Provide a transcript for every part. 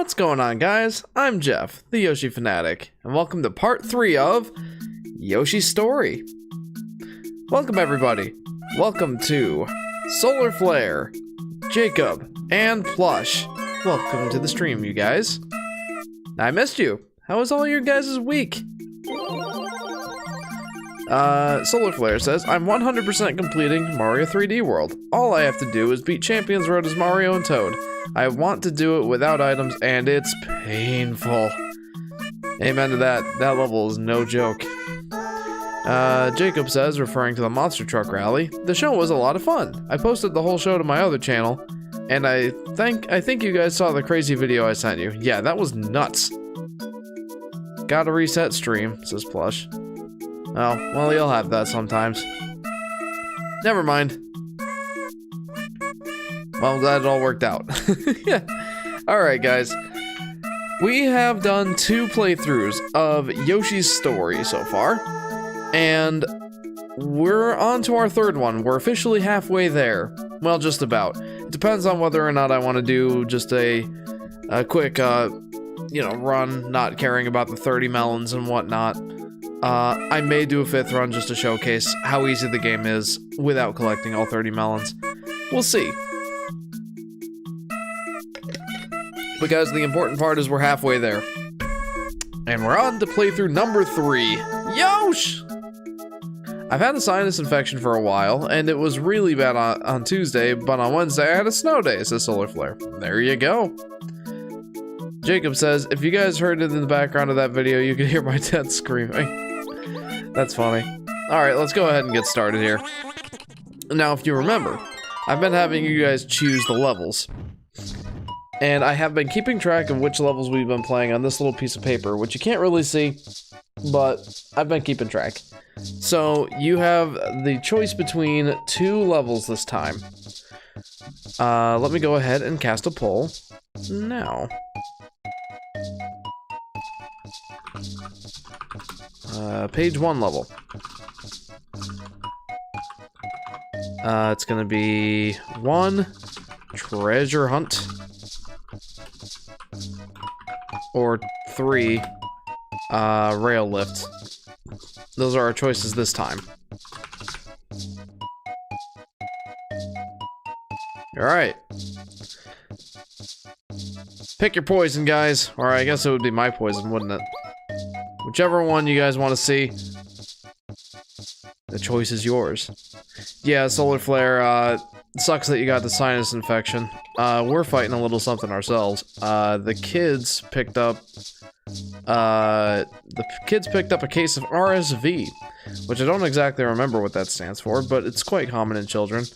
What's going on, guys? I'm Jeff, the Yoshi Fanatic, and welcome to part 3 of Yoshi's Story. Welcome, everybody. Welcome to Solar Flare, Jacob, and Plush. Welcome to the stream, you guys. I missed you. How was all your guys' week? Solar Flare says, I'm 100% completing Mario 3D World. All I have to do is beat Champions Road as Mario and Toad. I want to do it without items, and it's painful. Amen to that. That level is no joke. Jacob says, referring to the Monster Truck Rally, the show was a lot of fun. I posted the whole show to my other channel, and I think you guys saw the crazy video I sent you. Yeah, that was nuts. Gotta reset stream, says Plush. Oh, well, you'll have that sometimes. Never mind. Well, I'm glad it all worked out. Yeah. Alright, guys. We have done 2 playthroughs of Yoshi's Story so far. And we're on to our 3rd one. We're officially halfway there. Well, just about. It depends on whether or not I want to do just a quick, run, not caring about the 30 melons and whatnot. I may do a 5th run just to showcase how easy the game is without collecting all 30 melons. We'll see. But guys, the important part is we're halfway there. And we're on to playthrough number 3. Yosh! I've had a sinus infection for a while, and it was really bad on Tuesday, but on Wednesday I had a snow day, says Solar Flare. There you go. Jacob says, if you guys heard it in the background of that video, you could hear my dad screaming. That's funny. Alright, let's go ahead and get started here. Now, if you remember, I've been having you guys choose the levels. And I have been keeping track of which levels we've been playing on this little piece of paper, which you can't really see, but I've been keeping track. So, you have the choice between 2 levels this time. Let me go ahead and cast a poll now. Page 1 level. It's gonna be 1 treasure hunt, or 3 rail lift. Those are our choices this time. Alright. Pick your poison, guys. Or I guess it would be my poison, wouldn't it? Whichever one you guys want to see, the choice is yours. Yeah, Solar Flare, sucks that you got the sinus infection. We're fighting a little something ourselves. The kids picked up a case of RSV, which I don't exactly remember what that stands for, but it's quite common in children.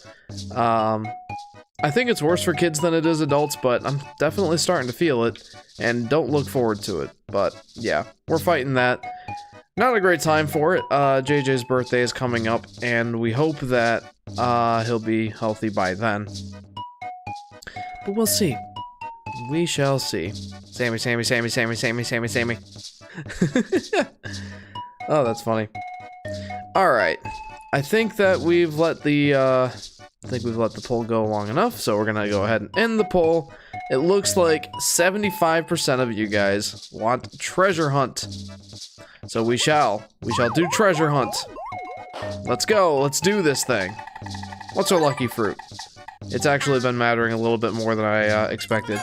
I think it's worse for kids than it is adults, but I'm definitely starting to feel it, and don't look forward to it. But, yeah, we're fighting that. Not a great time for it. JJ's birthday is coming up, and we hope that he'll be healthy by then. But we'll see. We shall see. Sammy. Oh, that's funny. Alright. I think that we've let the, poll go long enough, so we're gonna go ahead and end the poll. It looks like 75% of you guys want treasure hunt. So we shall do treasure hunt. Let's go, let's do this thing. What's our lucky fruit? It's actually been mattering a little bit more than I expected.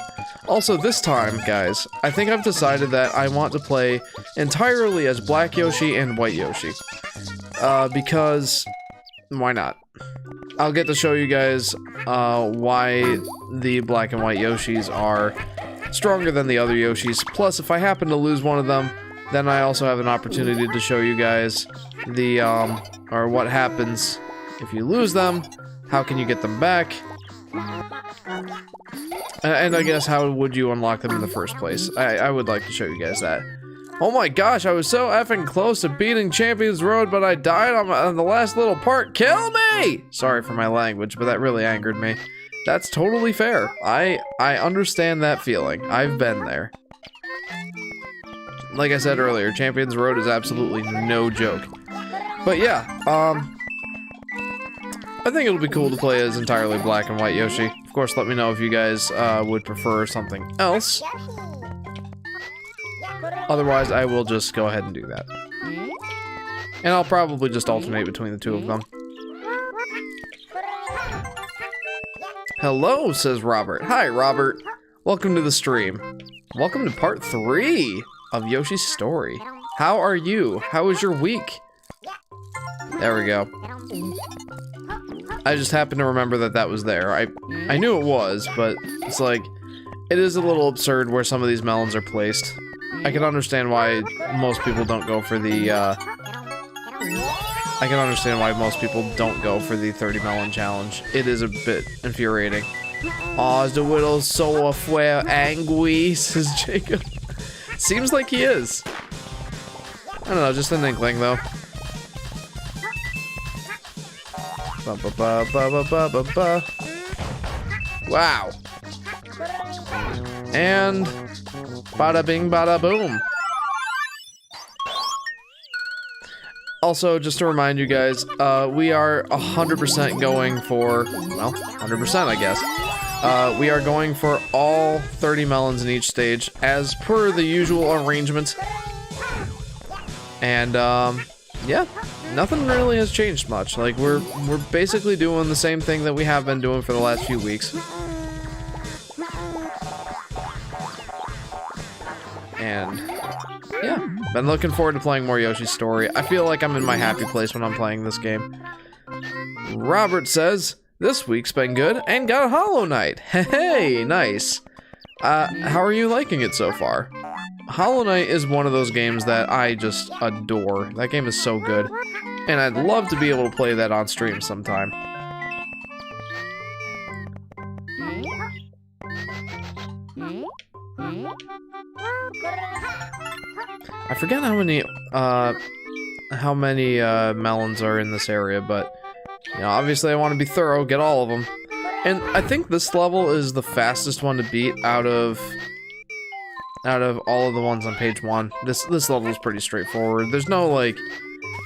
Also, this time, guys, I think I've decided that I want to play entirely as Black Yoshi and White Yoshi. Because, why not? I'll get to show you guys why the Black and White Yoshis are stronger than the other Yoshis. Plus, if I happen to lose one of them, then I also have an opportunity to show you guys the, or what happens if you lose them, how can you get them back, and I guess how would you unlock them in the first place. I would like to show you guys that. Oh my gosh, I was so effing close to beating Champions Road, but I died on the last little part. Kill me! Sorry for my language, but that really angered me. That's totally fair. I understand that feeling. I've been there. Like I said earlier, Champions Road is absolutely no joke. But yeah, I think it'll be cool to play as entirely Black and White Yoshi. Of course, let me know if you guys would prefer something else. Otherwise, I will just go ahead and do that. And I'll probably just alternate between the two of them. Hello, says Robert. Hi, Robert. Welcome to the stream. Welcome to part 3 of Yoshi's story. How are you? How was your week? There we go. I just happened to remember that that was there. I knew it was, but it's like, it is a little absurd where some of these melons are placed. I can understand why most people don't go for the, I can understand why most people don't go for the 30 melon challenge. It is a bit infuriating. Aw, is the widow so affair angry, says Jacob. Seems like he is. I don't know, just an inkling though. Ba ba ba ba ba ba ba. Wow. And bada bing bada boom. Also, just to remind you guys, we are 100% going for, well, 100% I guess. We are going for all 30 melons in each stage, as per the usual arrangement. And, yeah, nothing really has changed much. Like, we're basically doing the same thing that we have been doing for the last few weeks. And, yeah, been looking forward to playing more Yoshi's Story. I feel like I'm in my happy place when I'm playing this game. Robert says, this week's been good and got a Hollow Knight. Hey, nice. How are you liking it so far? Hollow Knight is one of those games that I just adore. That game is so good. And I'd love to be able to play that on stream sometime. I forget how many melons are in this area, but you know, obviously I want to be thorough, get all of them. And I think this level is the fastest one to beat out of all of the ones on page 1. This level is pretty straightforward. There's no, like,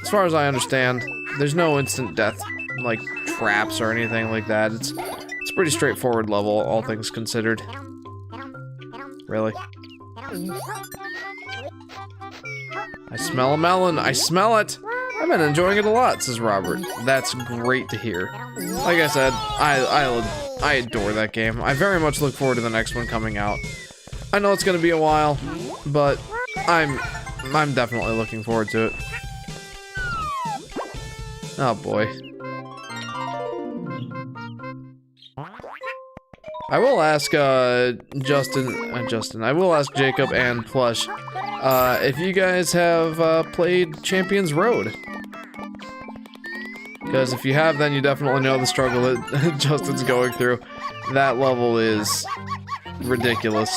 as far as I understand, there's no instant death, like, traps or anything like that. It's a pretty straightforward level, all things considered. Really? I smell a melon. I smell it. I've been enjoying it a lot, says Robert. That's great to hear. Like I said, I adore that game. I very much look forward to the next one coming out. I know it's gonna be a while, but I'm definitely looking forward to it. Oh boy. I will ask Justin, I will ask Jacob and Plush if you guys have played Champions Road. Because if you have, then you definitely know the struggle that Justin's going through. That level is ridiculous.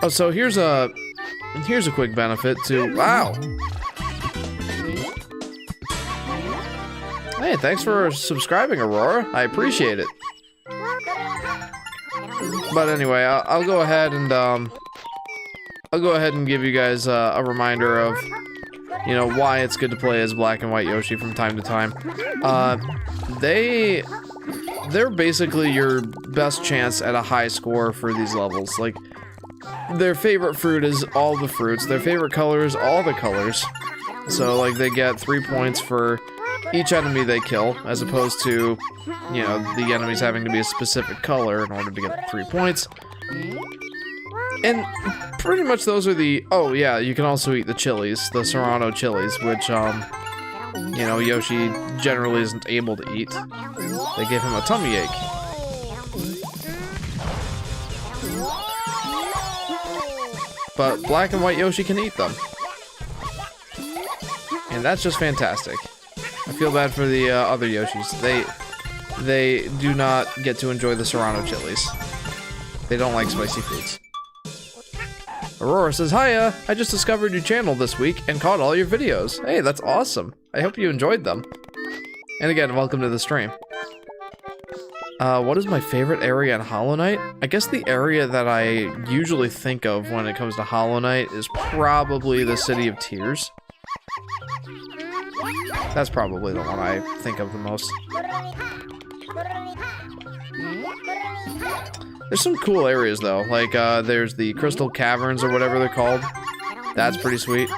Oh, so here's a quick benefit to, wow. Hey, thanks for subscribing, Aurora. I appreciate it. But anyway, I'll go ahead and give you guys a reminder of, you know, why it's good to play as Black and White Yoshi from time to time. They're basically your best chance at a high score for these levels. Like, their favorite fruit is all the fruits. Their favorite color is all the colors. So, like, they get 3 points for each enemy they kill, as opposed to, you know, the enemies having to be a specific color in order to get 3 points. And pretty much those are the... Oh, yeah, you can also eat the chilies, the Serrano chilies, which, you know, Yoshi generally isn't able to eat. They give him a tummy ache. But Black and White Yoshi can eat them. And that's just fantastic. I feel bad for the other Yoshis. They do not get to enjoy the Serrano chilies. They don't like spicy foods. Aurora says, hiya! I just discovered your channel this week and caught all your videos. Hey, that's awesome. I hope you enjoyed them. And again, welcome to the stream. What is my favorite area in Hollow Knight? I guess the area that I usually think of when it comes to Hollow Knight is probably the City of Tears. That's probably the one I think of the most. There's some cool areas, though. Like, there's the Crystal Caverns or whatever they're called. That's pretty sweet.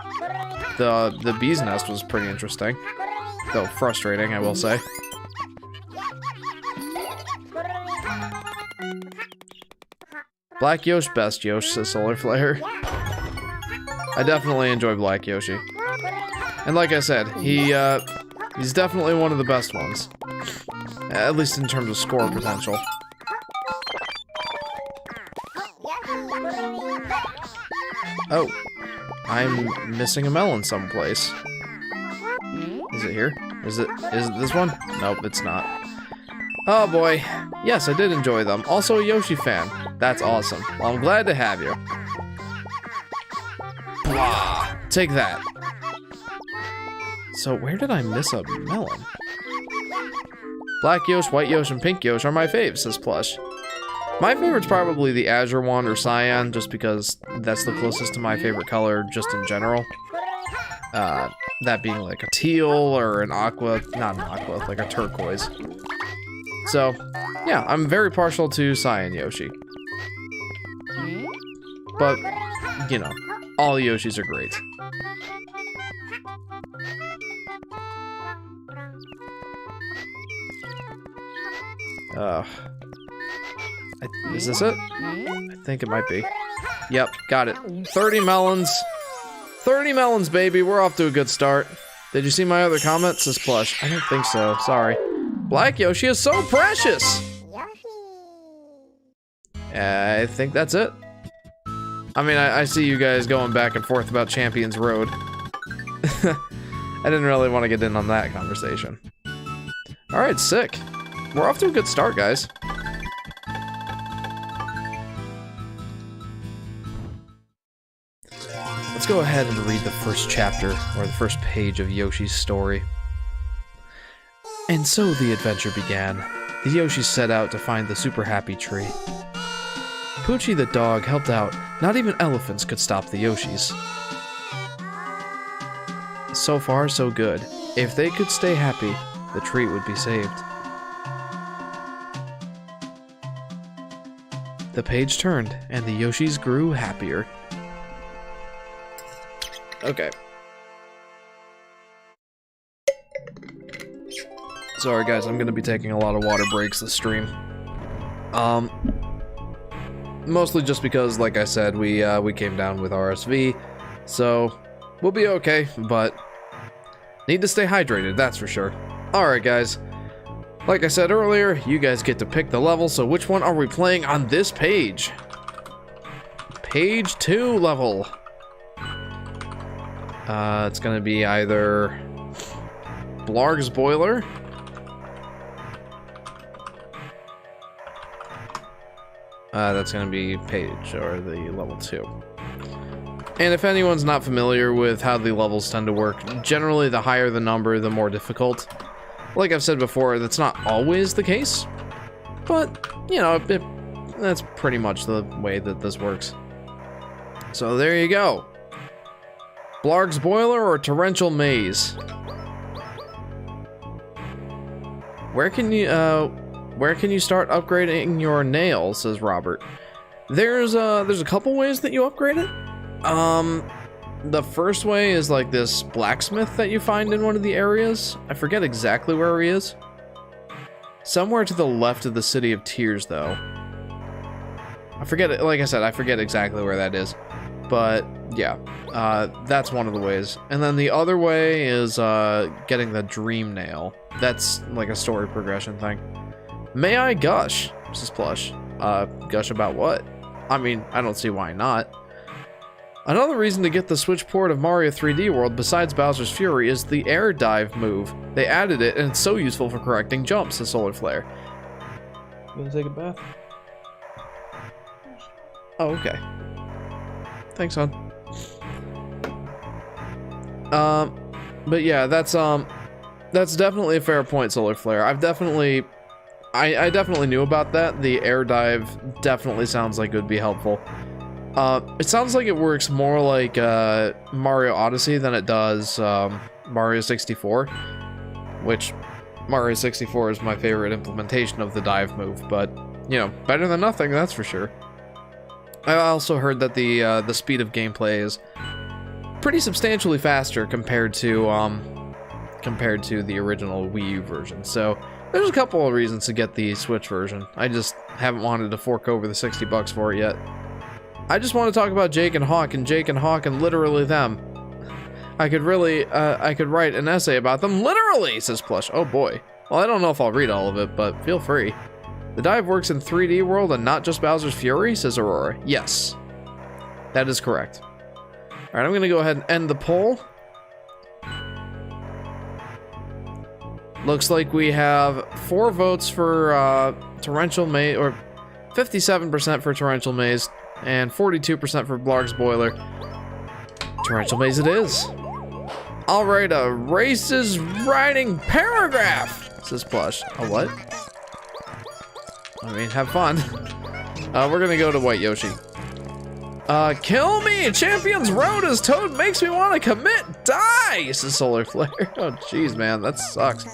The bee's nest was pretty interesting. Though frustrating, I will say. Black Yoshi, best Yoshi, says Solar Flare. I definitely enjoy Black Yoshi. And like I said, he's definitely one of the best ones. At least in terms of score potential. Oh, I'm missing a melon someplace. Is it here? Is it this one? Nope, it's not. Oh boy. Yes, I did enjoy them. Also a Yoshi fan. That's awesome. Well, I'm glad to have you. Blah. Take that. So where did I miss a melon? Black Yoshi, White Yoshi, and Pink Yoshi are my faves, says Plush. My favorite's probably the Azure one or Cyan, just because that's the closest to my favorite color, just in general. That being like a teal or an aqua, not an aqua, like a turquoise. So, yeah, I'm very partial to Cyan Yoshi. But, you know, all Yoshis are great. Is this it? I think it might be. Yep, got it. 30 melons. 30 melons, baby. We're off to a good start. Did you see my other comments? Says Plush. I don't think so. Sorry. Black Yoshi is so precious. I think that's it. I mean, I see you guys going back and forth about Champions Road. I didn't really want to get in on that conversation. Alright, sick. We're off to a good start, guys. Let's go ahead and read the first chapter, or the first page of Yoshi's story. And so the adventure began. The Yoshis set out to find the super happy tree. Poochie the dog helped out. Not even elephants could stop the Yoshis. So far, so good. If they could stay happy, the tree would be saved. The page turned, and the Yoshis grew happier. Okay. Sorry guys, I'm gonna be taking a lot of water breaks this stream. Mostly just because, like I said, we came down with RSV, so we'll be okay, but need to stay hydrated, that's for sure. Alright guys, like I said earlier, you guys get to pick the level, so which one are we playing on this page? Page 2 level. It's gonna be either Blarg's Boiler, that's gonna be page, or the level 2. And if anyone's not familiar with how the levels tend to work, generally the higher the number, the more difficult. Like I've said before, that's not always the case, but, you know, that's pretty much the way that this works. So there you go. Blarg's Boiler or Torrential Maze? Where can you start upgrading your nail, says Robert. There's a couple ways that you upgrade it. The first way is like this blacksmith that you find in one of the areas. I forget exactly where he is. Somewhere to the left of the City of Tears, though. I forget it, like I said, I forget exactly where that is. But, yeah, that's one of the ways. And then the other way is getting the Dream Nail. That's like a story progression thing. May I gush? Says Plush. Gush about what? I mean, I don't see why not. Another reason to get the Switch port of Mario 3D World besides Bowser's Fury is the air dive move. They added it, and it's so useful for correcting jumps, says Solar Flare. You gonna take a bath? Oh, okay. Thanks, hon. But yeah, that's definitely a fair point, Solar Flare. I definitely knew about that. The air dive definitely sounds like it would be helpful. It sounds like it works more like Mario Odyssey than it does Mario 64, which Mario 64 is my favorite implementation of the dive move, but you know, better than nothing, that's for sure. I also heard that the speed of gameplay is pretty substantially faster compared to the original Wii U version. So there's a couple of reasons to get the Switch version. I just haven't wanted to fork over the 60 bucks for it yet. I just want to talk about Jake and Hawk and literally them. I could write an essay about them literally, says Plush. Oh boy. Well, I don't know if I'll read all of it, but feel free. The dive works in 3D world and not just Bowser's Fury, says Aurora. Yes. That is correct. Alright, I'm gonna go ahead and end the poll. Looks like we have 4 votes for Torrential Maze, or 57% for Torrential Maze, and 42% for Blarg's Boiler. Torrential Maze it is. I'll write a races riding paragraph, says Plush. A what? I mean, have fun. We're gonna go to White Yoshi. Kill me! Champion's Road as Toad makes me want to commit! Die! Says Solar Flare. Oh, jeez, man, that sucks.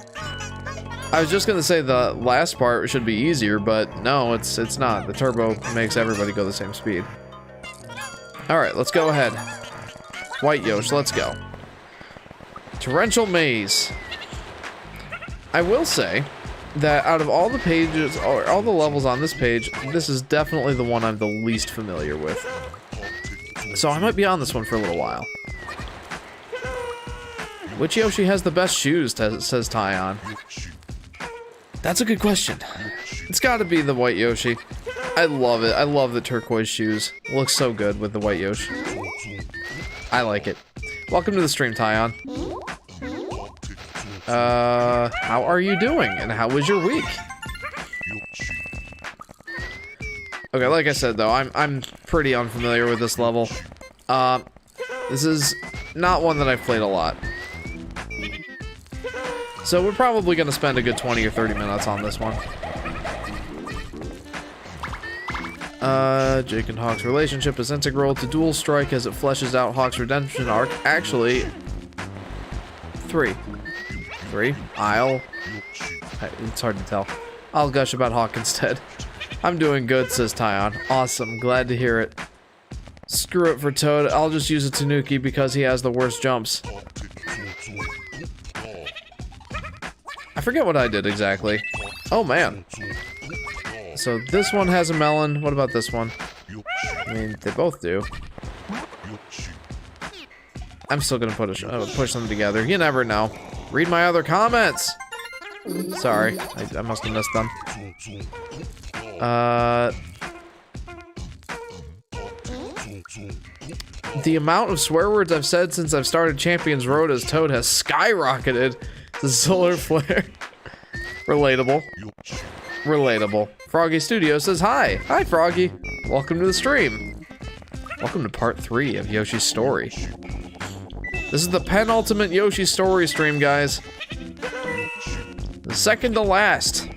I was just gonna say the last part should be easier, but no, it's not. The turbo makes everybody go the same speed. Alright, let's go ahead. White Yoshi, let's go. Torrential Maze. I will say that out of all the pages, or all the levels on this page, this is definitely the one I'm the least familiar with. So I might be on this one for a little while. Which Yoshi has the best shoes, says Tyon. That's a good question. It's gotta be the White Yoshi. I love it. I love the turquoise shoes. Looks so good with the White Yoshi. I like it. Welcome to the stream, Tyon. How are you doing? And how was your week? Okay, like I said though, I'm pretty unfamiliar with this level. This is not one that I've played a lot. So we're probably gonna spend a good 20 or 30 minutes on this one. Jake and Hawk's relationship is integral to Dual Strike as it fleshes out Hawk's redemption arc. Actually, 3. It's hard to tell. I'll gush about Hawk instead. I'm doing good, says Tyon. Awesome, glad to hear it. Screw it for Toad, I'll just use a Tanuki because he has the worst jumps. I forget what I did exactly. Oh man. So this one has a melon, what about this one? I mean, they both do. I'm still gonna push them together, you never know. Read my other comments! Sorry, I must have missed them. The amount of swear words I've said since I've started Champion's Road as Toad has skyrocketed. The Solar Flare. Relatable. Relatable. Froggy Studio says hi. Hi, Froggy. Welcome to the stream. Welcome to part 3 of Yoshi's story. This is the penultimate Yoshi story stream, guys. The second to last.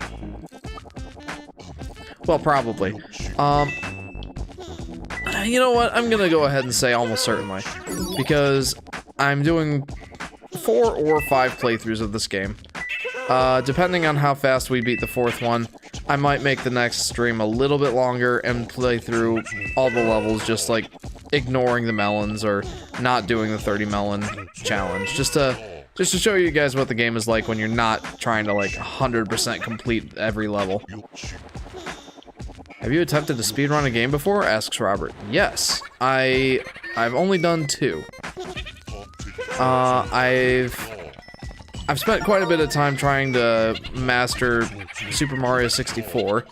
Well, probably. You know what? I'm gonna go ahead and say almost certainly. Because I'm doing 4 or 5 playthroughs of this game. Depending on how fast we beat the 4th one, I might make the next stream a little bit longer and play through all the levels, just like ignoring the melons or not doing the 30 melon challenge. Just to show you guys what the game is like when you're not trying to like 100% complete every level. Have you attempted to speedrun a game before? Asks Robert. Yes, I've only done 2. I've spent quite a bit of time trying to master Super Mario 64.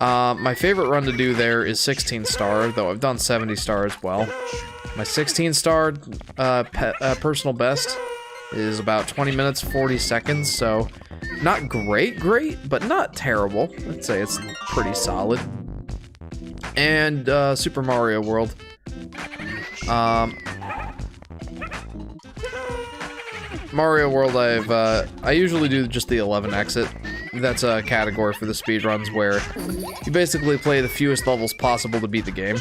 My favorite run to do there is 16 star, though I've done 70 star as well. My 16 star personal best is about 20 minutes 40 seconds, so not great, but not terrible. I'd say it's pretty solid. And Super Mario World. Mario World, I usually do just the 11 exit. That's a category for the speedruns where you basically play the fewest levels possible to beat the game,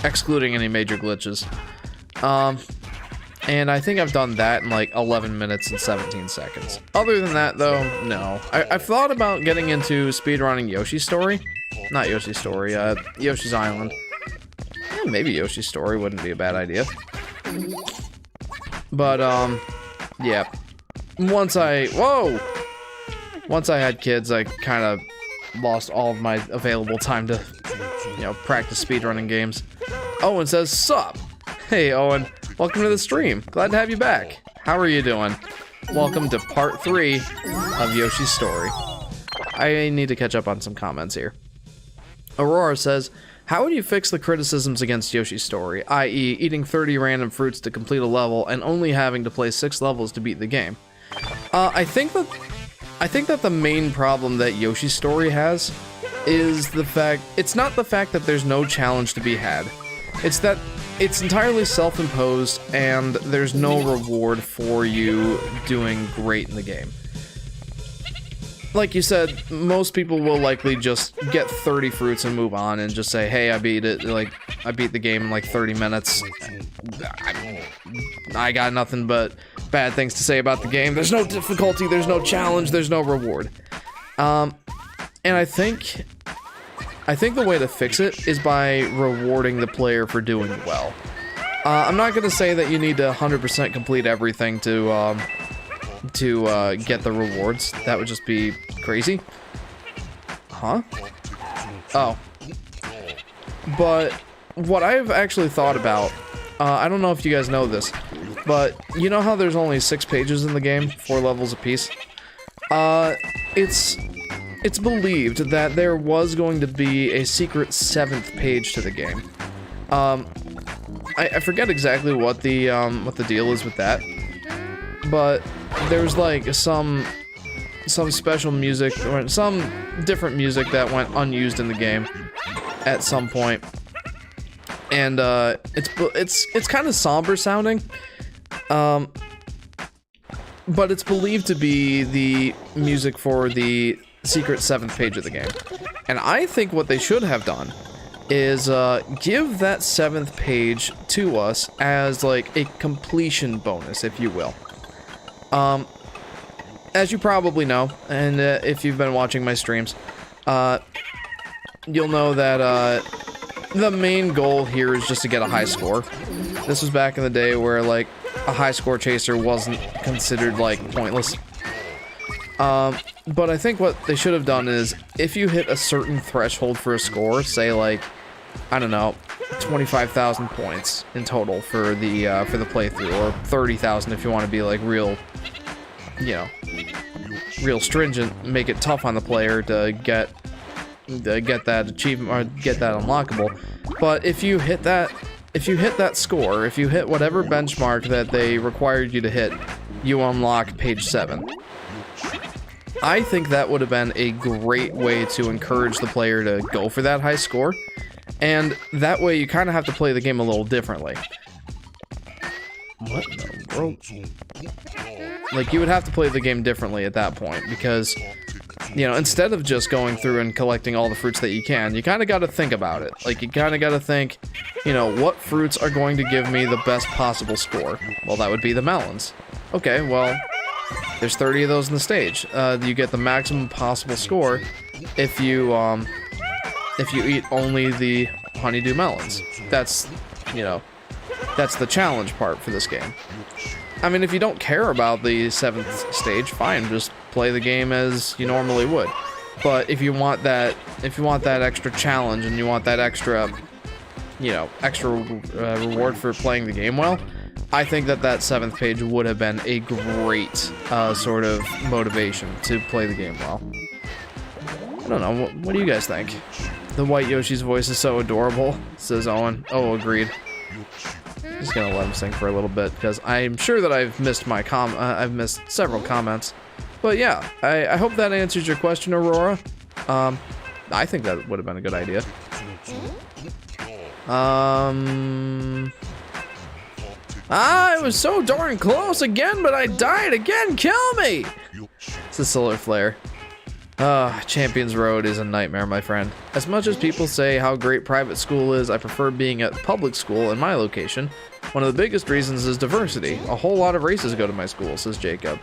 excluding any major glitches. And I think I've done that in like 11 minutes and 17 seconds. Other than that, though, no. I've thought about getting into speedrunning Yoshi's story, not Yoshi's Story, Yoshi's Island. Yeah, maybe Yoshi's Story wouldn't be a bad idea. But, yeah. Once I had kids, I kind of lost all of my available time to, you know, practice speedrunning games. Owen says, sup? Hey, Owen. Welcome to the stream. Glad to have you back. How are you doing? Welcome to part 3 of Yoshi's Story. I need to catch up on some comments here. Aurora says, how would you fix the criticisms against Yoshi's Story, i.e. eating 30 random fruits to complete a level and only having to play 6 levels to beat the game? I think that the main problem that Yoshi's Story has is the fact, it's not the fact that there's no challenge to be had. It's that it's entirely self-imposed and there's no reward for you doing great in the game. Like you said, most people will likely just get 30 fruits and move on and just say, hey, I beat it, like, I beat the game in like 30 minutes. I got nothing but bad things to say about the game. There's no difficulty, there's no challenge, there's no reward. And I think the way to fix it is by rewarding the player for doing well. I'm not going to say that you need to 100% complete everything to get the rewards. That would just be crazy. Huh? Oh. But what I've actually thought about, I don't know if you guys know this, but you know how there's only 6 pages in the game, 4 levels apiece? It's believed that there was going to be a secret 7th page to the game. I forget exactly what the deal is with that, but there's like some special music or some different music that went unused in the game at some point, and it's kind of somber sounding, but it's believed to be the music for the secret 7th page of the game. And I think what they should have done is give that 7th page to us as like a completion bonus, if you will. As you probably know, and if you've been watching my streams, you'll know that the main goal here is just to get a high score. This was back in the day where like a high score chaser wasn't considered like pointless. But I think what they should have done is, if you hit a certain threshold for a score, say like, I don't know, 25,000 points in total for the playthrough, or 30,000 if you want to be like real, you know, real stringent, make it tough on the player to get that achievement or get that unlockable. But if you hit that score, if you hit whatever benchmark that they required you to hit, you unlock page 7. I think that would have been a great way to encourage the player to go for that high score, and that way you kind of have to play the game a little differently. What the world? Like, you would have to play the game differently at that point, because, you know, instead of just going through and collecting all the fruits that you can, you kind of got to think about it. Like, you kind of got to think, you know, what fruits are going to give me the best possible score? Well, that would be the melons. Okay, well, there's 30 of those in the stage. You get the maximum possible score if you eat only the honeydew melons. That's, you know, that's the challenge part for this game. I mean, if you don't care about the 7th stage, fine, just play the game as you normally would. But if you want that extra challenge and you want that extra, you know, reward for playing the game well, I think that 7th page would have been a great sort of motivation to play the game well. I don't know, what do you guys think? The white Yoshi's voice is so adorable, says Owen. Oh, agreed. Just gonna let him sing for a little bit, because I'm sure that I've missed I've missed several comments. But yeah, I hope that answers your question, Aurora. I think that would have been a good idea. I was so darn close again, but I died again. Kill me! It's a solar flare. Champions Road is a nightmare, my friend. As much as people say how great private school is, I prefer being at public school in my location. One of the biggest reasons is diversity. A whole lot of races go to my school, says Jacob.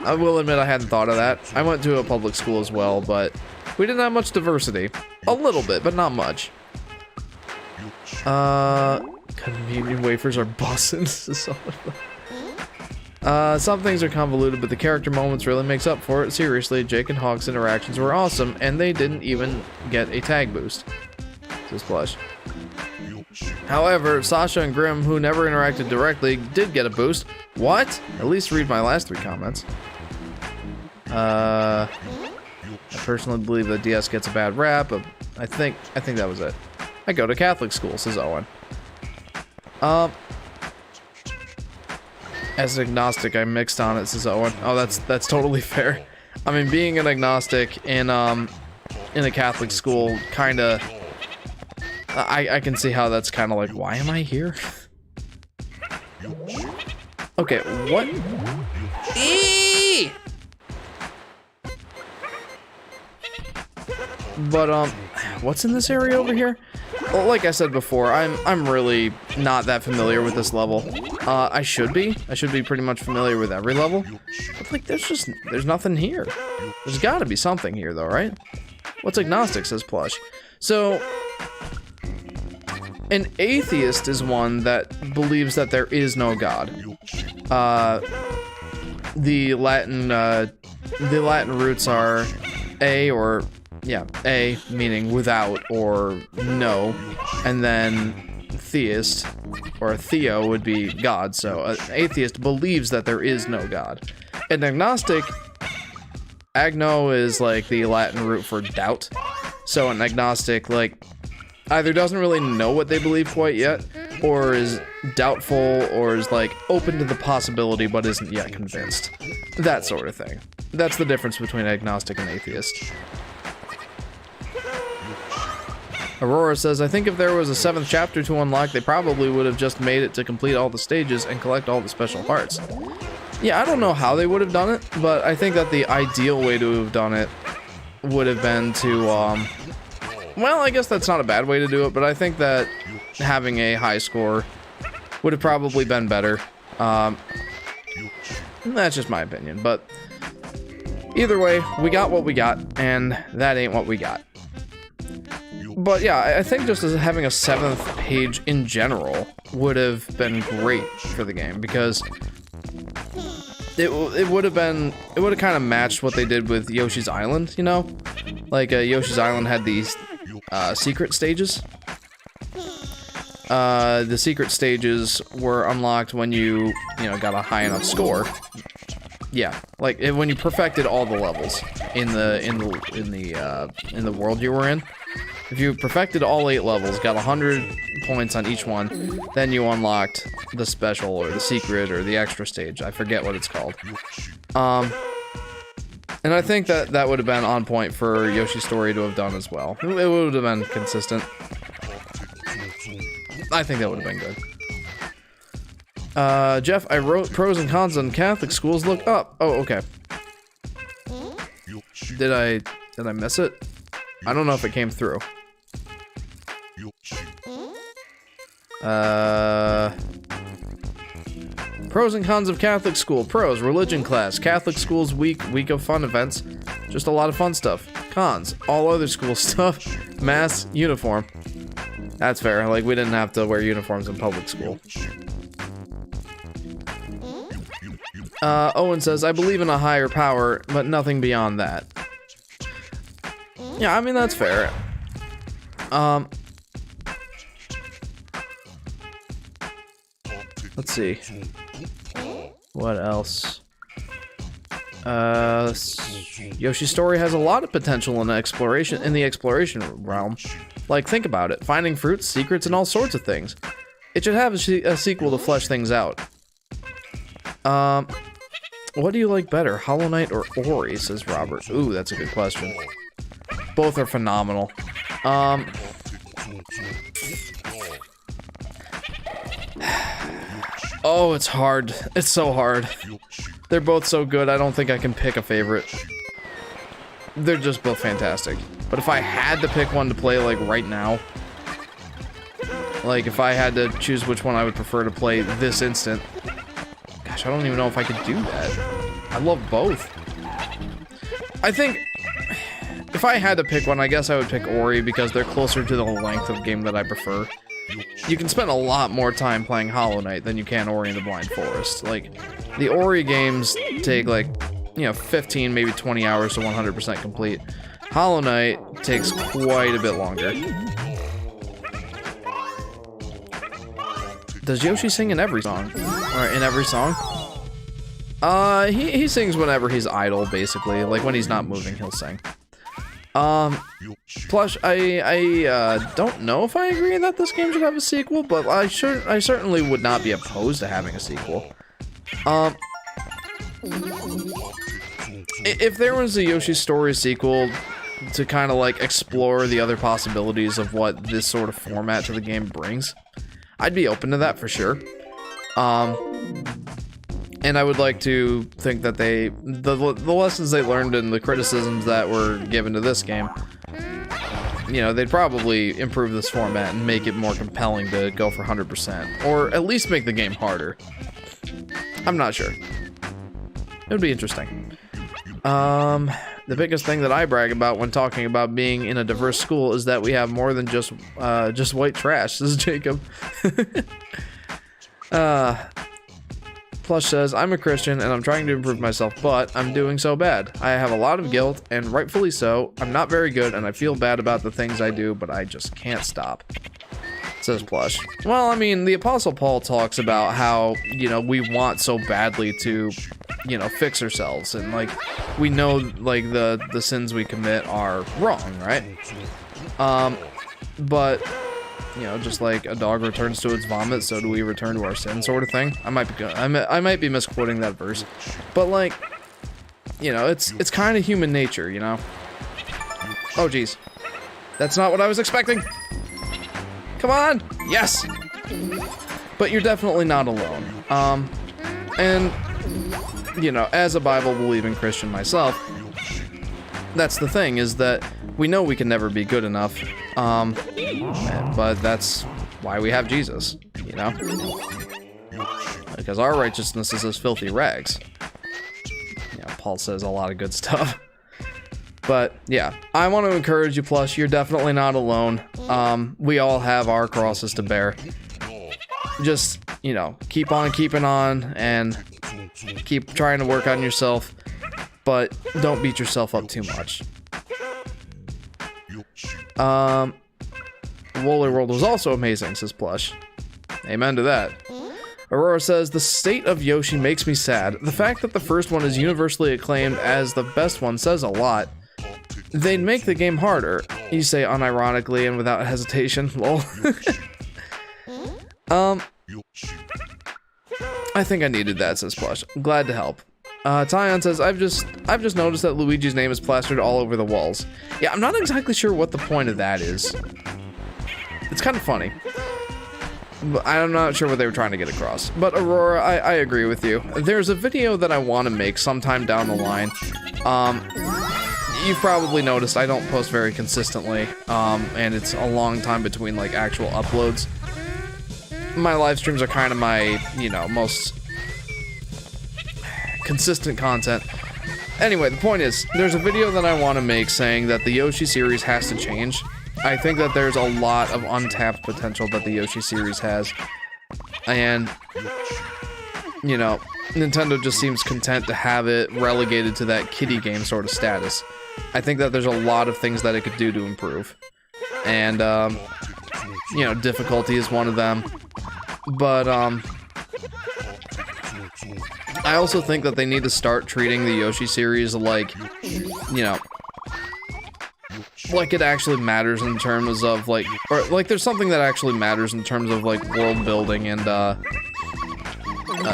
I will admit I hadn't thought of that. I went to a public school as well, but We didn't have much diversity. A little bit, but not much. Convenient wafers are bussin'. Some things are convoluted, but the character moments really makes up for it. Seriously, Jake and Hawk's interactions were awesome, and they didn't even get a tag boost. Says Plush. However, Sasha and Grimm, who never interacted directly, did get a boost. What? At least read my last 3 comments. I personally believe that DS gets a bad rap, but I think that was it. I go to Catholic school, says Owen. As an agnostic, I mixed on it, says Owen. Oh, that's totally fair. I mean, being an agnostic in a Catholic school, kinda, I can see how that's kind of like, why am I here? Okay, what? Eee! But what's in this area over here? Well, like I said before, I'm really not that familiar with this level. I should be pretty much familiar with every level. But like, there's nothing here. There's got to be something here, though, right? What's agnostic, says Plush. So, an atheist is one that believes that there is no God. The Latin roots are A, or yeah, A meaning without or no, and then theist or theo would be God. So an atheist believes that there is no God. An agnostic, agno is like the Latin root for doubt. So an agnostic like either doesn't really know what they believe quite yet, or is doubtful, or is like open to the possibility but isn't yet convinced. That sort of thing. That's the difference between agnostic and atheist. Aurora says, I think if there was a 7th chapter to unlock, they probably would have just made it to complete all the stages and collect all the special hearts. Yeah, I don't know how they would have done it, but I think that the ideal way to have done it would have been to, well, I guess that's not a bad way to do it, but I think that having a high score would have probably been better. That's just my opinion, but either way, we got what we got, and that ain't what we got. But yeah, I think just as having a 7th page in general would have been great for the game, because it would have kind of matched what they did with Yoshi's Island, you know? Like, Yoshi's Island had these secret stages. The secret stages were unlocked when you got a high enough score. Yeah, like when you perfected all the levels in the world you were in. If you perfected all 8 levels, got 100 points on each one, then you unlocked the special or the secret or the extra stage. I forget what it's called. And I think that would have been on point for Yoshi's Story to have done as well. It would have been consistent. I think that would have been good. Jeff, I wrote pros and cons on Catholic schools. Look up. Oh, okay. Did I miss it? I don't know if it came through. Pros and cons of Catholic school. Pros, religion class. Catholic school's week of fun events. Just a lot of fun stuff. Cons, all other school stuff. Mass, uniform. That's fair. Like, we didn't have to wear uniforms in public school. Owen says, I believe in a higher power, but nothing beyond that. Yeah, I mean, that's fair. Let's see. What else? Yoshi's Story has a lot of potential in the exploration realm. Like, think about it. Finding fruits, secrets, and all sorts of things. It should have a sequel to flesh things out. What do you like better, Hollow Knight or Ori, says Robert. Ooh, that's a good question. Both are phenomenal. Oh, it's hard. It's so hard. They're both so good, I don't think I can pick a favorite. They're just both fantastic. But if I had to pick one to play, like, right now, like, if I had to choose which one I would prefer to play this instant, gosh, I don't even know if I could do that. I love both. I think if I had to pick one, I guess I would pick Ori because they're closer to the length of game that I prefer. You can spend a lot more time playing Hollow Knight than you can Ori and the Blind Forest. Like, the Ori games take, like, you know, 15, maybe 20 hours to 100% complete. Hollow Knight takes quite a bit longer. Does Yoshi sing in every song? Or in every song? He sings whenever he's idle, basically. Like, when he's not moving, he'll sing. Plush, I don't know if I agree that this game should have a sequel, but I certainly would not be opposed to having a sequel. If there was a Yoshi Story sequel to kind of like explore the other possibilities of what this sort of format to the game brings, I'd be open to that for sure. And I would like to think that the lessons they learned and the criticisms that were given to this game, you know, they'd probably improve this format and make it more compelling to go for 100%, or at least make the game harder. I'm not sure. It would be interesting. The biggest thing that I brag about when talking about being in a diverse school is that we have more than just white trash. This is Jacob. Plush says, I'm a Christian and I'm trying to improve myself, but I'm doing so bad. I have a lot of guilt, and rightfully so. I'm not very good and I feel bad about the things I do, but I just can't stop. Says Plush. Well, I mean, the Apostle Paul talks about how, you know, we want so badly to, you know, fix ourselves, and like, we know like the sins we commit are wrong, right? But you know, just like a dog returns to its vomit, so do we return to our sin, sort of thing. I might be misquoting that verse, but like, you know, it's kind of human nature, you know. Oh geez, that's not what I was expecting. Come on, yes. But you're definitely not alone. And you know, as a Bible-believing Christian myself, that's the thing, is that we know we can never be good enough, but that's why we have Jesus, you know? Because our righteousness is as filthy rags. Yeah, Paul says a lot of good stuff. But, yeah, I want to encourage you, Plush, you're definitely not alone. We all have our crosses to bear. Just, you know, keep on keeping on, and keep trying to work on yourself, but don't beat yourself up too much. Woolly World was also amazing, says Plush. Amen to that. Aurora says, the state of Yoshi makes me sad. The fact that the first one is universally acclaimed as the best one says a lot. They'd make the game harder. You say unironically and without hesitation, lol. I think I needed that, says Plush. I'm glad to help. Tyon says, I've just noticed that Luigi's name is plastered all over the walls. Yeah, I'm not exactly sure what the point of that is. It's kind of funny. But I'm not sure what they were trying to get across. But Aurora, I agree with you. There's a video that I want to make sometime down the line. You've probably noticed I don't post very consistently, and it's a long time between like actual uploads. My live streams are kind of my, you know, most consistent content. Anyway, the point is, there's a video that I want to make saying that the Yoshi series has to change. I think that there's a lot of untapped potential that the Yoshi series has. And, you know, Nintendo just seems content to have it relegated to that kiddie game sort of status. I think that there's a lot of things that it could do to improve. And, you know, difficulty is one of them. But, I also think that they need to start treating the Yoshi series like, you know, like it actually matters in terms of, like, or, like, there's something that actually matters in terms of, like, world building and,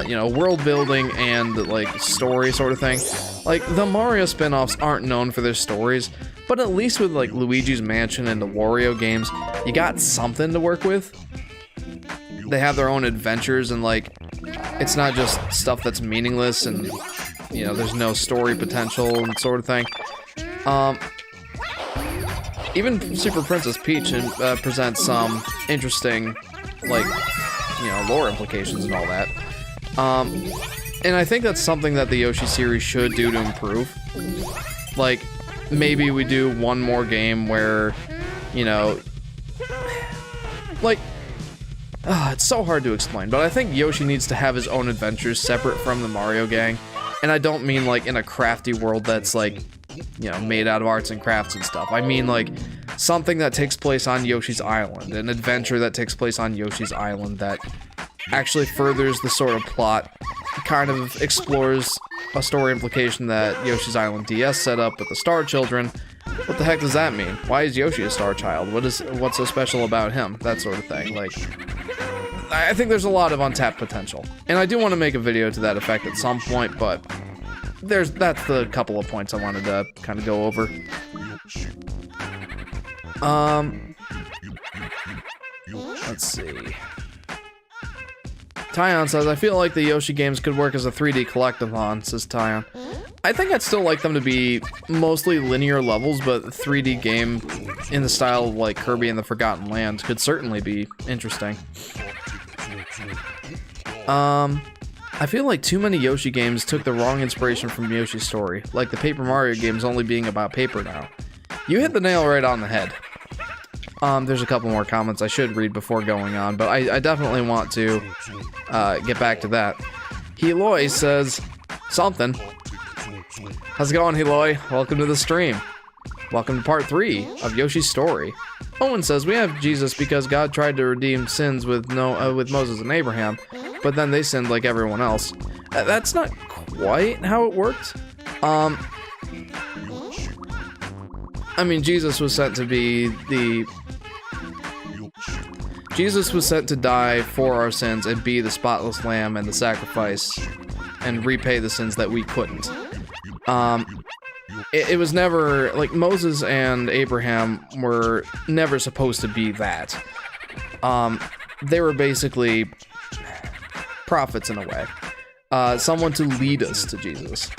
you know, world building and, like, story sort of thing. Like, the Mario spin-offs aren't known for their stories, but at least with, like, Luigi's Mansion and the Wario games, you got something to work with. They have their own adventures, and, like, it's not just stuff that's meaningless and, you know, there's no story potential and sort of thing. Even Super Princess Peach presents some interesting, like, you know, lore implications and all that. And I think that's something that the Yoshi series should do to improve. Like, maybe we do one more game where, you know, like, it's so hard to explain, but I think Yoshi needs to have his own adventures separate from the Mario gang. And I don't mean like in a crafty world that's like, you know, made out of arts and crafts and stuff. I mean like something that takes place on Yoshi's Island, an adventure that takes place on Yoshi's Island that actually furthers the sort of plot, kind of explores a story implication that Yoshi's Island DS set up with the Star Children. What the heck does that mean? Why is Yoshi a star child? What's so special about him? That sort of thing. Like, I think there's a lot of untapped potential. And I do want to make a video to that effect at some point, but that's the couple of points I wanted to kind of go over. Let's see. Tyon says, I feel like the Yoshi games could work as a 3D collectathon, says Tyon. I think I'd still like them to be mostly linear levels, but a 3D game in the style of like Kirby and the Forgotten Land could certainly be interesting. I feel like too many Yoshi games took the wrong inspiration from Yoshi's story, like the Paper Mario games only being about paper now. You hit the nail right on the head. There's a couple more comments I should read before going on, but I definitely want to get back to that. Heloy says something. How's it going, Heloy? Welcome to the stream. Welcome to part 3 of Yoshi's story. Owen says, we have Jesus because God tried to redeem sins with Moses and Abraham, but then they sinned like everyone else. That's not quite how it worked. I mean, Jesus was sent to die for our sins and be the spotless lamb and the sacrifice and repay the sins that we couldn't. It was never, like, Moses and Abraham were never supposed to be that. They were basically prophets in a way. Someone to lead us to Jesus.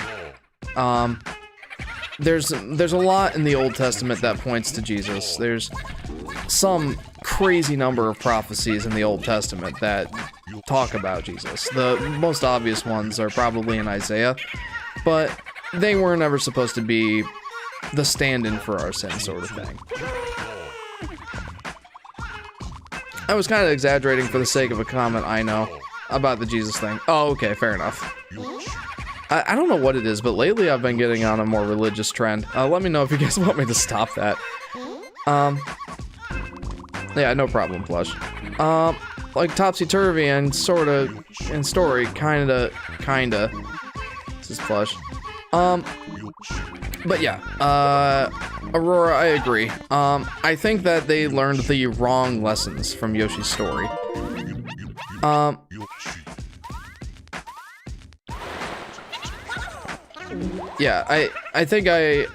There's a lot in the Old Testament that points to Jesus. There's some crazy number of prophecies in the Old Testament that talk about Jesus. The most obvious ones are probably in Isaiah, but they were never supposed to be the stand-in for our sin sort of thing. I was kind of exaggerating for the sake of a comment, I know, about the Jesus thing. Oh, okay, fair enough. I don't know what it is, but lately I've been getting on a more religious trend. Let me know if you guys want me to stop that. Yeah, no problem, Plush. Like Topsy-Turvy and sorta, in story, kinda. This is Plush. But yeah, Aurora, I agree. I think that they learned the wrong lessons from Yoshi's story. Yeah, I think that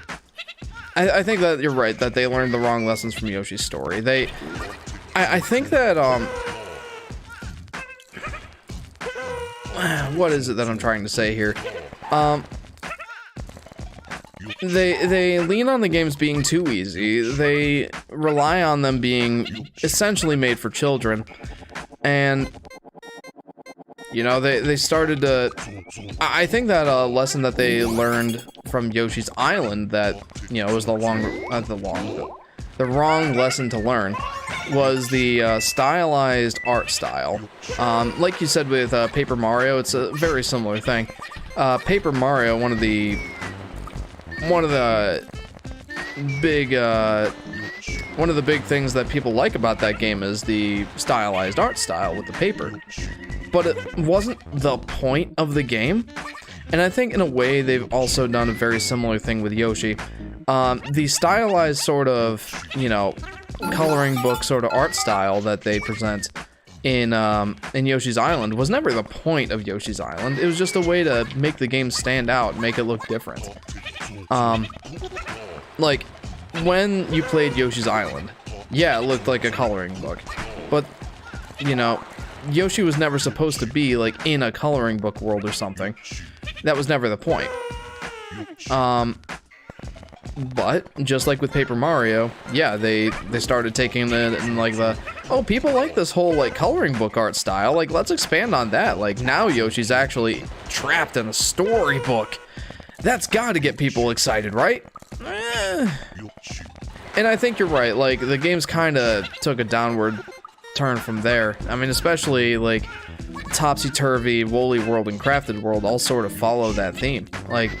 you're right, that they learned the wrong lessons from Yoshi's story. I think that, what is it that I'm trying to say here? They lean on the games being too easy. They rely on them being essentially made for children. And, you know, they started to... I think that a lesson that they learned from Yoshi's Island that, you know, was the wrong lesson to learn was the stylized art style. Like you said with Paper Mario, it's a very similar thing. Paper Mario, one of the big things that people like about that game is the stylized art style with the paper. But it wasn't the point of the game. And I think in a way they've also done a very similar thing with Yoshi. The stylized sort of, you know, coloring book sort of art style that they present in Yoshi's Island was never the point of Yoshi's Island. It was just a way to make the game stand out, make it look different. Like, when you played Yoshi's Island, yeah, it looked like a coloring book. But, you know, Yoshi was never supposed to be, like, in a coloring book world or something. That was never the point. But, just like with Paper Mario, yeah, they started taking it and, like, oh, people like this whole, like, coloring book art style, like, let's expand on that. Like, now Yoshi's actually trapped in a storybook. That's gotta get people excited, right? And I think you're right, like, the game's kind of took a downward turn from there. I mean, especially, like, Topsy-Turvy, Woolly World, and Crafted World all sort of follow that theme. Like,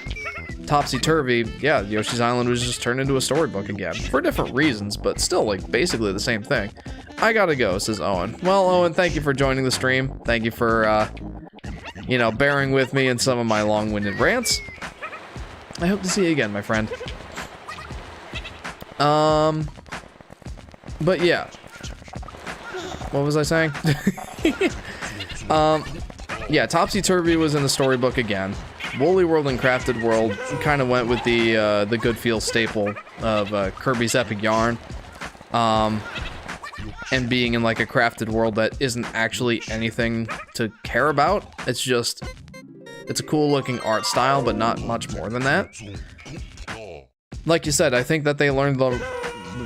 Topsy-Turvy, yeah, Yoshi's Island was just turned into a storybook again. For different reasons, but still, like, basically the same thing. I gotta go, says Owen. Well, Owen, thank you for joining the stream. Thank you for, you know, bearing with me in some of my long-winded rants. I hope to see you again, my friend. But yeah. What was I saying? Yeah, Topsy-Turvy was in the storybook again. Woolly World and Crafted World kind of went with the good feel staple of Kirby's Epic Yarn. And being in like a crafted world that isn't actually anything to care about. It's just, it's a cool looking art style, but not much more than that. Like you said, I think that they learned the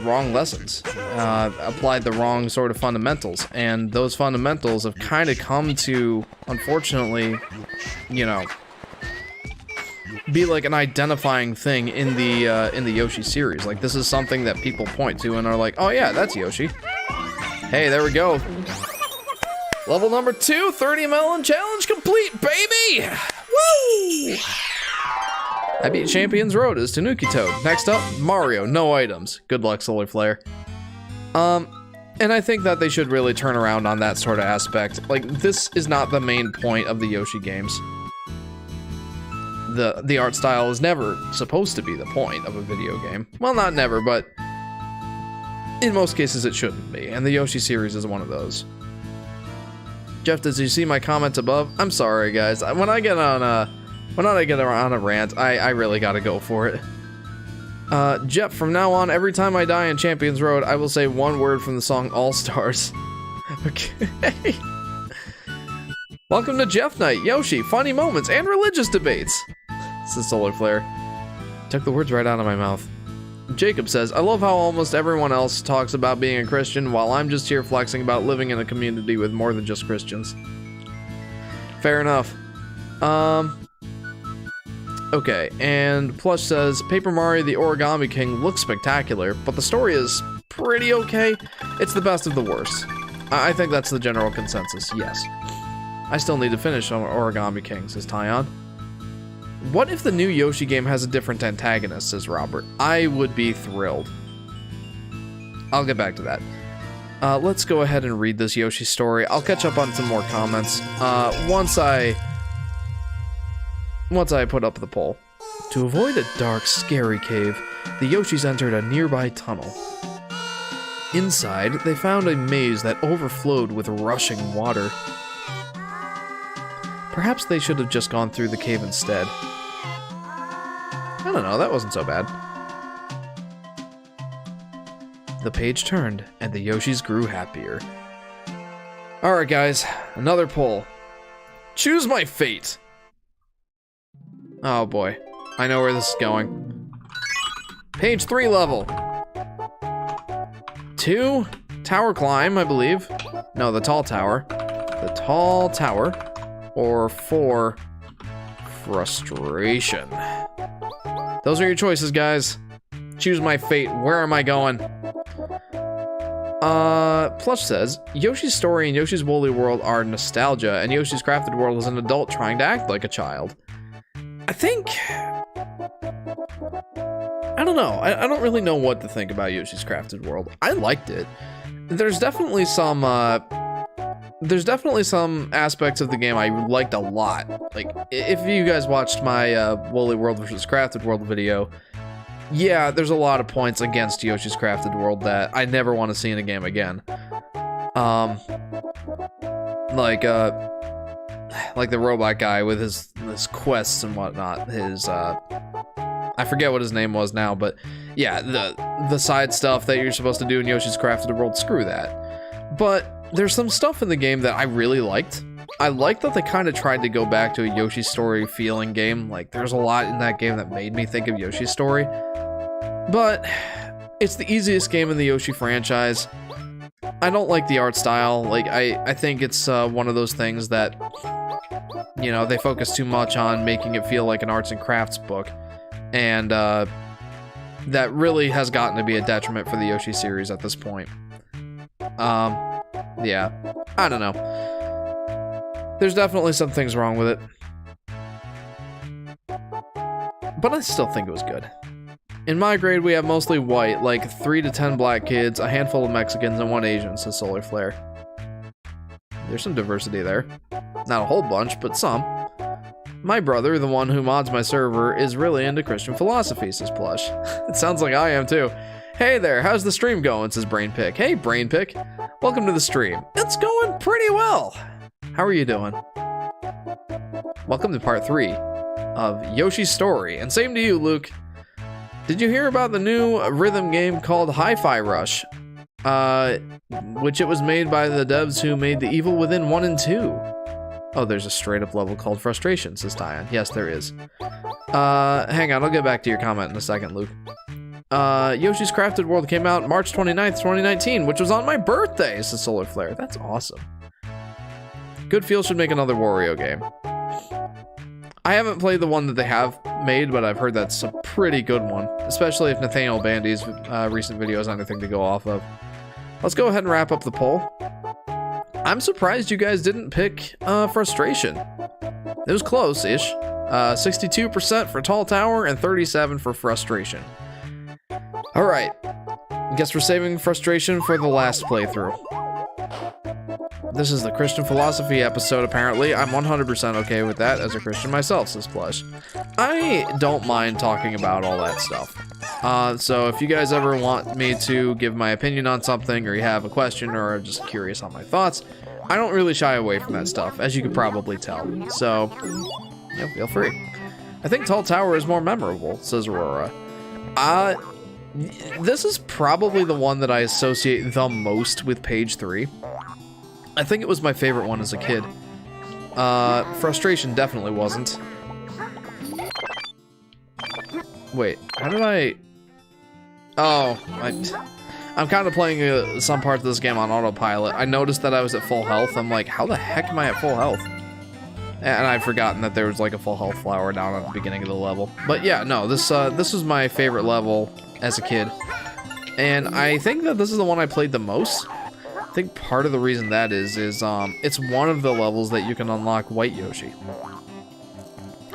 wrong lessons, applied the wrong sort of fundamentals, and those fundamentals have kind of come to, unfortunately, you know, be like an identifying thing in the Yoshi series. Like, this is something that people point to and are like, oh yeah, that's Yoshi. Hey, there we go. Level number 2, 30 melon challenge complete, baby! Woo! I beat Champion's Road as Tanuki Toad. Next up, Mario, no items. Good luck, Solar Flare. And I think that they should really turn around on that sort of aspect. Like, this is not the main point of the Yoshi games. The art style is never supposed to be the point of a video game. Well, not never, but in most cases it shouldn't be, and the Yoshi series is one of those. Jeff, did you see my comments above? I'm sorry, guys. When I get on a rant, I really gotta go for it. Jeff, from now on, every time I die in Champions Road, I will say one word from the song All Stars. Okay. Welcome to Jeff Night, Yoshi, funny moments, and religious debates. This is Solar Flare. Took the words right out of my mouth. Jacob says, I love how almost everyone else talks about being a Christian while I'm just here flexing about living in a community with more than just Christians. Fair enough. Okay, and Plush says, Paper Mario the Origami King looks spectacular, but the story is pretty okay. It's the best of the worst. I think that's the general consensus, yes. I still need to finish on Origami King, says Tyon. What if the new Yoshi game has a different antagonist, says Robert? I would be thrilled. I'll get back to that. Let's go ahead and read this Yoshi story. I'll catch up on some more comments once I put up the poll. To avoid a dark, scary cave, the Yoshis entered a nearby tunnel. Inside, they found a maze that overflowed with rushing water. Perhaps they should have just gone through the cave instead. I don't know, that wasn't so bad. The page turned, and the Yoshis grew happier. Alright guys, another poll. Choose my fate! Oh boy, I know where this is going. Page 3 level. 2, tower climb, I believe. No, the tall tower. The tall tower. Or 4, frustration. Those are your choices, guys. Choose my fate. Where am I going? Plush says, Yoshi's story and Yoshi's Woolly World are nostalgia, and Yoshi's Crafted World is an adult trying to act like a child. I think... I don't know. I don't really know what to think about Yoshi's Crafted World. I liked it. There's definitely some aspects of the game I liked a lot. Like, if you guys watched my Woolly World versus Crafted World video, yeah, there's a lot of points against Yoshi's Crafted World that I never want to see in a game again. Like the robot guy with his quests and whatnot. I forget what his name was now, but yeah, the side stuff that you're supposed to do in Yoshi's Crafted World, screw that. But there's some stuff in the game that I really liked. I like that they kind of tried to go back to a Yoshi Story feeling game. Like, there's a lot in that game that made me think of Yoshi's Story. But it's the easiest game in the Yoshi franchise. I don't like the art style. Like, I think it's one of those things that, you know, they focus too much on making it feel like an arts and crafts book. And that really has gotten to be a detriment for the Yoshi series at this point. Yeah, I don't know. There's definitely some things wrong with it. But I still think it was good. In my grade, we have mostly white, like 3 to 10 black kids, a handful of Mexicans, and 1 Asian, says Solar Flare. There's some diversity there. Not a whole bunch, but some. My brother, the one who mods my server, is really into Christian philosophy, says Plush. It sounds like I am too. Hey there, how's the stream going, says Brainpick. Hey, Brainpick. Welcome to the stream. It's going pretty well. How are you doing? Welcome to part 3 of Yoshi's Story. And same to you, Luke. Did you hear about the new rhythm game called Hi-Fi Rush? Which it was made by the devs who made The Evil Within 1 and 2. Oh, there's a straight-up level called Frustration, says Tyan. Yes, there is. Hang on, I'll get back to your comment in a second, Luke. Yoshi's Crafted World came out March 29th, 2019, which was on my birthday, says Solar Flare. That's awesome. Good Feel should make another Wario game. I haven't played the one that they have made, but I've heard that's a pretty good one, especially if Nathaniel Bandy's recent video is anything to go off of. Let's go ahead and wrap up the poll. I'm surprised you guys didn't pick Frustration. It was close-ish. 62% for Tall Tower and 37% for Frustration. Alright. Guess we're saving Frustration for the last playthrough. This is the Christian philosophy episode, apparently. I'm 100% okay with that as a Christian myself, says Plush. I don't mind talking about all that stuff. So if you guys ever want me to give my opinion on something, or you have a question, or are just curious on my thoughts, I don't really shy away from that stuff, as you could probably tell. So, yeah, feel free. I think Tall Tower is more memorable, says Aurora. This is probably the one that I associate the most with page 3. I think it was my favorite one as a kid. Frustration definitely wasn't. Wait, how did I... Oh, I'm kind of playing some parts of this game on autopilot. I noticed that I was at full health. I'm like, how the heck am I at full health? And I've forgotten that there was like a full health flower down at the beginning of the level. But yeah, no, this was my favorite level as a kid. And I think that this is the one I played the most. I think part of the reason that is it's one of the levels that you can unlock White Yoshi.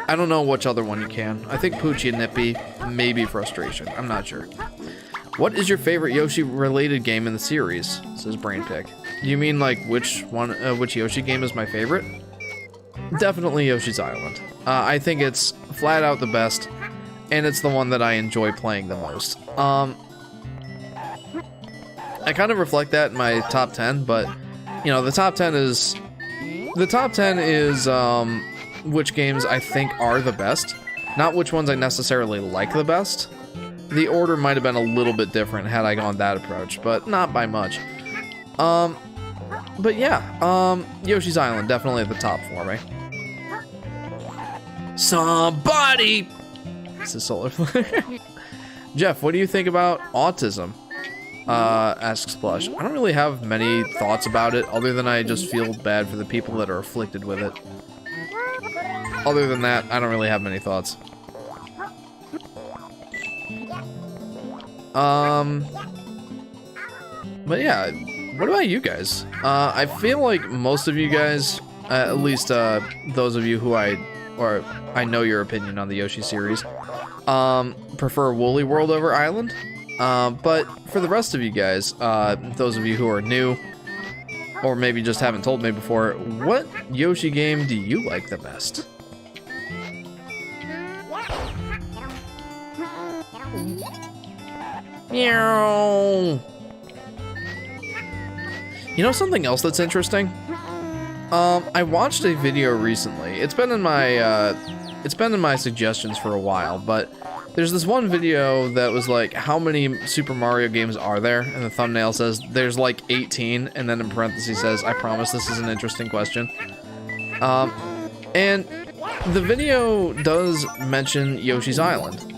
I don't know which other one you can. I think Poochie and Nippy, maybe Frustration. I'm not sure. What is your favorite Yoshi-related game in the series? Says Brainpick. You mean like which Yoshi game is my favorite? Definitely Yoshi's Island. I think it's flat out the best, and it's the one that I enjoy playing the most. I kind of reflect that in my top 10, but you know, the top 10 is which games I think are the best, not which ones I necessarily like the best. The order might have been a little bit different had I gone that approach, but not by much. But yeah, Yoshi's Island definitely at the top for me. Somebody! This is Solar Flare. Jeff, what do you think about autism? Asks Plush. I don't really have many thoughts about it, other than I just feel bad for the people that are afflicted with it. Other than that, I don't really have many thoughts. But yeah, what about you guys? I feel like most of you guys, at least those of you who I know your opinion on the Yoshi series, prefer Woolly World over Island. But for the rest of you guys, those of you who are new, or maybe just haven't told me before, what Yoshi game do you like the best? Meow. You know something else that's interesting? I watched a video recently. It's been in my suggestions for a while, but there's this one video that was like, how many Super Mario games are there? And the thumbnail says there's like 18, and then in parentheses says, I promise this is an interesting question. And the video does mention Yoshi's Island,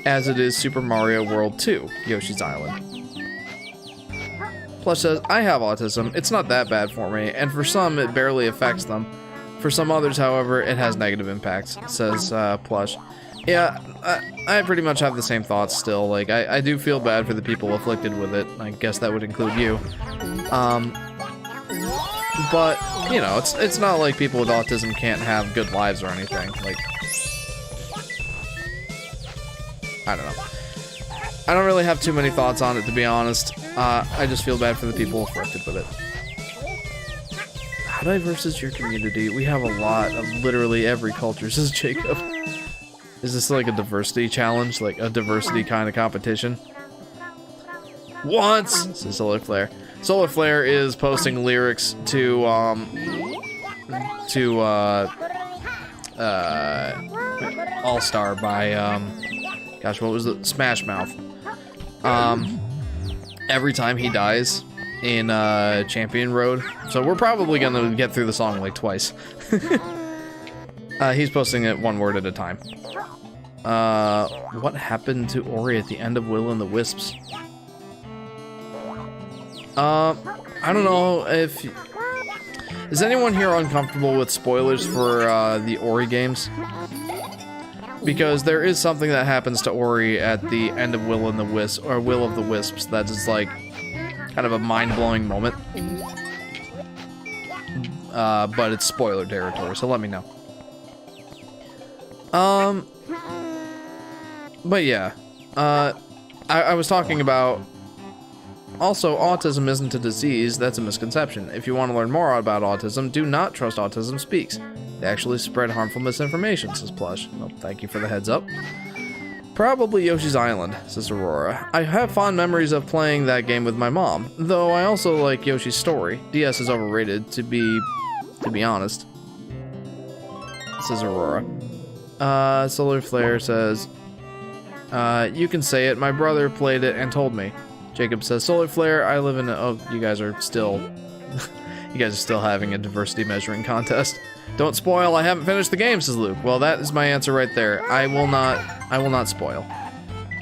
as it is Super Mario World 2, Yoshi's Island. Plush says, I have autism. It's not that bad for me, and for some, it barely affects them. For some others, however, it has negative impacts, says Plush. Yeah, I pretty much have the same thoughts still. Like, I do feel bad for the people afflicted with it. I guess that would include you. But, you know, it's not like people with autism can't have good lives or anything. Like, I don't know. I don't really have too many thoughts on it, to be honest. I just feel bad for the people afflicted with it. How diverse is your community? We have a lot of literally every culture, says Jacob. Is this like a diversity challenge? Like a diversity kind of competition? Once! Says Solar Flare. Solar Flare is posting lyrics to All-Star by, gosh, what was it? Smash Mouth. Every time he dies in Champion Road. So we're probably gonna get through the song like twice. He's posting it one word at a time. What happened to Ori at the end of Will and the Wisps? I don't know if... Is anyone here uncomfortable with spoilers for the Ori games? Because there is something that happens to Ori at the end of Will and the Wisp, or Will of the Wisps, that is like kind of a mind-blowing moment. But it's spoiler territory, so let me know. But yeah, I was talking about, also, autism isn't a disease, that's a misconception. If you want to learn more about autism, do not trust Autism Speaks. They actually spread harmful misinformation, says Plush. Well, thank you for the heads up. Probably Yoshi's Island, says Aurora. I have fond memories of playing that game with my mom, though I also like Yoshi's Story. DS is overrated, to be honest, says Aurora. Solar Flare says, you can say it, my brother played it and told me. Jacob says, Solar Flare, I live in a... Oh, you guys are still... you guys are still having a diversity measuring contest. Don't spoil, I haven't finished the game, says Luke. Well, that is my answer right there. I will not spoil.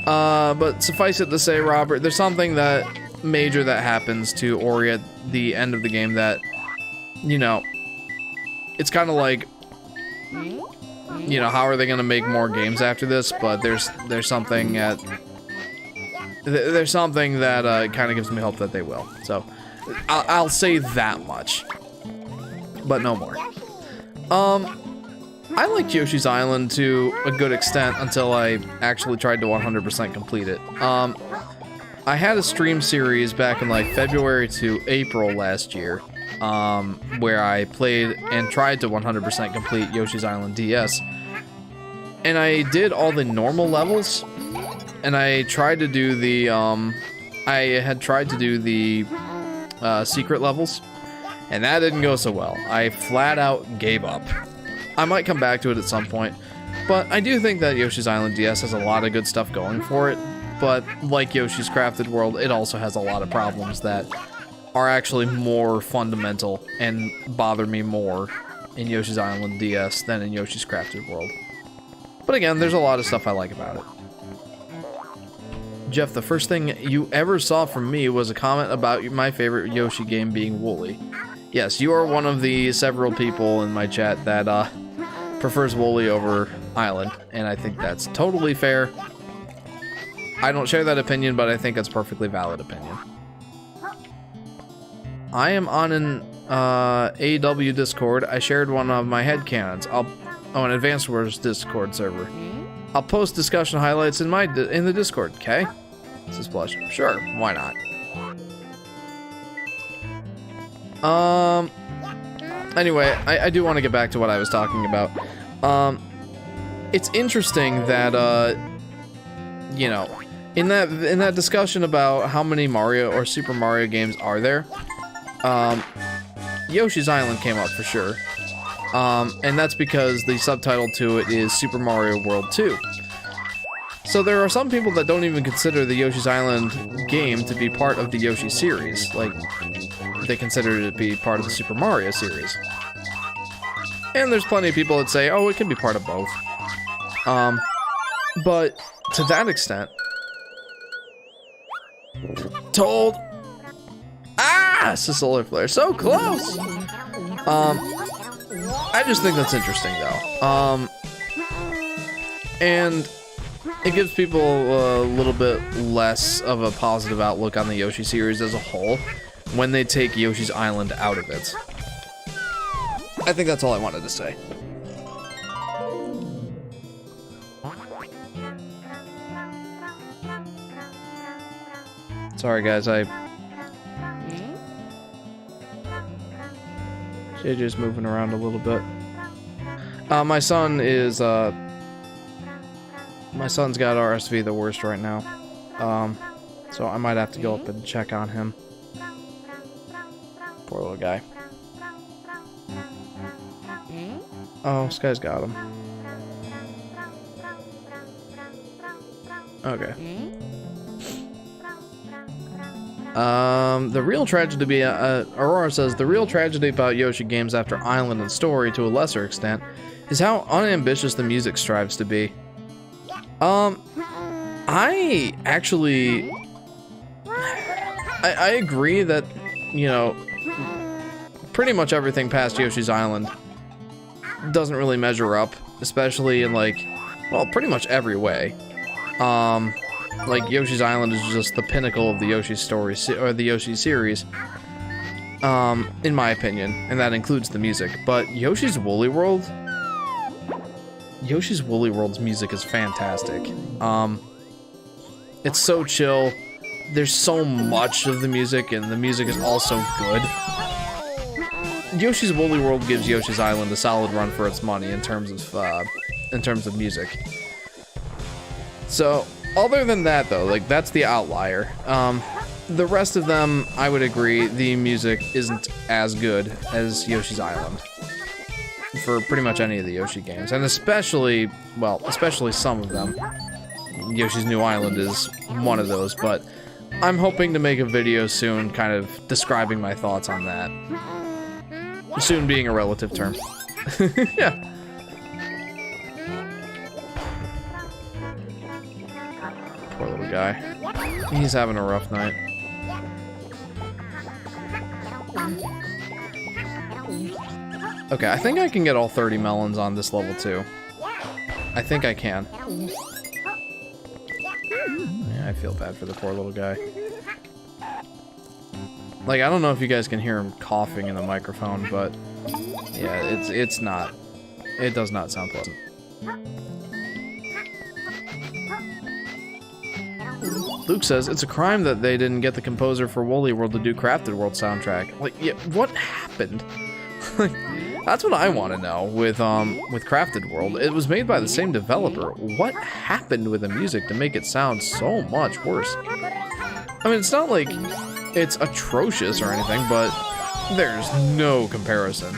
But suffice it to say, Robert, there's something that major that happens to Ori at the end of the game that, you know, it's kind of like, you know, how are they going to make more games after this? But there's something at... There's something that kind of gives me hope that they will. So, I'll say that much. But no more. I liked Yoshi's Island to a good extent until I actually tried to 100% complete it. I had a stream series back in like February to April last year, where I played and tried to 100% complete Yoshi's Island DS. And I did all the normal levels. And I tried to do the, secret levels, and that didn't go so well. I flat out gave up. I might come back to it at some point, but I do think that Yoshi's Island DS has a lot of good stuff going for it, but like Yoshi's Crafted World, it also has a lot of problems that are actually more fundamental and bother me more in Yoshi's Island DS than in Yoshi's Crafted World. But again, there's a lot of stuff I like about it. Jeff, the first thing you ever saw from me was a comment about my favorite Yoshi game being Wooly. Yes, you are one of the several people in my chat that prefers Wooly over Island, and I think that's totally fair. I don't share that opinion, but I think that's a perfectly valid opinion. I am on an AW Discord. I shared one of my headcanons. An Advanced Wars Discord server. I'll post discussion highlights in the Discord, okay? This is Plush. Sure, why not? Anyway, I do want to get back to what I was talking about. It's interesting that, you know, in that discussion about how many Mario or Super Mario games are there, Yoshi's Island came up for sure. And that's because the subtitle to it is Super Mario World 2. So there are some people that don't even consider the Yoshi's Island game to be part of the Yoshi series. Like, they consider it to be part of the Super Mario series. And there's plenty of people that say, oh, it can be part of both. But to that extent... Told... Ah! Solar Flare, so close! I just think that's interesting, though. And it gives people a little bit less of a positive outlook on the Yoshi series as a whole when they take Yoshi's Island out of it. I think that's all I wanted to say. Sorry guys, JJ's moving around a little bit. My son is, my son's got RSV the worst right now. So I might have to go up and check on him. Poor little guy. Oh, this guy's got him. Okay. The real tragedy, Aurora says, the real tragedy about Yoshi games after Island and Story, to a lesser extent, is how unambitious the music strives to be. I actually, I agree that, you know, pretty much everything past Yoshi's Island doesn't really measure up, especially in, like, well, pretty much every way. Like, Yoshi's Island is just the pinnacle of the Yoshi story, or the Yoshi series, in my opinion, and that includes the music. But Yoshi's Woolly World's music is fantastic. It's so chill. There's so much of the music, and the music is also good. Yoshi's Woolly World gives Yoshi's Island a solid run for its money in terms of music. So, other than that, though, like, that's the outlier. The rest of them, I would agree, the music isn't as good as Yoshi's Island for pretty much any of the Yoshi games, and especially, well, especially some of them. Yoshi's New Island is one of those, but I'm hoping to make a video soon kind of describing my thoughts on that. Soon being a relative term. Yeah. Poor little guy. He's having a rough night. Okay, I think I can get all 30 melons on this level too. I think I can. Yeah, I feel bad for the poor little guy. Like, I don't know if you guys can hear him coughing in the microphone, but yeah, it's not. It does not sound pleasant. Luke says, it's a crime that they didn't get the composer for Woolly World to do Crafted World soundtrack. Like, yeah, what happened? Like, that's what I want to know with Crafted World. It was made by the same developer. What happened with the music to make it sound so much worse? I mean, it's not like it's atrocious or anything, but there's no comparison.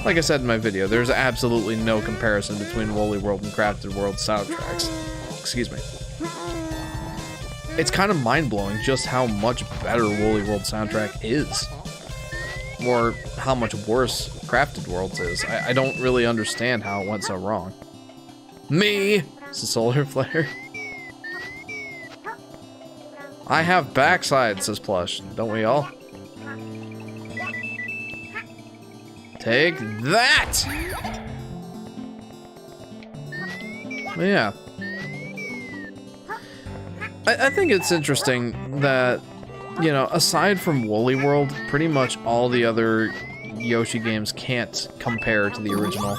Like I said in my video, there's absolutely no comparison between Woolly World and Crafted World soundtracks. Excuse me. It's kind of mind-blowing just how much better Woolly World soundtrack is. Or how much worse Crafted Worlds is. I don't really understand how it went so wrong. Me! It's a solar flare. I have backside, says Plush. Don't we all? Take that! Yeah. I think it's interesting that, you know, aside from Woolly World, pretty much all the other Yoshi games can't compare to the original.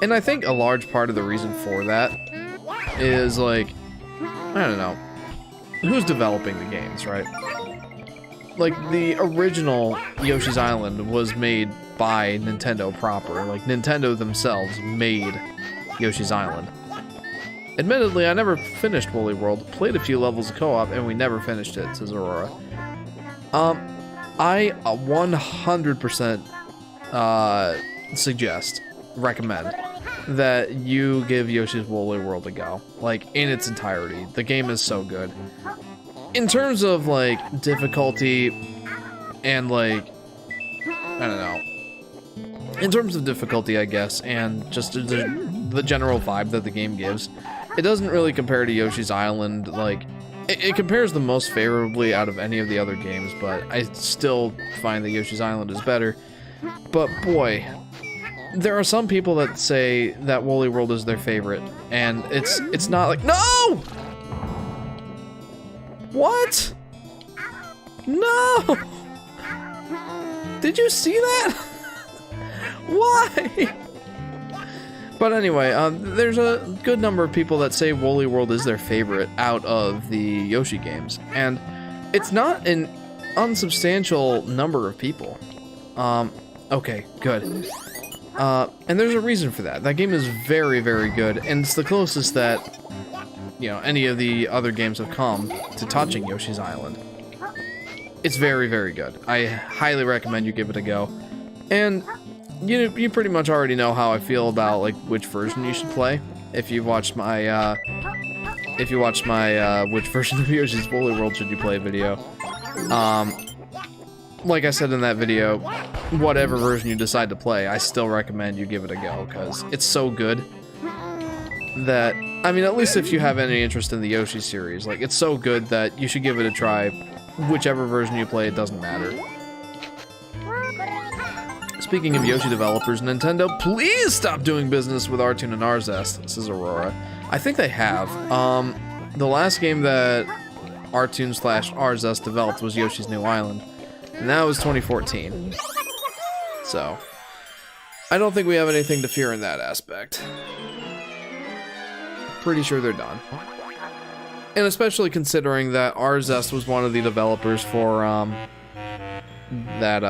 And I think a large part of the reason for that is, like, I don't know, who's developing the games, right? Like, the original Yoshi's Island was made by Nintendo proper. Like, Nintendo themselves made Yoshi's Island. Admittedly, I never finished Woolly World, played a few levels of co-op, and we never finished it, says Aurora. I 100% recommend that you give Yoshi's Woolly World a go. Like, in its entirety. The game is so good. In terms of, like, difficulty and, like, I don't know. In terms of difficulty, I guess, and just the general vibe that the game gives, it doesn't really compare to Yoshi's Island. Like, it compares the most favorably out of any of the other games, but I still find that Yoshi's Island is better. But boy, there are some people that say that Woolly World is their favorite, and it's not like no. What? No. Did you see that? Why? But anyway, there's a good number of people that say Woolly World is their favorite out of the Yoshi games, and it's not an unsubstantial number of people. Okay, good. And there's a reason for that. That game is very, very good, and it's the closest that, you know, any of the other games have come to touching Yoshi's Island. It's very, very good. I highly recommend you give it a go. And you pretty much already know how I feel about like which version you should play. If you watched my which version of Yoshi's Woolly World should you play video. Like I said in that video, whatever version you decide to play, I still recommend you give it a go because it's so good that, I mean, at least if you have any interest in the Yoshi series, like it's so good that you should give it a try. Whichever version you play, it doesn't matter. Speaking of Yoshi developers, Nintendo, please stop doing business with Artoon and Arzest. This is Aurora. I think they have. The last game that Artoon/Arzest developed was Yoshi's New Island, and that was 2014. So, I don't think we have anything to fear in that aspect. Pretty sure they're done. And especially considering that Arzest was one of the developers for that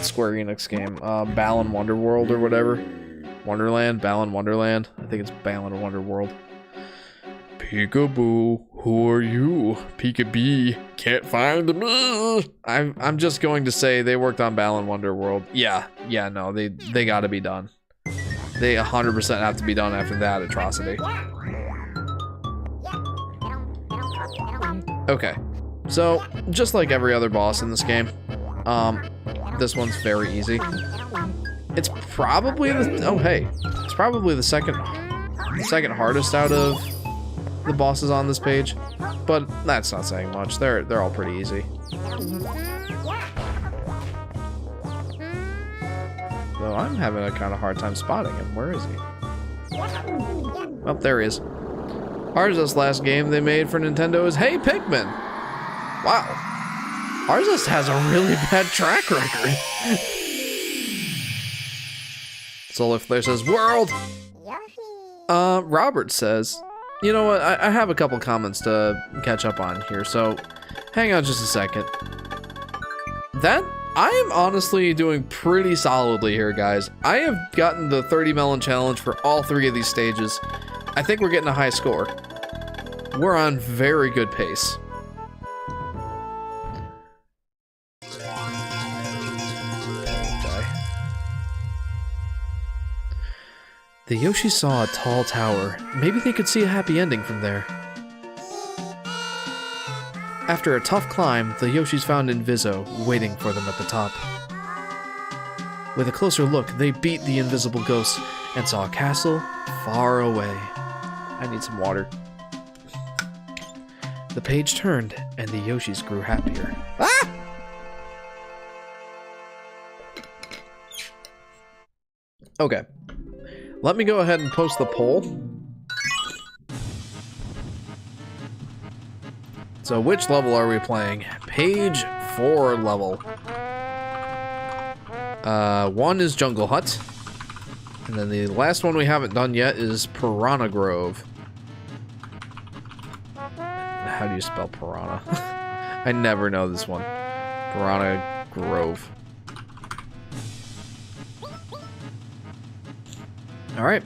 Square Enix game, Balan Wonderworld or whatever. Wonderland? Balan Wonderland? I think it's Balan Wonderworld. Peekaboo, who are you? Peekabee, can't find me. I'm just going to say they worked on Balan Wonderworld. Yeah, no, they gotta be done. They 100% have to be done after that atrocity. Okay, so just like every other boss in this game, this one's very easy. It's probably it's probably the second hardest out of the bosses on this page, but that's not saying much. They're all pretty easy. Though I'm having a kind of hard time spotting him. Where is he? Oh, there he is. Arzest's last game they made for Nintendo is Hey Pikmin! Wow. Arzest has a really bad track record. Solarflare says, World! Robert says, you know what, I have a couple comments to catch up on here, so hang on just a second. I am honestly doing pretty solidly here, guys. I have gotten the 30 melon challenge for all 3 of these stages. I think we're getting a high score. We're on very good pace. Okay. The Yoshi saw a tall tower. Maybe they could see a happy ending from there. After a tough climb, the Yoshis found Inviso, waiting for them at the top. With a closer look, they beat the invisible ghosts and saw a castle far away. I need some water. The page turned, and the Yoshis grew happier. Ah! Okay. Let me go ahead and post the poll. So which level are we playing? Page 4 level. 1 is Jungle Hut. And then the last one we haven't done yet is Piranha Grove. How do you spell piranha? I never know this one. Piranha Grove. Alright.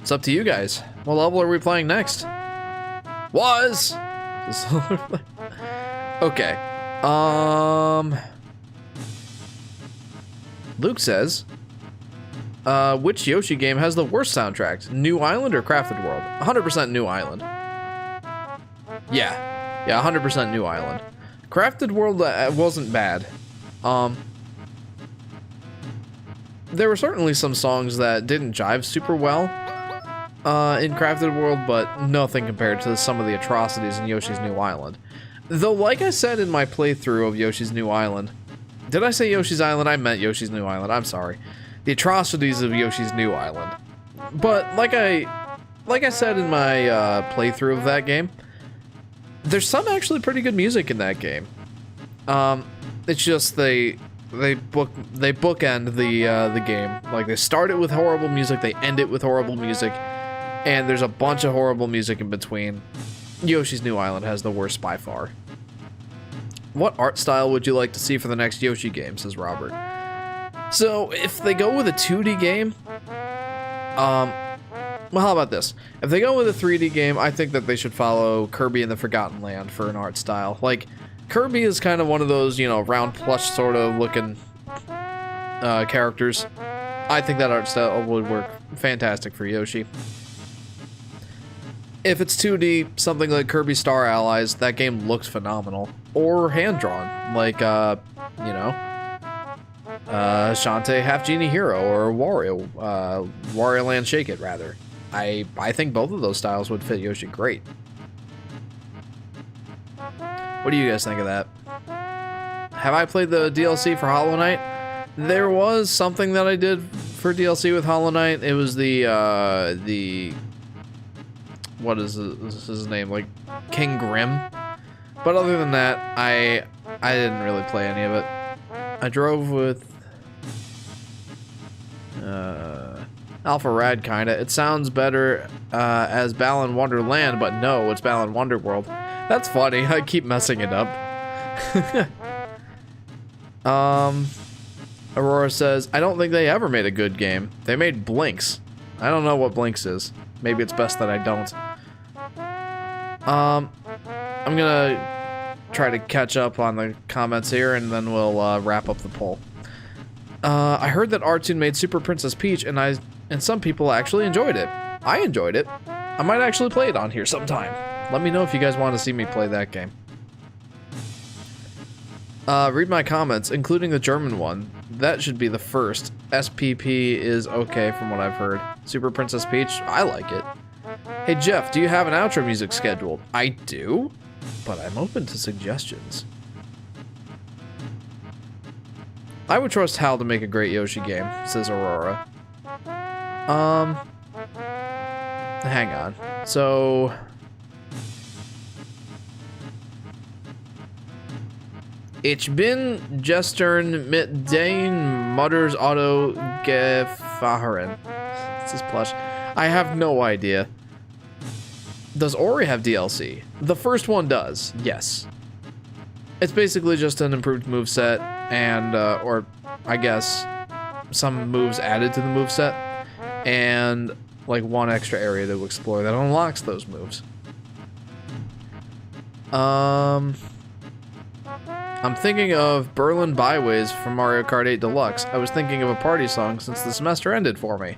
It's up to you guys. What level are we playing next? Was! Okay. Luke says, which Yoshi game has the worst soundtracks? New Island or Crafted World? 100% New Island. Yeah, 100% New Island. Crafted World wasn't bad. There were certainly some songs that didn't jive super well in Crafted World, but nothing compared to some of the atrocities in Yoshi's New Island. Though, like I said in my playthrough of Yoshi's New Island, did I say Yoshi's Island? I meant Yoshi's New Island. I'm sorry. the atrocities of Yoshi's New Island. But like I said in my playthrough of that game, there's some actually pretty good music in that game. It's just they bookend the game. Like, they start it with horrible music, they end it with horrible music, and there's a bunch of horrible music in between. Yoshi's New Island has the worst by far. What art style would you like to see for the next Yoshi game, says Robert. So, if they go with a 2D game, well, how about this? If they go with a 3D game, I think that they should follow Kirby and the Forgotten Land for an art style. Like, Kirby is kind of one of those, you know, round plush sort of looking characters. I think that art style would work fantastic for Yoshi. If it's 2D, something like Kirby Star Allies, that game looks phenomenal. Or hand-drawn, like, you know, Shantae Half Genie Hero or Wario, Wario Land Shake It, rather. I think both of those styles would fit Yoshi great. What do you guys think of that? Have I played the DLC for Hollow Knight? There was something that I did for DLC with Hollow Knight. It was the what is his name? Like King Grim. But other than that, I didn't really play any of it. I drove with Alpha Rad kinda. It sounds better as Balan Wonderland, but no, it's Balan Wonderworld. That's funny. I keep messing it up. Aurora says, I don't think they ever made a good game. They made Blinks. I don't know what Blinks is. Maybe it's best that I don't. I'm gonna try to catch up on the comments here, and then we'll wrap up the poll. I heard that R-Tune made Super Princess Peach, and some people actually enjoyed it. I enjoyed it. I might actually play it on here sometime. Let me know if you guys want to see me play that game. Read my comments, including the German one. That should be the first. SPP is okay from what I've heard. Super Princess Peach, I like it. Hey Jeff, do you have an outro music scheduled? I do, but I'm open to suggestions. I would trust Hal to make a great Yoshi game, says Aurora. Hang on. So... Ich bin gestern mit den Mutters Auto gefahren. This is plush. I have no idea. Does Ori have DLC? The first one does, yes. It's basically just an improved moveset and, or I guess, some moves added to the moveset, and like one extra area to explore that unlocks those moves. I'm thinking of Berlin Byways from Mario Kart 8 Deluxe. I was thinking of a party song since the semester ended for me.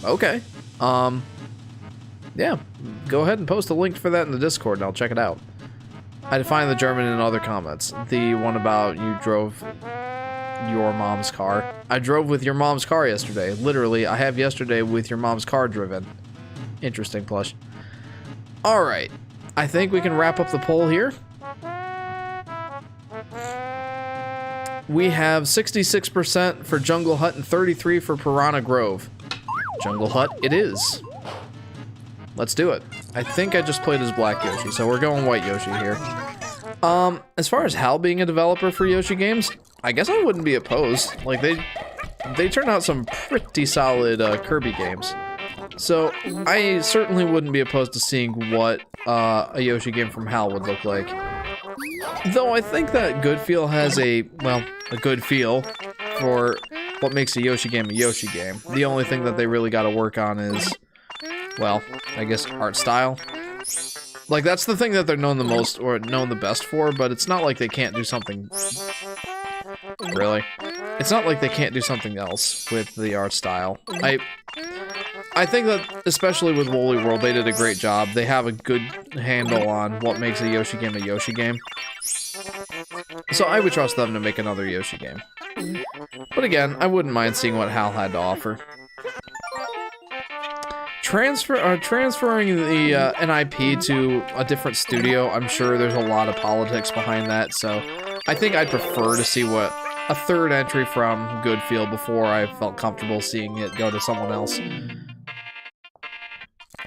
Okay. Yeah. Go ahead and post a link for that in the Discord and I'll check it out. I defined the German in other comments. The one about you drove your mom's car. I drove with your mom's car yesterday. Literally, I have yesterday with your mom's car driven. Interesting plush. Alright. I think we can wrap up the poll here. We have 66% for Jungle Hut and 33% for Piranha Grove. Jungle Hut it is. Let's do it. I think I just played as Black Yoshi, so we're going White Yoshi here. As far as Hal being a developer for Yoshi games, I guess I wouldn't be opposed. Like, they turn out some pretty solid Kirby games. So, I certainly wouldn't be opposed to seeing what a Yoshi game from Hal would look like. Though I think that Good Feel has a good feel for what makes a Yoshi game a Yoshi game. The only thing that they really gotta work on is, well, I guess art style. Like, that's the thing that they're known the most, or known the best for, but it's not like they can't do something... Really? It's not like they can't do something else with the art style. I think that, especially with Woolly World, they did a great job. They have a good handle on what makes a Yoshi game a Yoshi game. So I would trust them to make another Yoshi game. But again, I wouldn't mind seeing what Hal had to offer. Transferring the an IP to a different studio, I'm sure there's a lot of politics behind that, so I think I'd prefer to see what a third entry from Goodfield before I felt comfortable seeing it go to someone else.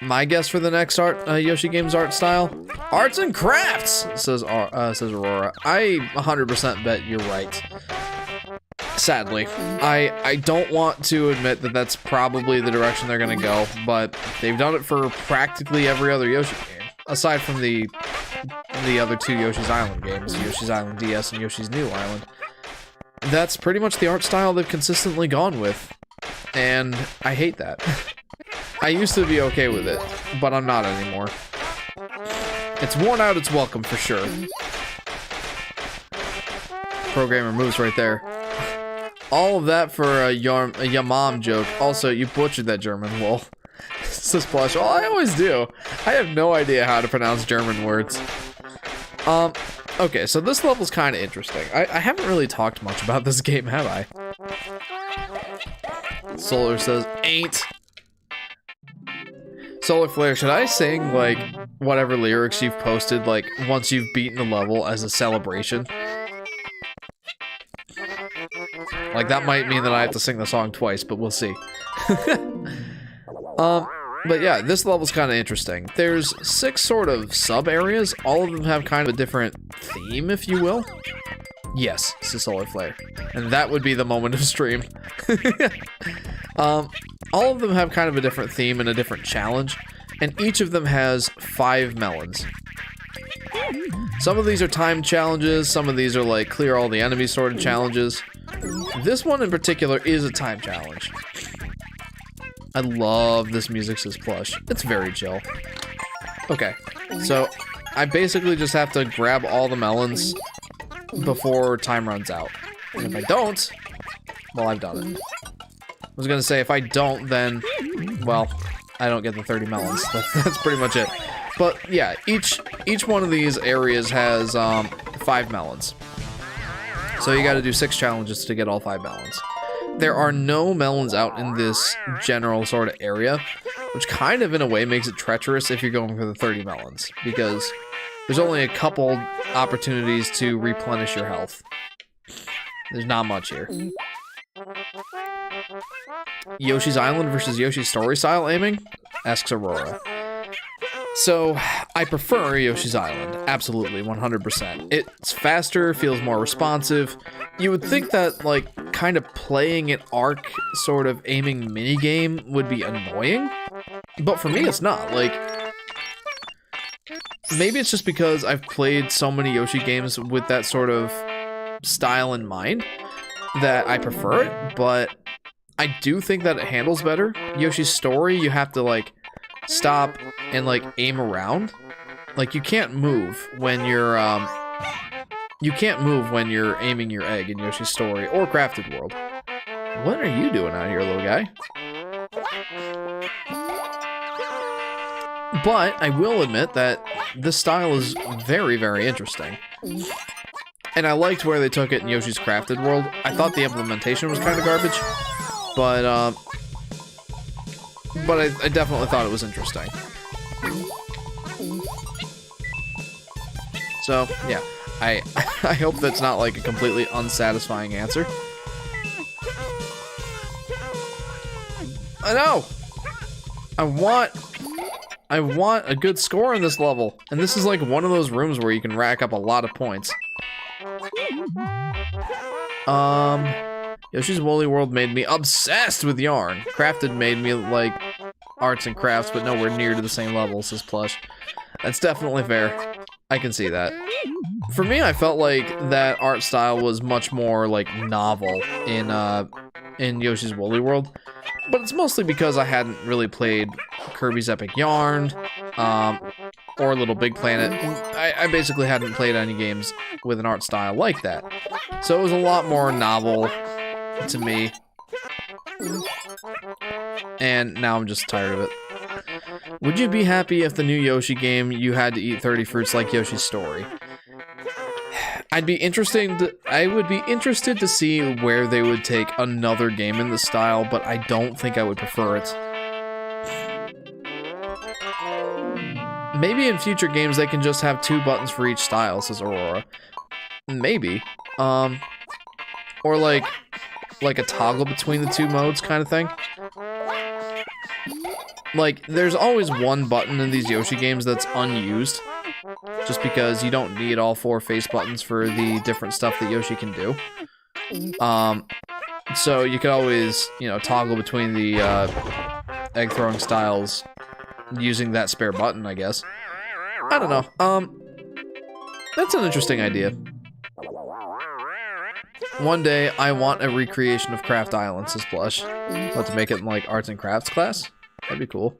My guess for the next Yoshi game's art style? Arts and crafts, says Aurora. I 100% bet you're right. Sadly, I don't want to admit that that's probably the direction they're gonna go, but they've done it for practically every other Yoshi game, aside from the other two Yoshi's Island games, Yoshi's Island DS and Yoshi's New Island. That's pretty much the art style they've consistently gone with, and I hate that. I used to be okay with it, but I'm not anymore. It's worn out its welcome for sure. Programmer moves right there. All of that for a Yamam joke. Also, you butchered that German, lol. Says Plush. Well, I always do. I have no idea how to pronounce German words. Okay, so this level's kind of interesting. I haven't really talked much about this game, have I? Solar says, ain't. Solar Flare, should I sing, like, whatever lyrics you've posted, like, once you've beaten the level as a celebration? Like, that might mean that I have to sing the song twice, but we'll see. But yeah, this level's kind of interesting. There's 6 sort of sub-areas. All of them have kind of a different theme, if you will. Yes, it's a Solar Flare. And that would be the moment of stream. All of them have kind of a different theme and a different challenge. And each of them has 5 melons. Some of these are timed challenges. Some of these are like clear all the enemies sort of challenges. This one in particular is a time challenge. I love this music, says Plush. It's very chill. Okay, so I basically just have to grab all the melons before time runs out. And if I don't, well, I've done it. I was gonna say, if I don't, then, well, I don't get the 30 melons. That's pretty much it. But yeah, each one of these areas has 5 melons. So you gotta do 6 challenges to get all 5 melons. There are no melons out in this general sort of area, which kind of in a way makes it treacherous if you're going for the 30 melons, because there's only a couple opportunities to replenish your health. There's not much here. Yoshi's Island versus Yoshi's Story style aiming? Asks Aurora. So, I prefer Yoshi's Island, absolutely, 100%. It's faster, feels more responsive. You would think that, like, kind of playing an arc sort of aiming minigame would be annoying, but for me it's not. Like, maybe it's just because I've played so many Yoshi games with that sort of style in mind that I prefer it, but I do think that it handles better. Yoshi's Story, you have to, like, stop and, like, aim around. Like, you can't move when you're aiming your egg in Yoshi's Story or Crafted World. What are you doing out here, little guy? But I will admit that this style is very, very interesting. And I liked where they took it in Yoshi's Crafted World. I thought the implementation was kind of garbage, but I definitely thought it was interesting. So, yeah. I hope that's not like a completely unsatisfying answer. I know! I want a good score in this level. And this is like one of those rooms where you can rack up a lot of points. Yoshi's Woolly World made me obsessed with yarn. Crafted made me like arts and crafts, but nowhere near to the same level, says Plush. That's definitely fair. I can see that. For me, I felt like that art style was much more like novel in Yoshi's Woolly World, but it's mostly because I hadn't really played Kirby's Epic Yarn or Little Big Planet. I basically hadn't played any games with an art style like that, so it was a lot more novel to me. And now I'm just tired of it. Would you be happy if the new Yoshi game you had to eat 30 fruits like Yoshi's Story? I would be interested to see where they would take another game in the style, but I don't think I would prefer it. Maybe in future games they can just have 2 buttons for each style, says Aurora. Maybe. or like a toggle between the two modes kind of thing. Like, there's always one button in these Yoshi games that's unused, just because you don't need all 4 face buttons for the different stuff that Yoshi can do. So you could always, you know, toggle between the egg throwing styles using that spare button, I guess. I don't know. That's an interesting idea. One day, I want a recreation of Craft Island, says Blush. What, to make it in, like, arts and crafts class? That'd be cool.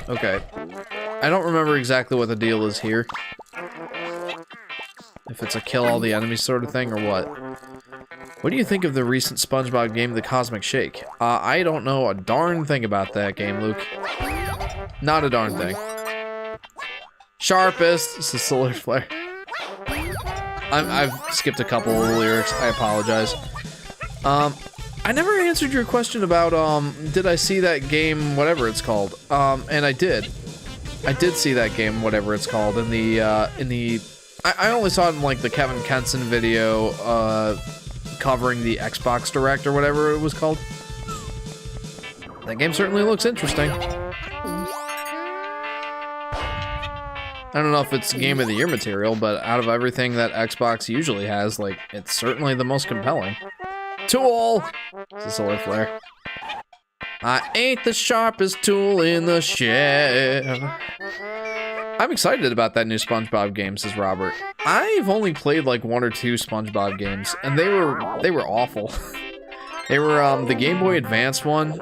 Okay. I don't remember exactly what the deal is here. If it's a kill all the enemies sort of thing, or what. What do you think of the recent SpongeBob game, The Cosmic Shake? I don't know a darn thing about that game, Luke. Not a darn thing. Sharpest, this is Solar Flare. I've skipped a couple of the lyrics, I apologize. I never answered your question about, did I see that game, whatever it's called? And I did. I did see that game, whatever it's called, in the, I only saw it in, like, the Kevin Kenson video, covering the Xbox Direct or whatever it was called. That game certainly looks interesting. I don't know if it's Game of the Year material, but out of everything that Xbox usually has, like, it's certainly the most compelling. Tool! It's a Solar Flare. I ain't the sharpest tool in the shed. I'm excited about that new SpongeBob game, says Robert. I've only played like 1 or 2 SpongeBob games, and they were awful. They were the Game Boy Advance one.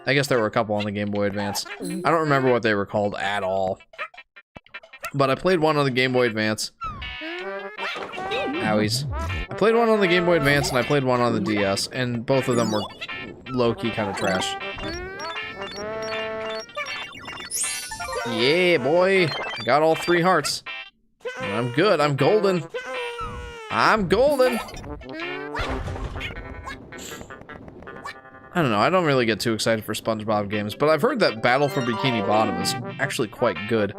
I guess there were a couple on the Game Boy Advance. I don't remember what they were called at all. But I played one on the Game Boy Advance. Owies. I played one on the Game Boy Advance and I played one on the DS, and both of them were low-key kind of trash. Yeah, boy. I got all 3 hearts. I'm good. I'm golden. I'm golden. I don't know. I don't really get too excited for SpongeBob games, but I've heard that Battle for Bikini Bottom is actually quite good.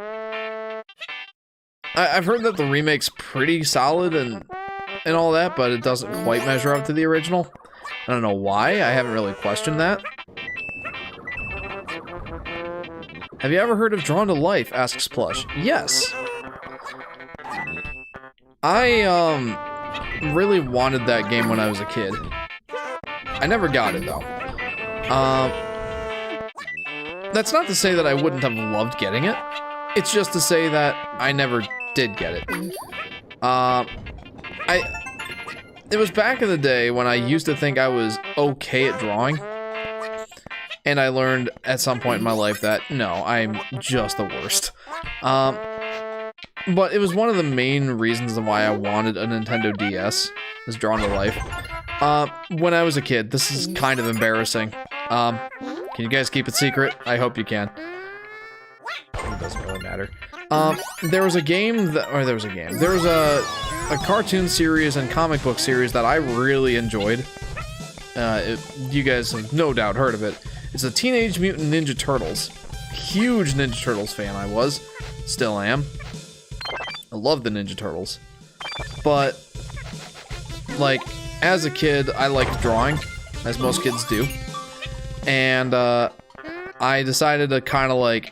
I've heard that the remake's pretty solid and all that, but it doesn't quite measure up to the original. I don't know why. I haven't really questioned that. Have you ever heard of Drawn to Life? Asks Plush. Yes. I really wanted that game when I was a kid. I never got it though. That's not to say that I wouldn't have loved getting it. It's just to say that I never did get it. It was back in the day when I used to think I was okay at drawing. And I learned at some point in my life that, no, I'm just the worst. But it was one of the main reasons why I wanted a Nintendo DS, was Drawn to Life. When I was a kid, this is kind of embarrassing. Can you guys keep it secret? I hope you can. It doesn't really matter. There was a game that, or there was a cartoon series and comic book series that I really enjoyed. You guys have no doubt heard of it. It's the Teenage Mutant Ninja Turtles. Huge Ninja Turtles fan I was. Still am. I love the Ninja Turtles. But, like, as a kid, I liked drawing, as most kids do. And, I decided to kind of, like,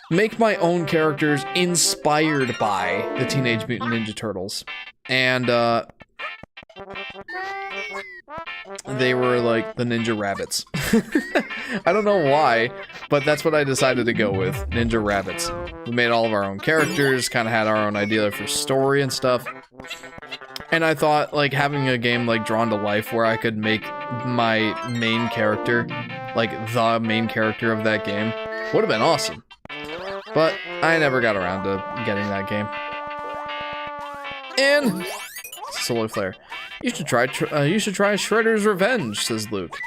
make my own characters inspired by the Teenage Mutant Ninja Turtles. And, they were like the Ninja Rabbits. I don't know why, but that's what I decided to go with. Ninja Rabbits. We made all of our own characters, kind of had our own idea for story and stuff. And I thought, like, having a game like Drawn to Life where I could make my main character, like, the main character of that game, would have been awesome. But I never got around to getting that game. And Solar Flare. You should try Shredder's Revenge, says Luke.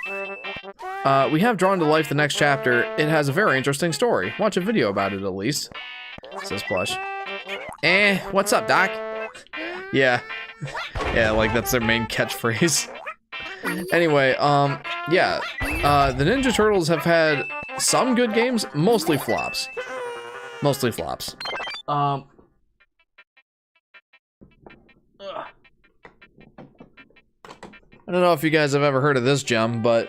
We have Drawn to Life the next chapter. It has a very interesting story. Watch a video about it at least, says Plush. What's up, Doc? Yeah. Yeah, like that's their main catchphrase. Anyway, yeah. The Ninja Turtles have had some good games, mostly flops. Mostly flops. I don't know if you guys have ever heard of this gem, but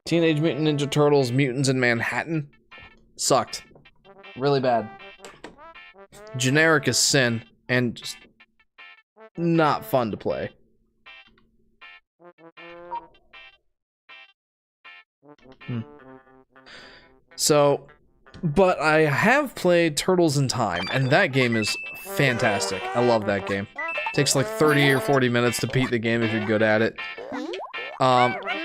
Teenage Mutant Ninja Turtles Mutants in Manhattan sucked. Really bad. Generic as sin, and just not fun to play. So, but I have played Turtles in Time, and that game is fantastic. I love that game. Takes like 30 or 40 minutes to beat the game if you're good at it.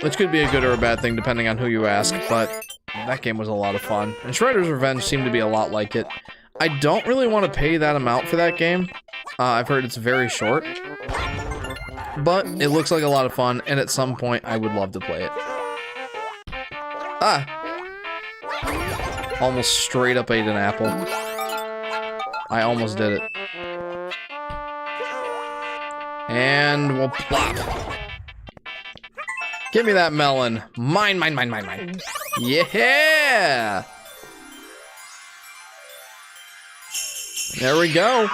Which could be a good or a bad thing depending on who you ask, but that game was a lot of fun. And Shredder's Revenge seemed to be a lot like it. I don't really want to pay that amount for that game. I've heard it's very short. But it looks like a lot of fun, and at some point I would love to play it. Ah! Almost straight up ate an apple. I almost did it. And we'll plop. Give me that melon. Mine, mine, mine, mine, mine. Yeah! There we go.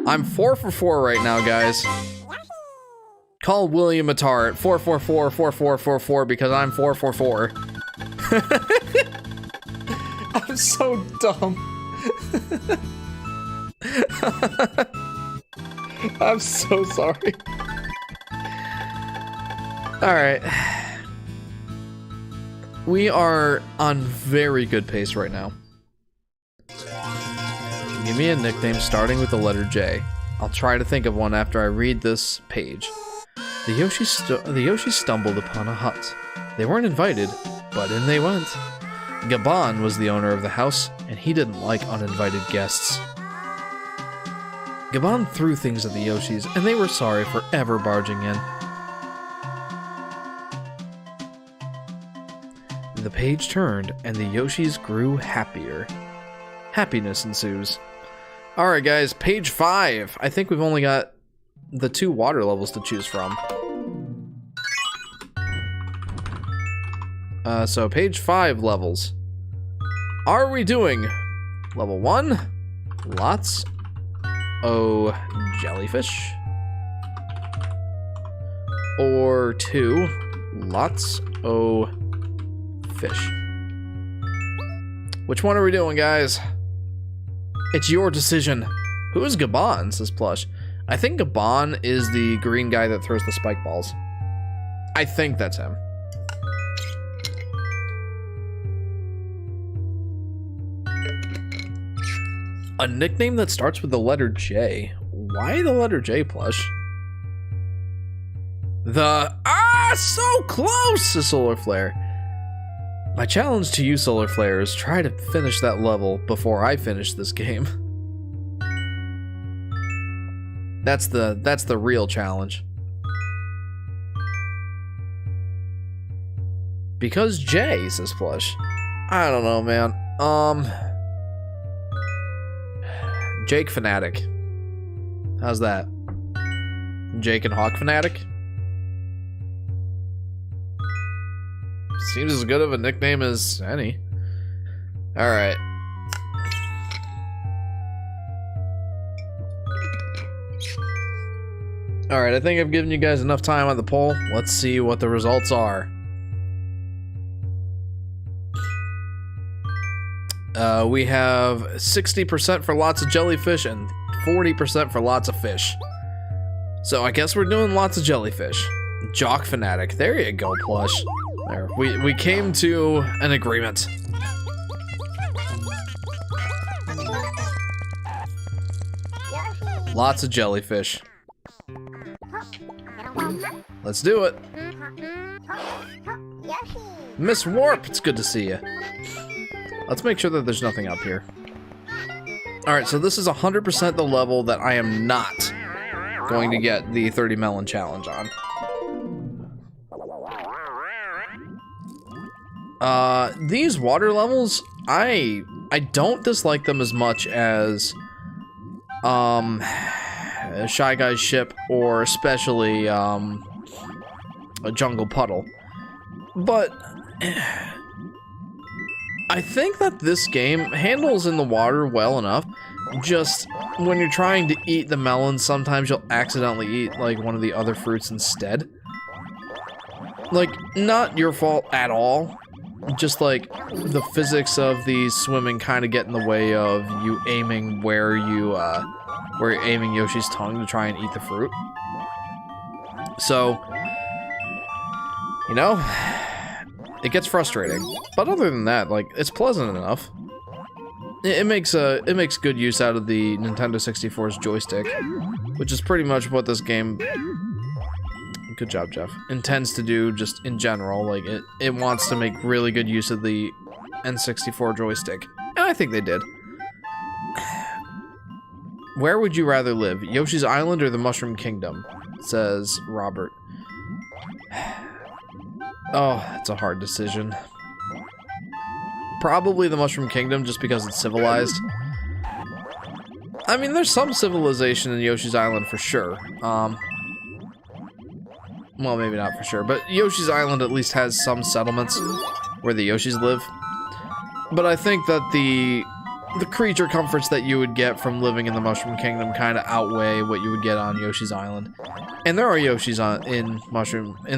I'm 4 for 4 right now, guys. Call William Attar at 444-4444 because I'm 444. I'm so dumb. I'm so sorry. Alright. We are on very good pace right now. Give me a nickname starting with the letter J. I'll try to think of one after I read this page. The Yoshi stumbled upon a hut. They weren't invited, but in they went. Gabon was the owner of the house, and he didn't like uninvited guests. Gabon threw things at the Yoshis, and they were sorry for ever barging in. The page turned, and the Yoshis grew happier. Happiness ensues. Alright guys, page 5. I think we've only got the 2 water levels to choose from. So page 5 levels. Are we doing level 1? Lots o jellyfish. Or 2, lots o fish. Which one are we doing, guys? It's your decision. Who is Gabon, says Plush. I think Gabon is the green guy that throws the spike balls. I think that's him. A nickname that starts with the letter J. Why the letter J, Plush? So close, says Solar Flare. My challenge to you, Solar Flare, is try to finish that level before I finish this game. That's the real challenge. Because J, says Plush. I don't know, man. Jake Fanatic. How's that? Jake and Hawk Fanatic? Seems as good of a nickname as any. Alright. Alright, I think I've given you guys enough time on the poll. Let's see what the results are. We have 60% for lots of jellyfish and 40% for lots of fish. So I guess we're doing lots of jellyfish. Jock Fanatic. There you go, Plush. There. We came to an agreement. Lots of jellyfish. Let's do it. Miss Warp, it's good to see you. Let's make sure that there's nothing up here. Alright, so this is 100% the level that I am not going to get the 30 melon challenge on. These water levels, I don't dislike them as much as Shy Guy's Ship, or especially a Jungle Puddle. But I think that this game handles in the water well enough. Just when you're trying to eat the melon, sometimes you'll accidentally eat like one of the other fruits instead. Like, not your fault at all. Just like the physics of the swimming kind of get in the way of you aiming where you're aiming Yoshi's tongue to try and eat the fruit. So, you know, it gets frustrating. But other than that, like, it's pleasant enough. It makes good use out of the Nintendo 64's joystick, which is pretty much what this game, good job, Jeff, intends to do just in general. Like, it wants to make really good use of the N64 joystick. And I think they did. Where would you rather live? Yoshi's Island or the Mushroom Kingdom? Says Robert. Oh, it's a hard decision. Probably the Mushroom Kingdom, just because it's civilized. I mean, there's some civilization in Yoshi's Island for sure. Well, maybe not for sure, but Yoshi's Island at least has some settlements where the Yoshis live. But I think that the creature comforts that you would get from living in the Mushroom Kingdom kind of outweigh what you would get on Yoshi's Island. And there are Yoshis in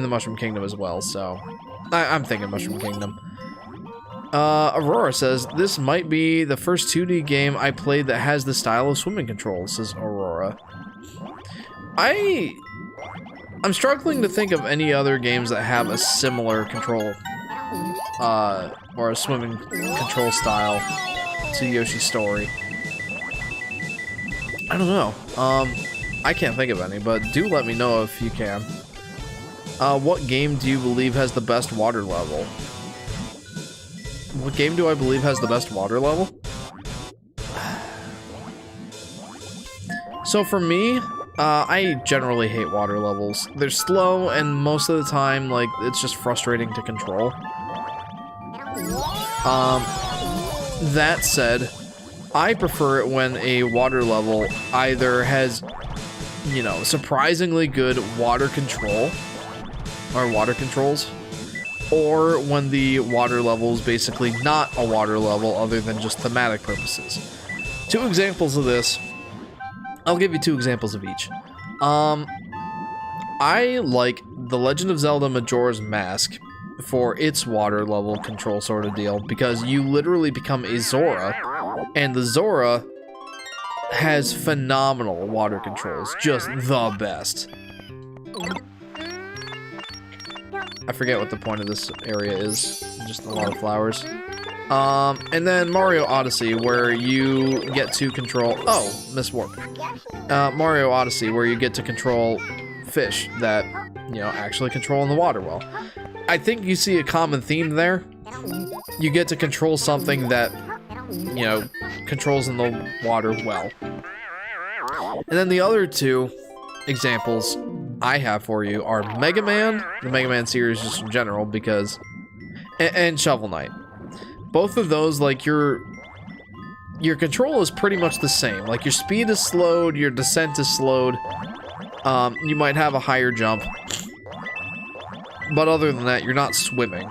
the Mushroom Kingdom as well, so I'm thinking Mushroom Kingdom. Aurora says, this might be the first 2D game I played that has the style of swimming controls, says Aurora. I'm struggling to think of any other games that have a similar control, or a swimming control style to Yoshi's Story. I don't know. I can't think of any, but do let me know if you can. What game do you believe has the best water level? What game do I believe has the best water level? So for me, I generally hate water levels. They're slow, and most of the time, like, it's just frustrating to control. That said, I prefer it when a water level either has, you know, surprisingly good water control, or water controls, or when the water level is basically not a water level other than just thematic purposes. Two examples of this. I'll give you two examples of each. I like The Legend of Zelda Majora's Mask for its water level control sort of deal, because you literally become a Zora, and the Zora has phenomenal water controls, just the best. I forget what the point of this area is, just a lot of flowers. And then Mario Odyssey, where you get to control... Oh, Miss Warp. Mario Odyssey, where you get to control fish that, you know, actually control in the water well. I think you see a common theme there. You get to control something that, you know, controls in the water well. And then the other two examples I have for you are Mega Man, the Mega Man series just in general, because... And Shovel Knight. Both of those, like, your control is pretty much the same. Like, your speed is slowed, your descent is slowed. You might have a higher jump. But other than that, you're not swimming.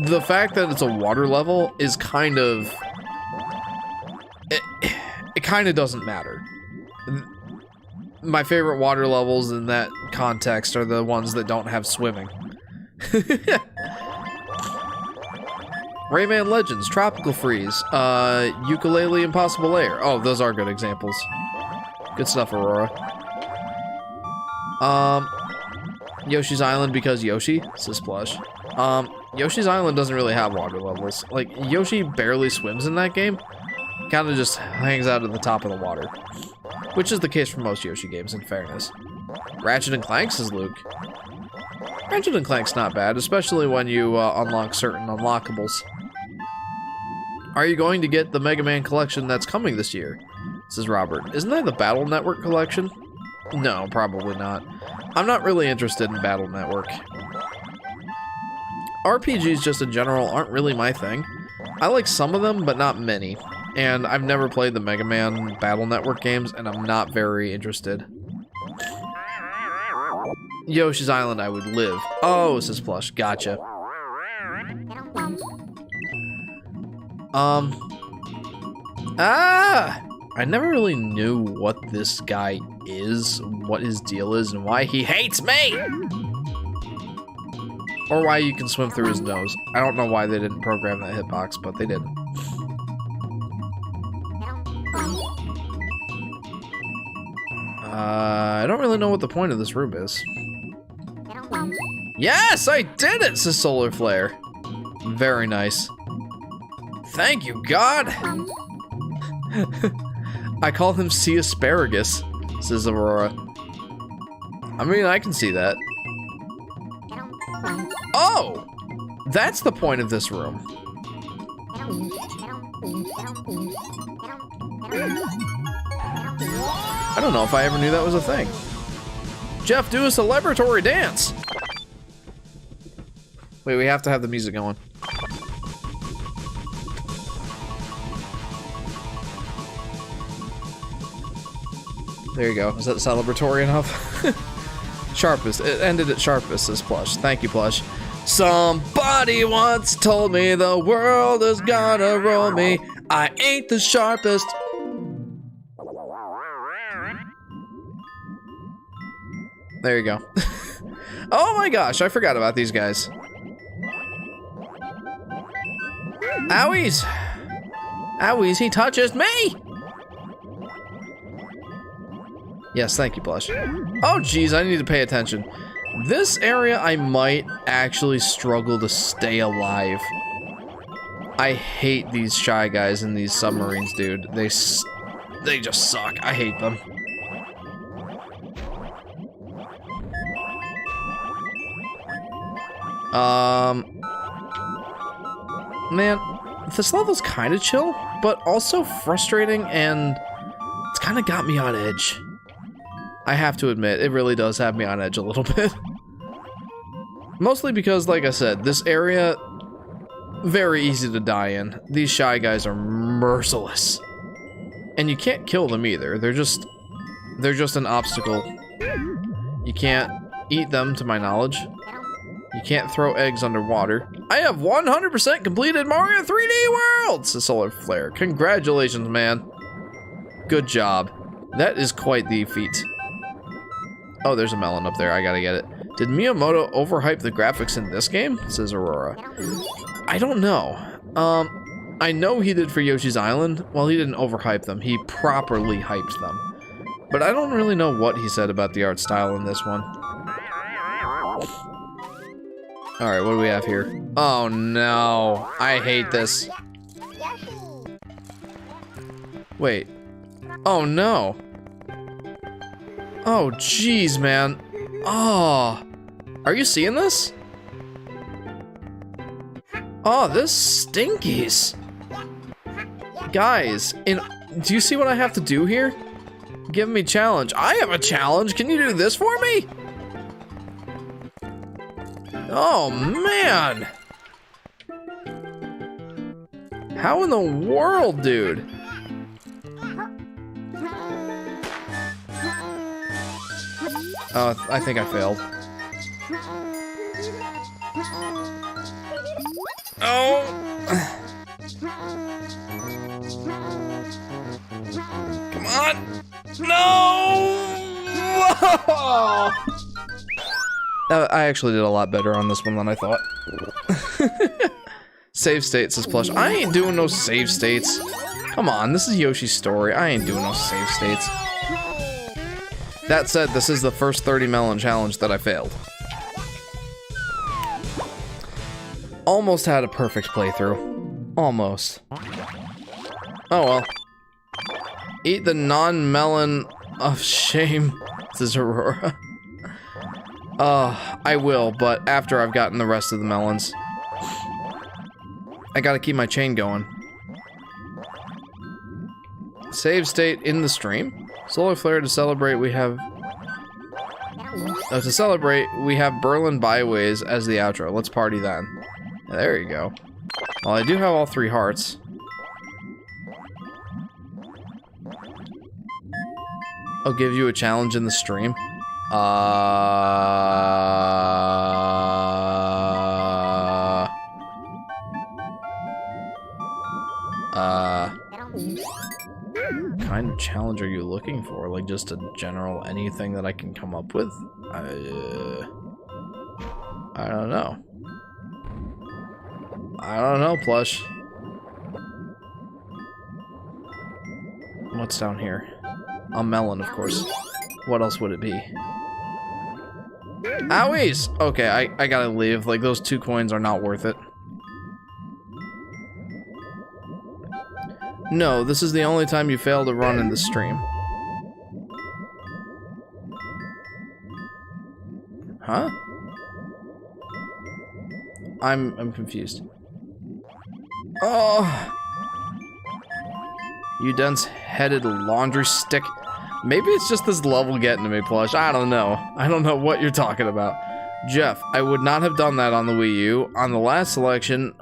The fact that it's a water level is kind of... It kind of doesn't matter. My favorite water levels in that context are the ones that don't have swimming. Rayman Legends, Tropical Freeze, Ukulele Impossible Air. Oh, those are good examples. Good stuff, Aurora. Yoshi's Island because Yoshi, says Splash. Yoshi's Island doesn't really have water levels. Like, Yoshi barely swims in that game. Kind of just hangs out at the top of the water. Which is the case for most Yoshi games, in fairness. Ratchet and Clank, says Luke. Ratchet and Clank's not bad, especially when you unlock certain unlockables. Are you going to get the Mega Man collection that's coming this year? Says Robert. Isn't that the Battle Network collection? No, probably not. I'm not really interested in Battle Network. RPGs just in general aren't really my thing. I like some of them, but not many. And I've never played the Mega Man Battle Network games, and I'm not very interested. Yoshi's Island I would live. Oh, says Plush. Gotcha. I never really knew what this guy is, what his deal is, and why he hates me! Or why you can swim through his nose. I don't know why they didn't program that hitbox, but they didn't. I don't really know what the point of this room is. Yes, I did it, says Solar Flare. Very nice. Thank you, God! I call him Sea Asparagus, says Aurora. I mean, I can see that. Oh! That's the point of this room. I don't know if I ever knew that was a thing. Jeff, do a celebratory dance! Wait, we have to have the music going. There you go. Is that celebratory enough? Sharpest. It ended at sharpest, says Plush. Thank you, Plush. Somebody once told me the world is gonna roll me. I ain't the sharpest. There you go. Oh my gosh, I forgot about these guys. Owies! Owies, he touches me! Yes, thank you, Blush. Oh, geez, I need to pay attention. This area, I might actually struggle to stay alive. I hate these shy guys in these submarines, dude. They just suck. I hate them. Man, this level's kind of chill, but also frustrating, and it's kind of got me on edge. I have to admit, it really does have me on edge a little bit. Mostly because, like I said, this area, very easy to die in. These shy guys are merciless. And you can't kill them either. They're just an obstacle. You can't eat them, to my knowledge. You can't throw eggs underwater. I have 100% completed Mario 3D World, says Solar Flare. Congratulations, man. Good job. That is quite the feat. Oh, there's a melon up there. I gotta get it. Did Miyamoto overhype the graphics in this game? Says Aurora. I don't know. I know he did for Yoshi's Island. Well, he didn't overhype them. He properly hyped them. But I don't really know what he said about the art style in this one. Alright, what do we have here? Oh no. I hate this. Wait. Oh no. Oh jeez, man. Oh. Are you seeing this? Oh, this stinkies. Guys, do you see what I have to do here? Give me challenge. I have a challenge. Can you do this for me? Oh, man. How in the world, dude? Oh, I think I failed. Oh. Come on. No. Whoa. I actually did a lot better on this one than I thought. Save state, says Plush. I ain't doing no save states. Come on, this is Yoshi's story. I ain't doing no save states. That said, this is the first 30 melon challenge that I failed. Almost had a perfect playthrough. Almost. Oh well. Eat the non-melon of shame, says Aurora. I will, but after I've gotten the rest of the melons. I gotta keep my chain going. Save state in the stream. Solar Flare to celebrate, we have... we have Berlin Byways as the outro. Let's party then. There you go. Well, I do have all 3 hearts. I'll give you a challenge in the stream. kind of challenge are you looking for? Like, just a general anything that I can come up with? I don't know. I don't know, Plush. What's down here? A melon, of course. What else would it be? Owies! Okay, I gotta leave. Like, those 2 coins are not worth it. No, this is the only time you fail to run in the stream. Huh? I'm confused. Oh! You dense-headed laundry stick. Maybe it's just this level getting to me, Plush. I don't know. I don't know what you're talking about. Jeff, I would not have done that on the Wii U. On the last section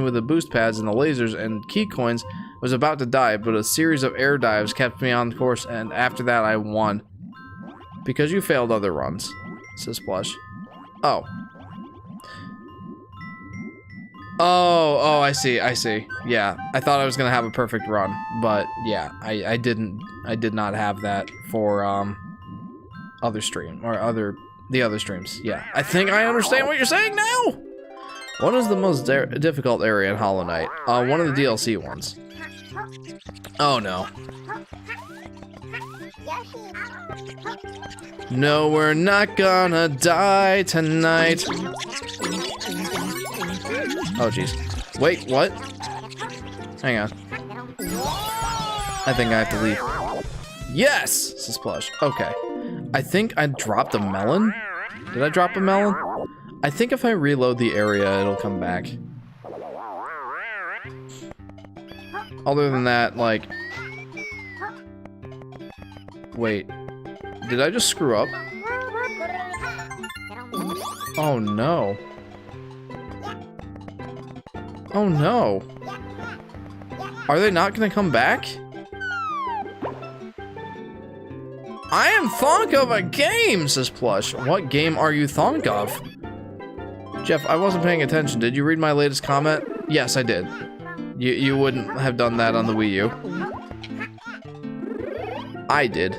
with the boost pads and the lasers and key coins, I was about to die, but a series of air dives kept me on course, and after that I won. Because you failed other runs, says Plush. Oh. Oh, I see. Yeah, I thought I was gonna have a perfect run, but yeah, I did not have that for other stream or the other streams. Yeah, I think I understand what you're saying now. What is the most difficult area in Hollow Knight? One of the DLC ones. Oh no. No, we're not gonna die tonight. Oh, jeez. Wait, what? Hang on. I think I have to leave. Yes! Says Plush. Okay. I think I dropped a melon. Did I drop a melon? I think if I reload the area, it'll come back. Other than that, like... Wait. Did I just screw up? Oh, no. Oh no. Are they not gonna come back? I am thonk of a game, says Plush. What game are you thonk of? Jeff, I wasn't paying attention. Did you read my latest comment? Yes, I did. You wouldn't have done that on the Wii U. I did.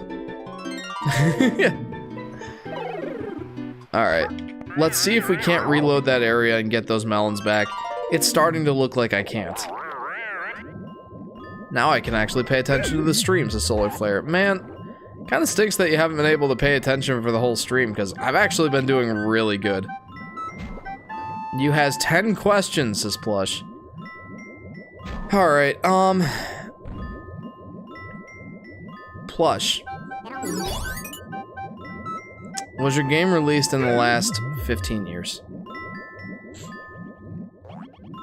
Alright. Let's see if we can't reload that area and get those melons back. It's starting to look like I can't. Now I can actually pay attention to the streams of Solar Flare. Man, kind of stinks that you haven't been able to pay attention for the whole stream, because I've actually been doing really good. You has 10 questions, says Plush. Alright, Plush. Was your game released in the last 15 years?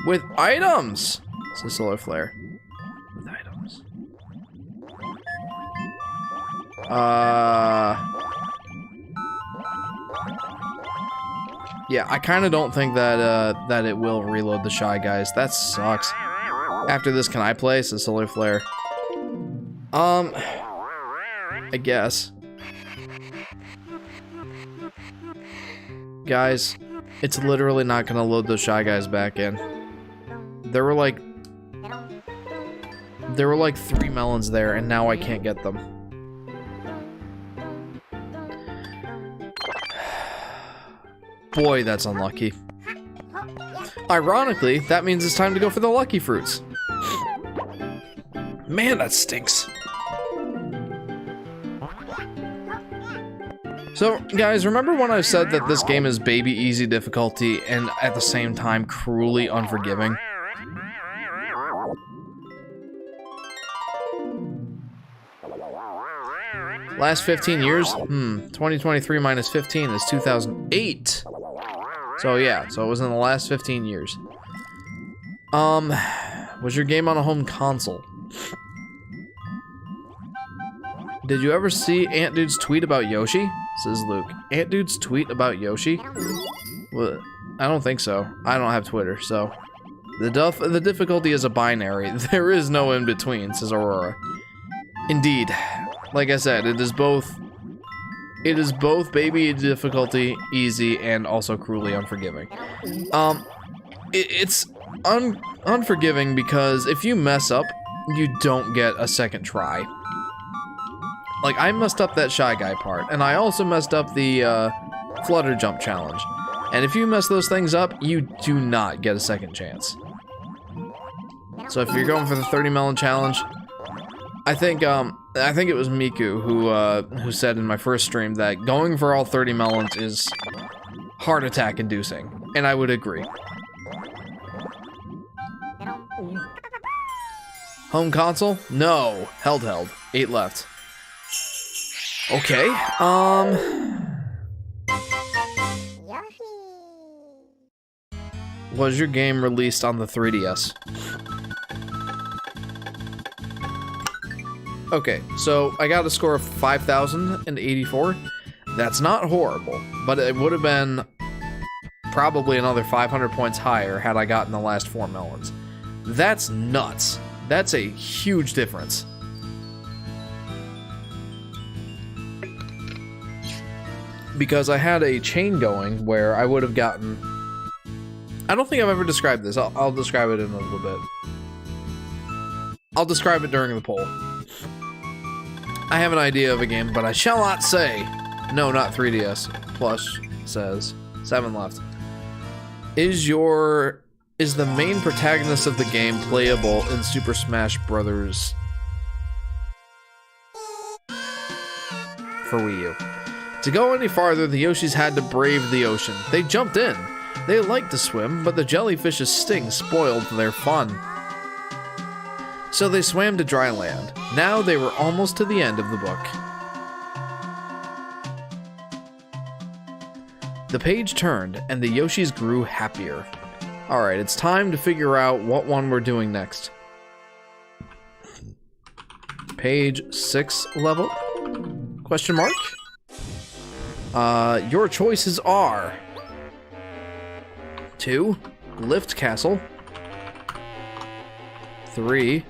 With items, says Solar Flare. With items. Yeah, I kind of don't think that that it will reload the Shy Guys. That sucks. After this, can I play? Says Solar Flare. I guess. Guys, it's literally not gonna load those Shy Guys back in. There were like 3 melons there, and now I can't get them. Boy, that's unlucky. Ironically, that means it's time to go for the lucky fruits. Man, that stinks. So, guys, remember when I said that this game is baby easy difficulty and at the same time cruelly unforgiving? Last 15 years? 2023 minus 15 is 2008. So yeah, so it was in the last 15 years. Was your game on a home console? Did you ever see Ant Dude's tweet about Yoshi? Says Luke. Ant Dude's tweet about Yoshi? Well, I don't think so. I don't have Twitter, so... The difficulty is a binary. There is no in-between, says Aurora. Indeed. Like I said, it is both baby difficulty, easy, and also cruelly unforgiving. It's unforgiving because if you mess up, you don't get a second try. Like, I messed up that Shy Guy part, and I also messed up the Flutter Jump challenge. And if you mess those things up, you do not get a second chance. So if you're going for the 30 melon challenge, I think it was Miku who said in my first stream that going for all 30 melons is heart attack inducing, and I would agree. Home console? No. Held. 8 left. Okay, Was your game released on the 3DS? Okay, so I got a score of 5,084. That's not horrible, but it would have been probably another 500 points higher had I gotten the last 4 melons. That's nuts. That's a huge difference. Because I had a chain going where I would have gotten... I don't think I've ever described this. I'll describe it in a little bit. I'll describe it during the poll. I have an idea of a game, but I shall not say. No, not 3DS. Plush says 7 left. Is the main protagonist of the game playable in Super Smash Bros. For Wii U? To go any farther, the Yoshis had to brave the ocean. They jumped in. They liked to swim, but the jellyfish's sting spoiled their fun. So they swam to dry land. Now they were almost to the end of the book. The page turned, and the Yoshis grew happier. Alright, it's time to figure out what one we're doing next. Page 6 level? Question mark? Your choices are 2, Lift Castle, 3,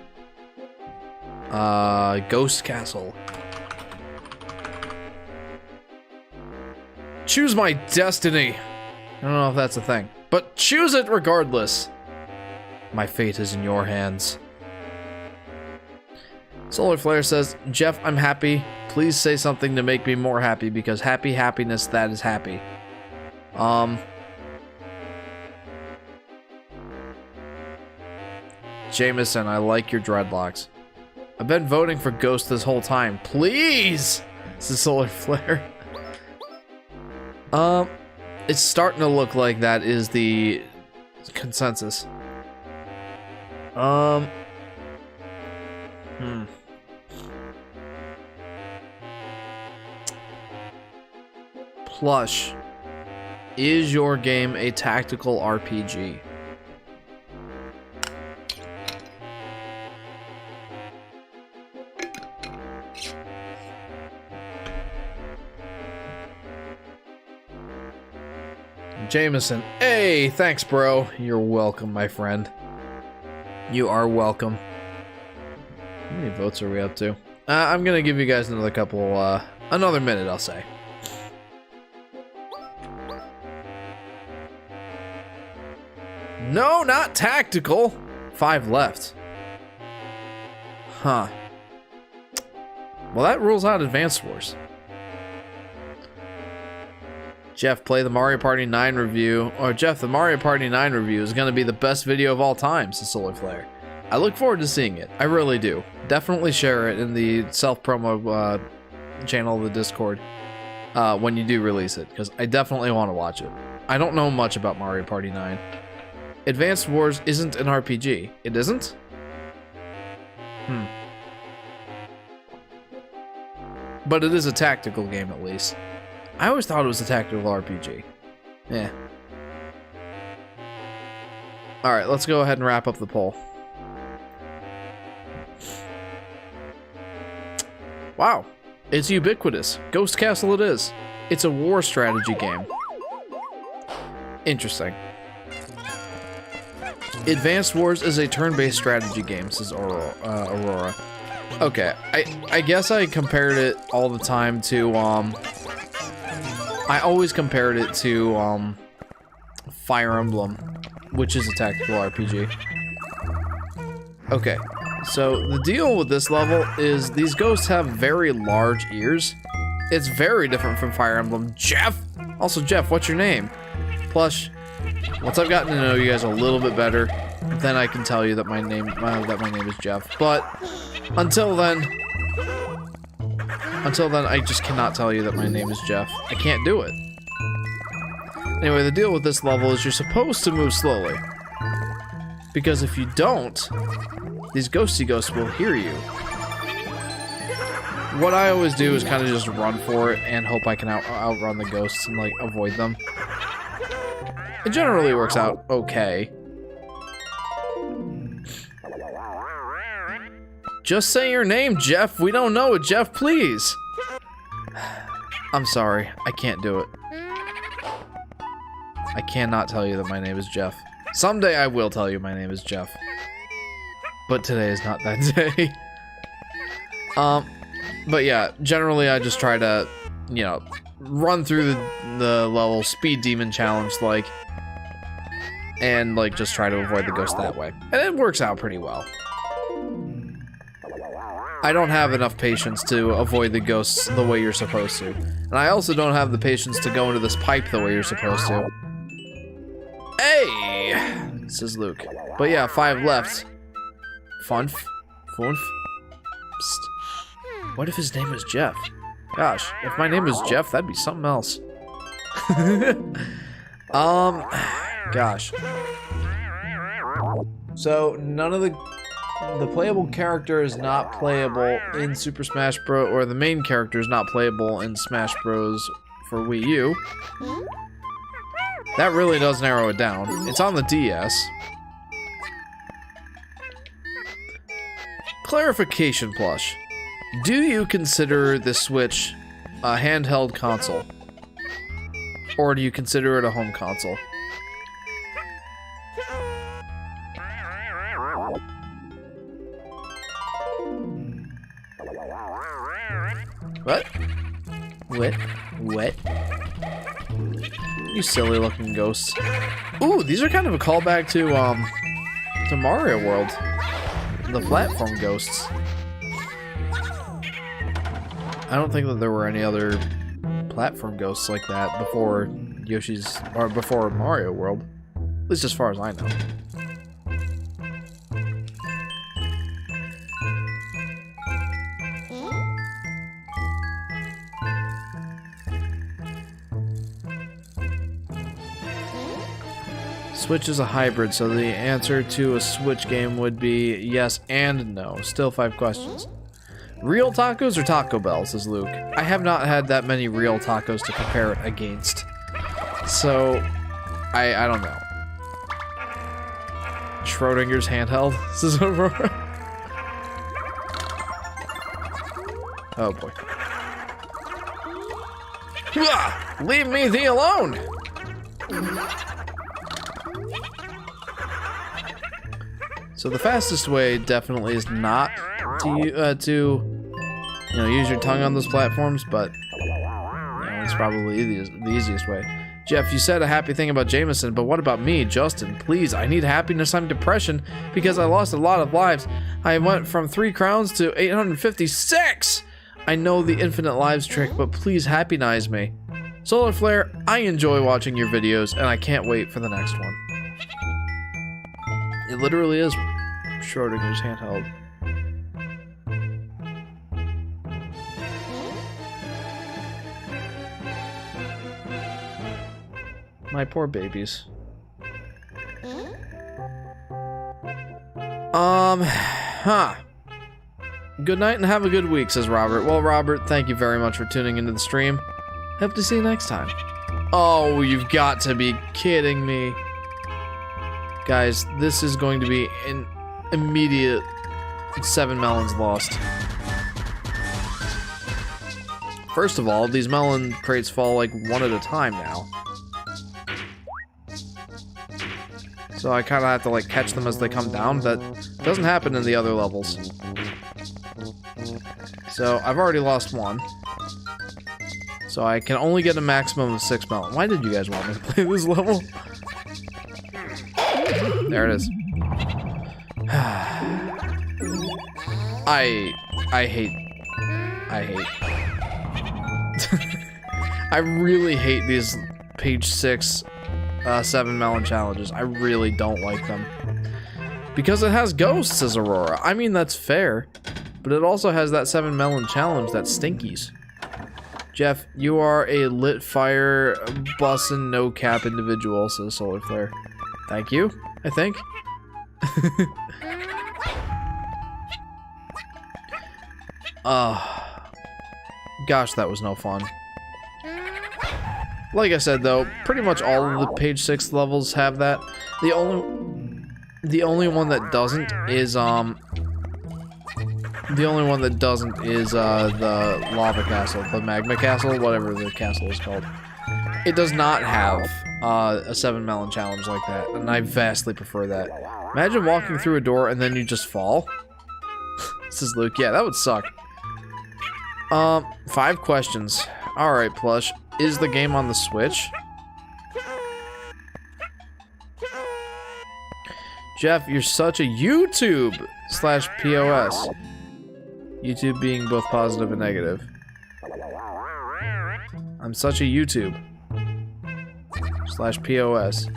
Ghost Castle. Choose my destiny. I don't know if that's a thing, but choose it regardless. My fate is in your hands. Solar Flare says, Jeff, I'm happy. Please say something to make me more happy, because happiness, that is happy. Jameson, I like your dreadlocks. I've been voting for Ghost this whole time. Please! This is Solar Flare. It's starting to look like that is the consensus. Plush, is your game a tactical RPG? Jameson, hey, thanks, bro. You're welcome, my friend. You are welcome. How many votes are we up to? I'm gonna give you guys another couple, another minute, I'll say. No, not tactical. 5 left. Huh. Well, that rules out Advanced Wars. Jeff, play the Mario Party 9 review. Or Jeff, the Mario Party 9 review is going to be the best video of all time, says Solar Flare. I look forward to seeing it. I really do. Definitely share it in the self-promo channel of the Discord when you do release it, because I definitely want to watch it. I don't know much about Mario Party 9. Advanced Wars isn't an RPG. It isn't? But it is a tactical game, at least. I always thought it was a tactical RPG. Eh. Alright, let's go ahead and wrap up the poll. Wow. It's ubiquitous. Ghost Castle it is. It's a war strategy game. Interesting. Advanced Wars is a turn-based strategy game, says Aurora. Okay, I guess I compared it all the time to, I always compared it to, Fire Emblem, which is a tactical RPG. Okay, So the deal with this level is these ghosts have very large ears. It's very different from Fire Emblem. Jeff! Also, Jeff, what's your name? Plush, once I've gotten to know you guys a little bit better, then I can tell you that my name is Jeff. But until then, I just cannot tell you that my name is Jeff. I can't do it. Anyway, the deal with this level is you're supposed to move slowly. Because if you don't, these ghosty ghosts will hear you. What I always do is kind of just run for it and hope I can outrun the ghosts and, like, avoid them. It generally works out okay. Just say your name, Jeff. We don't know it, Jeff, please. I'm sorry. I can't do it. I cannot tell you that my name is Jeff. Someday I will tell you my name is Jeff. But today is not that day. But yeah, generally I just try to, you know, run through the level, speed demon challenge, like, and, like, just try to avoid the ghost that way. And it works out pretty well. I don't have enough patience to avoid the ghosts the way you're supposed to. And I also don't have the patience to go into this pipe the way you're supposed to. Hey! Says Luke. But yeah, 5 left. Funf. Funf. Psst. What if his name is Jeff? Gosh, if my name is Jeff, that'd be something else. Gosh. So, none of the playable character is not playable in Super Smash Bros. Or the main character is not playable in Smash Bros. For Wii U. That really does narrow it down. It's on the DS. Clarification, Plush. Do you consider the Switch a handheld console? Or do you consider it a home console? What? What? You silly looking ghosts. Ooh, these are kind of a callback to Mario World. The platform ghosts. I don't think that there were any other platform ghosts like that before before Mario World. At least as far as I know. Switch is a hybrid, so the answer to a Switch game would be yes and no. Still 5 questions. Real tacos or Taco Bell, says Luke. I have not had that many real tacos to compare it against. So, I don't know. Schrodinger's handheld, says Aurora. Oh boy. Leave me the alone! So the fastest way definitely is not to use your tongue on those platforms, but it's probably the easiest way. Jeff, you said a happy thing about Jameson, but what about me, Justin? Please, I need happiness. I'm depression because I lost a lot of lives. I went from 3 crowns to 856. I know the infinite lives trick, but please happinize me. Solar Flare, I enjoy watching your videos, and I can't wait for the next one. It literally is Schrodinger's handheld. My poor babies. Good night and have a good week, says Robert. Well, Robert, thank you very much for tuning into the stream. Hope to see you next time. Oh, you've got to be kidding me. Guys, this is going to be an immediate 7 melons lost. First of all, these melon crates fall like 1 at a time now. So I kind of have to like catch them as they come down. That doesn't happen in the other levels. So I've already lost 1. So I can only get a maximum of 6 melon. Why did you guys want me to play this level? There it is. I hate. I really hate these page 6, 7 melon challenges. I really don't like them. Because it has ghosts, says Aurora. I mean, that's fair. But it also has that 7 melon challenge that stinkies. Jeff, you are a lit fire, bussin' no cap individual, says Solar Flare. Thank you, I think. Gosh, that was no fun. Like I said, though, pretty much all of the page 6 levels have that. The only one that doesn't is the lava castle, the magma castle, whatever the castle is called. It does not have a 7 melon challenge like that, and I vastly prefer that. Imagine walking through a door and then you just fall. This is Luke. Yeah, that would suck. 5 questions. Alright, Plush. Is the game on the Switch? Jeff, you're such a YouTube/POS. YouTube being both positive and negative. I'm such a YouTube/POS.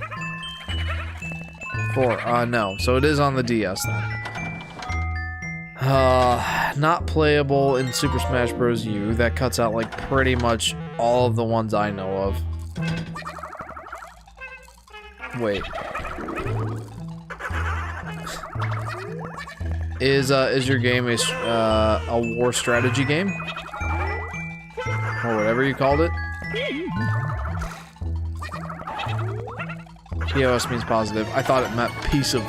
4. No. So it is on the DS then. Not playable in Super Smash Bros. U. That cuts out like pretty much all of the ones I know of. Wait. Is your game a war strategy game? Or whatever you called it? POS means positive. I thought it meant piece of...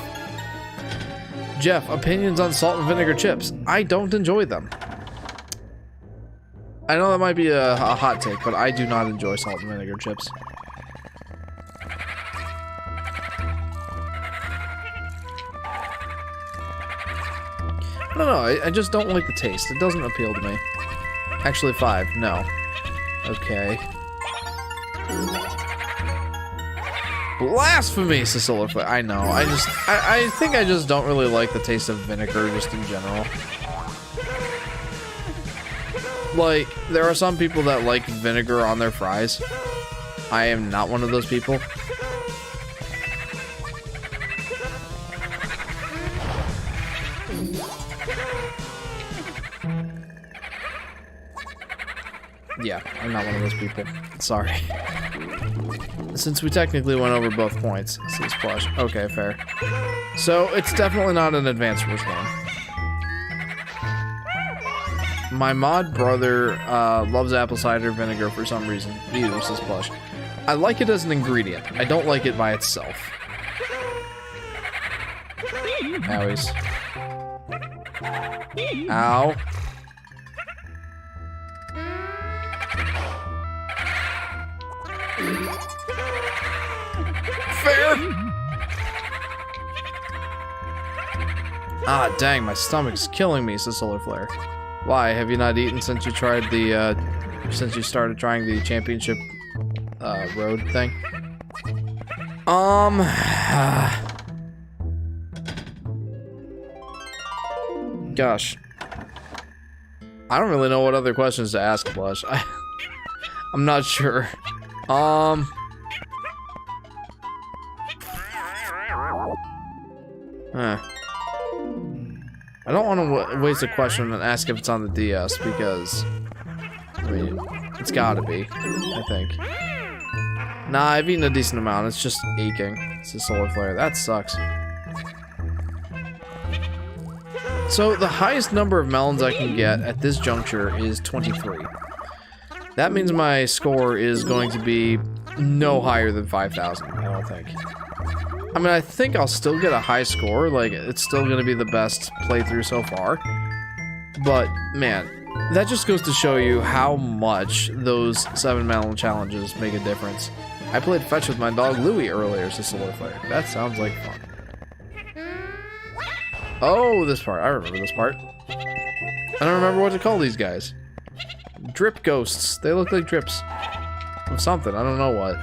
Jeff, opinions on salt and vinegar chips. I don't enjoy them. I know that might be a hot take, but I do not enjoy salt and vinegar chips. I don't know, I just don't like the taste. It doesn't appeal to me. Actually, 5. No. Okay. Blasphemy, says Solar Flare. I know. I think I just don't really like the taste of vinegar just in general. Like, there are some people that like vinegar on their fries. I am not one of those people. Yeah, I'm not one of those people. Sorry. Since we technically went over both points, says Plush. Okay, fair. So, it's definitely not an Advanced Wars game. My mod brother loves apple cider vinegar for some reason. Either, says Plush. I like it as an ingredient. I don't like it by itself. Owies. Ow. Fair. Ah, dang, my stomach's killing me, says Solar Flare. Why, have you not eaten since you tried the, since you started trying the championship, road thing? Gosh. I don't really know what other questions to ask, Plush. I'm not sure. I don't want to waste a question and ask if it's on the DS because, I mean, it's gotta be, I think. Nah, I've eaten a decent amount. It's just aching. It's a Solar Flare. That sucks. So, the highest number of melons I can get at this juncture is 23. That means my score is going to be no higher than 5,000, I don't think. I mean, I think I'll still get a high score, like, it's still gonna be the best playthrough so far. But, man, that just goes to show you how much those 7 melon challenges make a difference. I played fetch with my dog Louie earlier, says Solar Flare. That sounds like fun. Oh, this part. I remember this part. I don't remember what to call these guys. Drip ghosts. They look like drips of something. I don't know what.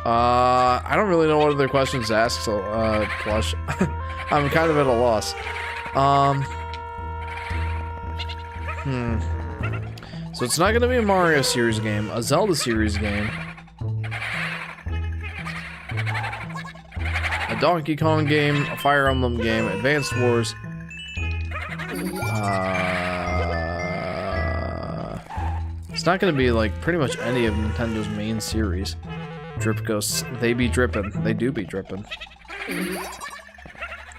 I don't really know what other questions to ask, so, Plush. I'm kind of at a loss. So it's not gonna be a Mario series game, a Zelda series game, a Donkey Kong game, a Fire Emblem game, Advanced Wars. It's not gonna be like pretty much any of Nintendo's main series. Drip Ghosts, they be dripping. They do be dripping.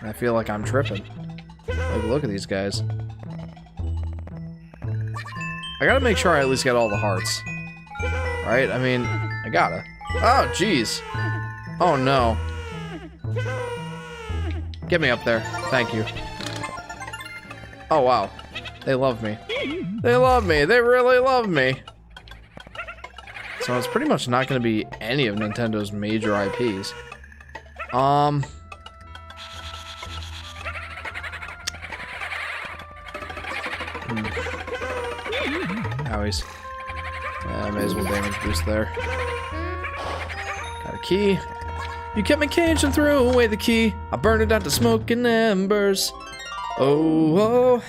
I feel like I'm tripping. Like, look at these guys. I gotta make sure I at least get all the hearts. Right? I mean, I gotta. Oh, jeez. Oh, no. Get me up there. Thank you. Oh, wow. They love me. They love me. They really love me. So it's pretty much not going to be any of Nintendo's major IPs. Owies. I may as well damage boost there. Got a key. You kept my cage and threw away the key. I burned it out to smoke and embers. Oh, oh.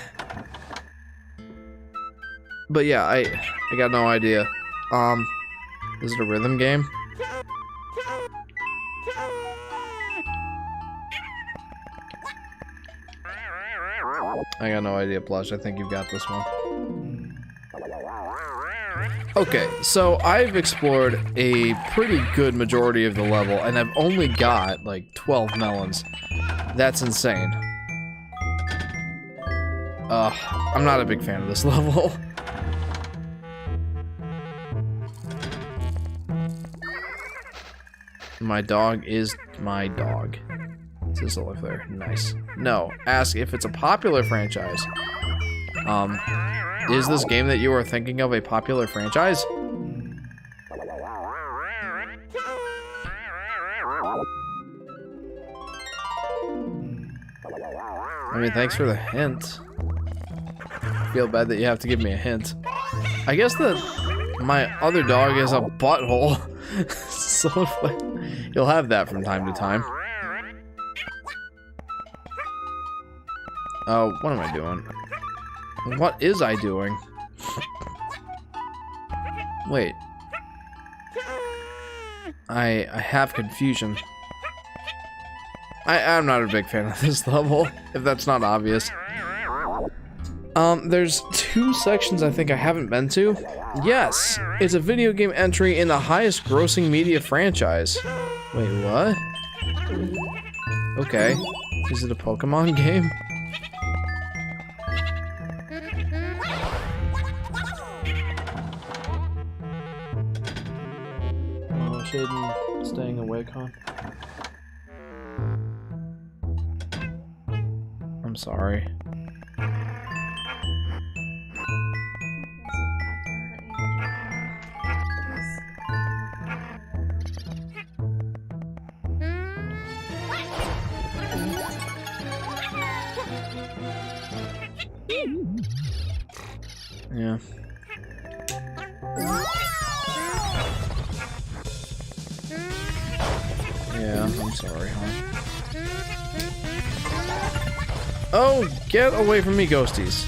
But yeah, I got no idea. Is it a rhythm game? I got no idea, Plush. I think you've got this one. Okay, so I've explored a pretty good majority of the level, and I've only got, like, 12 melons. That's insane. I'm not a big fan of this level. My dog is my dog. Sizzle look there. Nice. No. Ask if it's a popular franchise. Is this game that you are thinking of a popular franchise? I mean, thanks for the hint. I feel bad that you have to give me a hint. I guess that my other dog is a butthole. So you'll have that from time to time. Oh, what am I doing? What is I doing? Wait. I have confusion. I'm not a big fan of this level, if that's not obvious. There's 2 sections I think I haven't been to. Yes, it's a video game entry in the highest grossing media franchise. Wait, what? Okay. Is it a Pokemon game? Oh, Shaden, staying awake, huh? I'm sorry. Yeah. Yeah, I'm sorry, huh? Oh, get away from me, ghosties.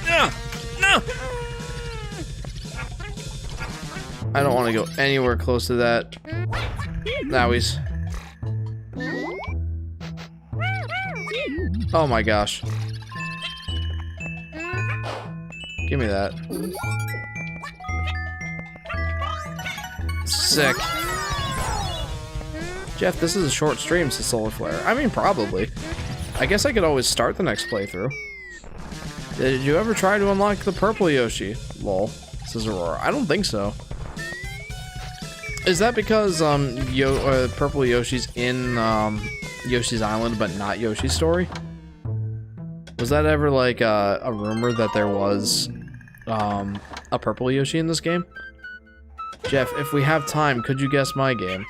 No! No! I don't want to go anywhere close to that. Nowies. Oh my gosh. Give me that. Sick. Jeff, this is a short stream, says Solar Flare. I mean, probably. I guess I could always start the next playthrough. Did you ever try to unlock the purple Yoshi? Lol, says Aurora. I don't think so. Is that because purple Yoshi's in Yoshi's Island, but not Yoshi's Story? Was that ever like a rumor that there was a purple Yoshi in this game? Jeff, if we have time, could you guess my game?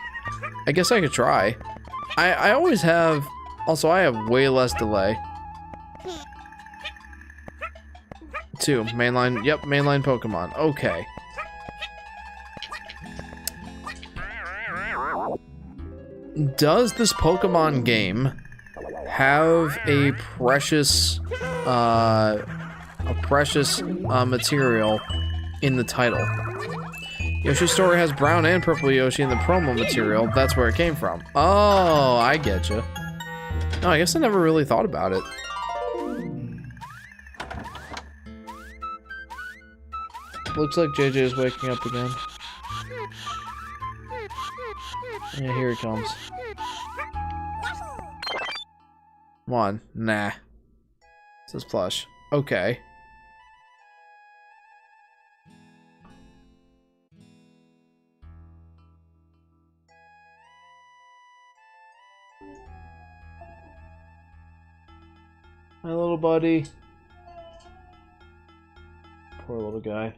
I guess I could try. I always have... Also, I have way less delay. 2. Mainline... Yep, mainline Pokemon. Okay. does this Pokemon game have a precious material in the title? Yoshi's story has brown and purple Yoshi in the promo material. That's where it came from. Oh, I get you. No, I guess I never really thought about it. Looks like JJ is waking up again. Yeah, here he comes. Come on. Nah. This is plush. Okay. My little buddy. Poor little guy.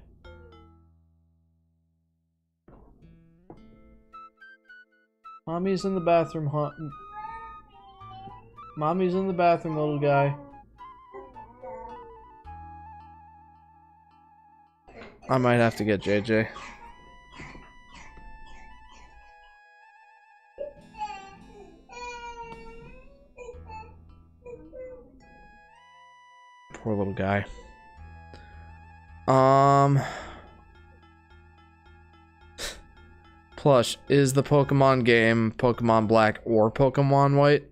Mommy's in the bathroom, huh? Mommy's in the bathroom, little guy. I might have to get JJ. Poor little guy. Plush, is the Pokemon game Pokemon Black or Pokemon White?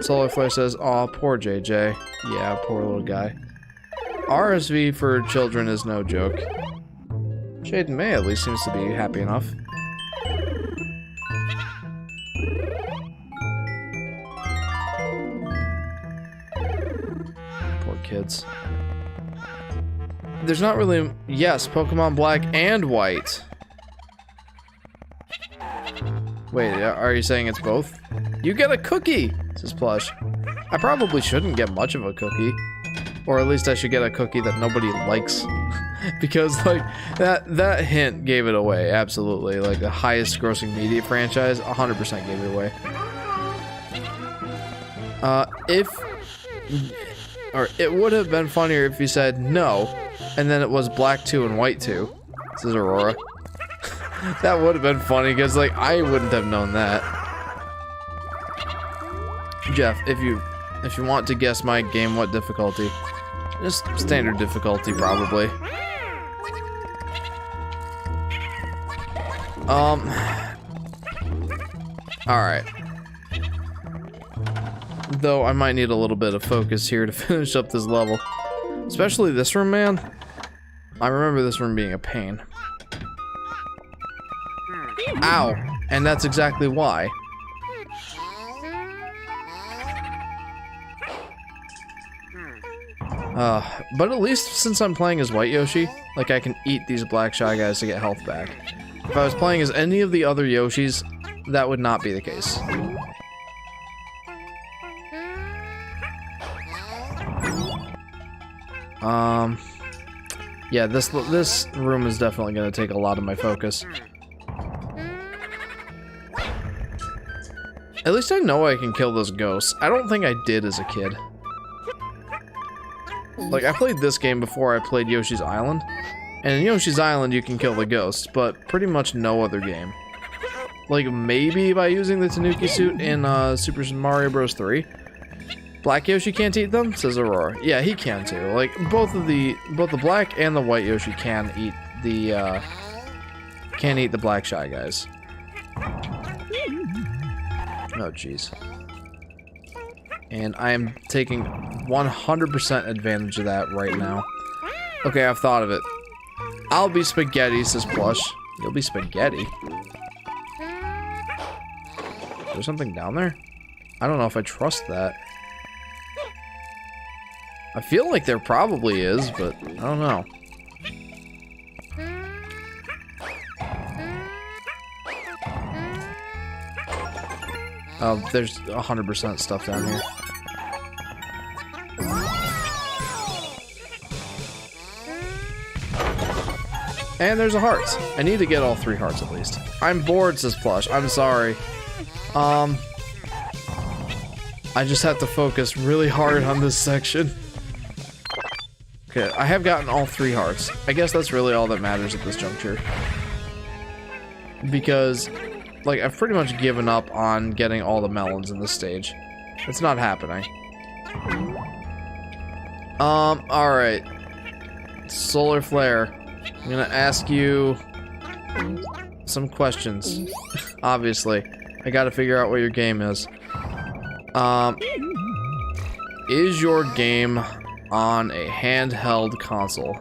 Solar Flare says, aw, poor JJ. Yeah, poor little guy. RSV for children is no joke. Shaden May at least seems to be happy enough. Poor kids. There's not really... Yes, Pokemon Black and White. Wait, are you saying it's both? You get a cookie, says Plush. I probably shouldn't get much of a cookie. Or at least I should get a cookie that nobody likes. Because, like, that hint gave it away, absolutely. Like, the highest grossing media franchise, 100% gave it away. Or it would have been funnier if you said no, and then it was Black 2 and White 2. This is Aurora. That would have been funny, because, like, I wouldn't have known that. Jeff, if you want to guess my game, what difficulty? Just standard difficulty, probably. Alright. Though I might need a little bit of focus here to finish up this level. Especially this room, man. I remember this room being a pain. Ow! And that's exactly why. But at least since I'm playing as White Yoshi, like I can eat these black Shy Guys to get health back. If I was playing as any of the other Yoshis, that would not be the case. Yeah, this room is definitely going to take a lot of my focus. At least I know I can kill those ghosts. I don't think I did as a kid. Like, I played this game before I played Yoshi's Island. And in Yoshi's Island, you can kill the ghosts, but pretty much no other game. Like, maybe by using the Tanuki suit in Super Mario Bros. 3. Black Yoshi can't eat them? Says Aurora. Yeah, he can too. Like, both the Black and the White Yoshi can eat the Black Shy Guys. Oh, jeez. And I am taking 100% advantage of that right now. Okay, I've thought of it. I'll be spaghetti, says Plush. You'll be spaghetti. Is there something down there? I don't know if I trust that. I feel like there probably is, but I don't know. Oh, there's 100% stuff down here. And there's a heart. I need to get all 3 hearts at least. I'm bored, says Plush. I'm sorry. I just have to focus really hard on this section. Okay, I have gotten all 3 hearts. I guess that's really all that matters at this juncture. Because like, I've pretty much given up on getting all the melons in this stage. It's not happening. Alright. Solar Flare. I'm gonna ask you some questions. Obviously. I gotta figure out what your game is. Is your game on a handheld console?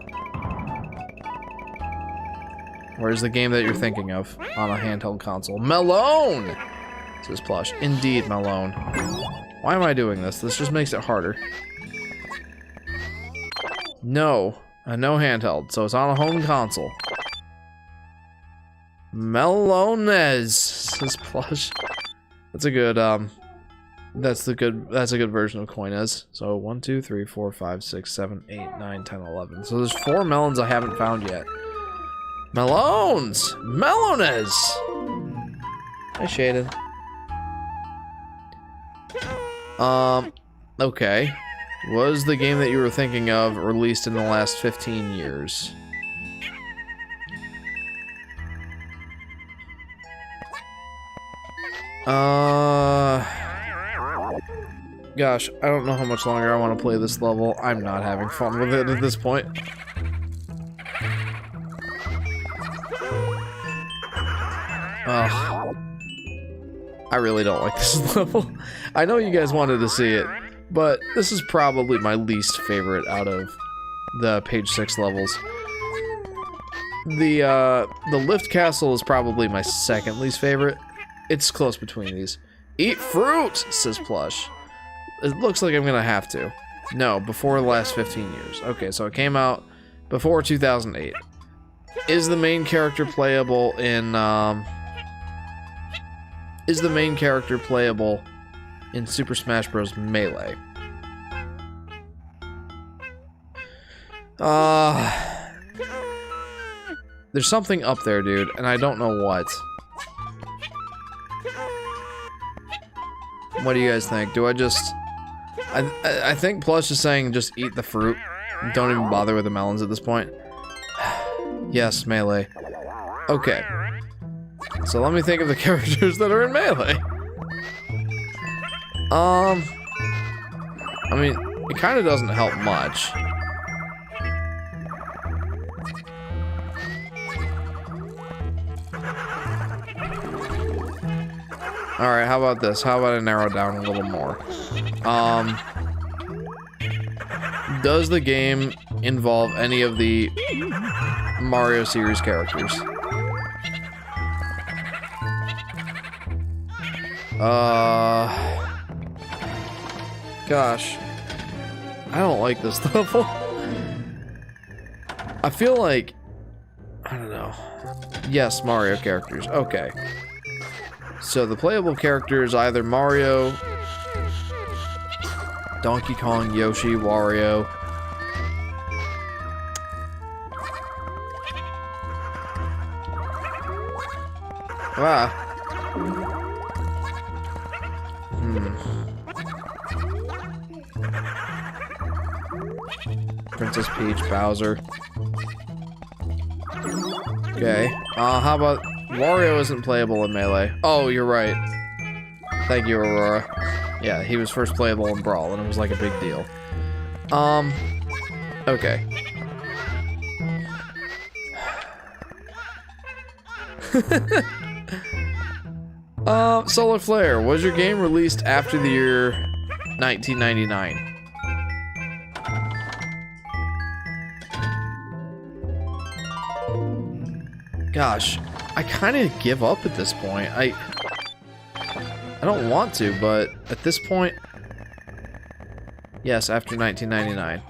Or is the game that you're thinking of on a handheld console? Malone! Says Plush. Indeed, Malone. Why am I doing this? This just makes it harder. No. No handheld, so it's on a home console. Melones, says Plush. That's a good, that's a good version of Coinez. So 1, 2, 3, 4, 5, 6, 7, 8, 9, 10, 11. So there's 4 melons I haven't found yet. Melones! Melones! Hi, Shaden. Okay. Was the game that you were thinking of released in the last 15 years? Gosh, I don't know how much longer I want to play this level. I'm not having fun with it at this point. Ugh. I really don't like this level. I know you guys wanted to see it, but this is probably my least favorite out of the page 6 levels. The Lift Castle is probably my second least favorite. It's close between these. Eat fruit, says Plush. It looks like I'm gonna have to. No, before the last 15 years. Okay, so it came out before 2008. Is the main character playable in, is the main character playable in Super Smash Bros. Melee? There's something up there, dude, and I don't know what. What do you guys think? Do I just... I think Plush is saying just eat the fruit. Don't even bother with the melons at this point. Yes, Melee. Okay. So let me think of the characters that are in Melee. I mean, it kind of doesn't help much. Alright, how about this? How about I narrow down a little more? Does the game involve any of the Mario series characters? Gosh. I don't like this level. I feel like... I don't know. Yes, Mario characters. Okay. So the playable character is either Mario, Donkey Kong, Yoshi, Wario. Princess Peach, Bowser. Okay. How about... Wario isn't playable in Melee. Oh, you're right. Thank you, Aurora. Yeah, he was first playable in Brawl, and it was like a big deal. Okay. Solar Flare, was your game released after the year 1999? Gosh, I kind of give up at this point. I don't want to, but at this point... Yes, after 1999.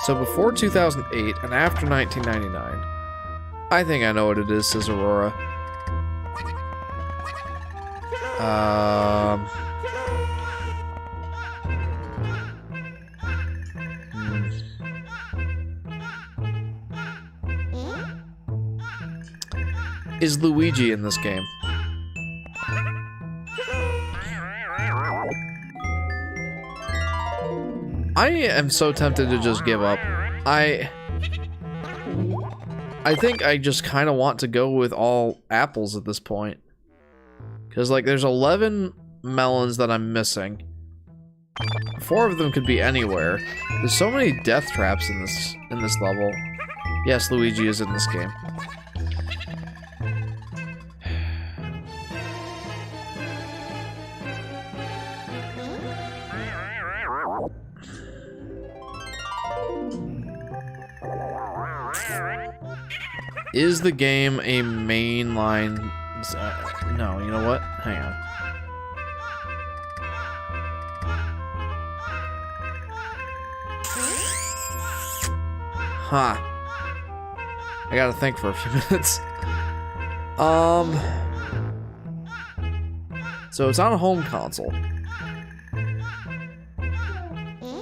So before 2008 and after 1999. I think I know what it is, says Aurora. Is Luigi in this game? I am so tempted to just give up. I think I just kind of want to go with all apples at this point. Because, like, there's 11 melons that I'm missing. 4 of them could be anywhere. There's so many death traps in this level. Yes, Luigi is in this game. Is the game a mainline? No, you know what? Hang on. Huh. I gotta think for a few minutes. So it's on a home console.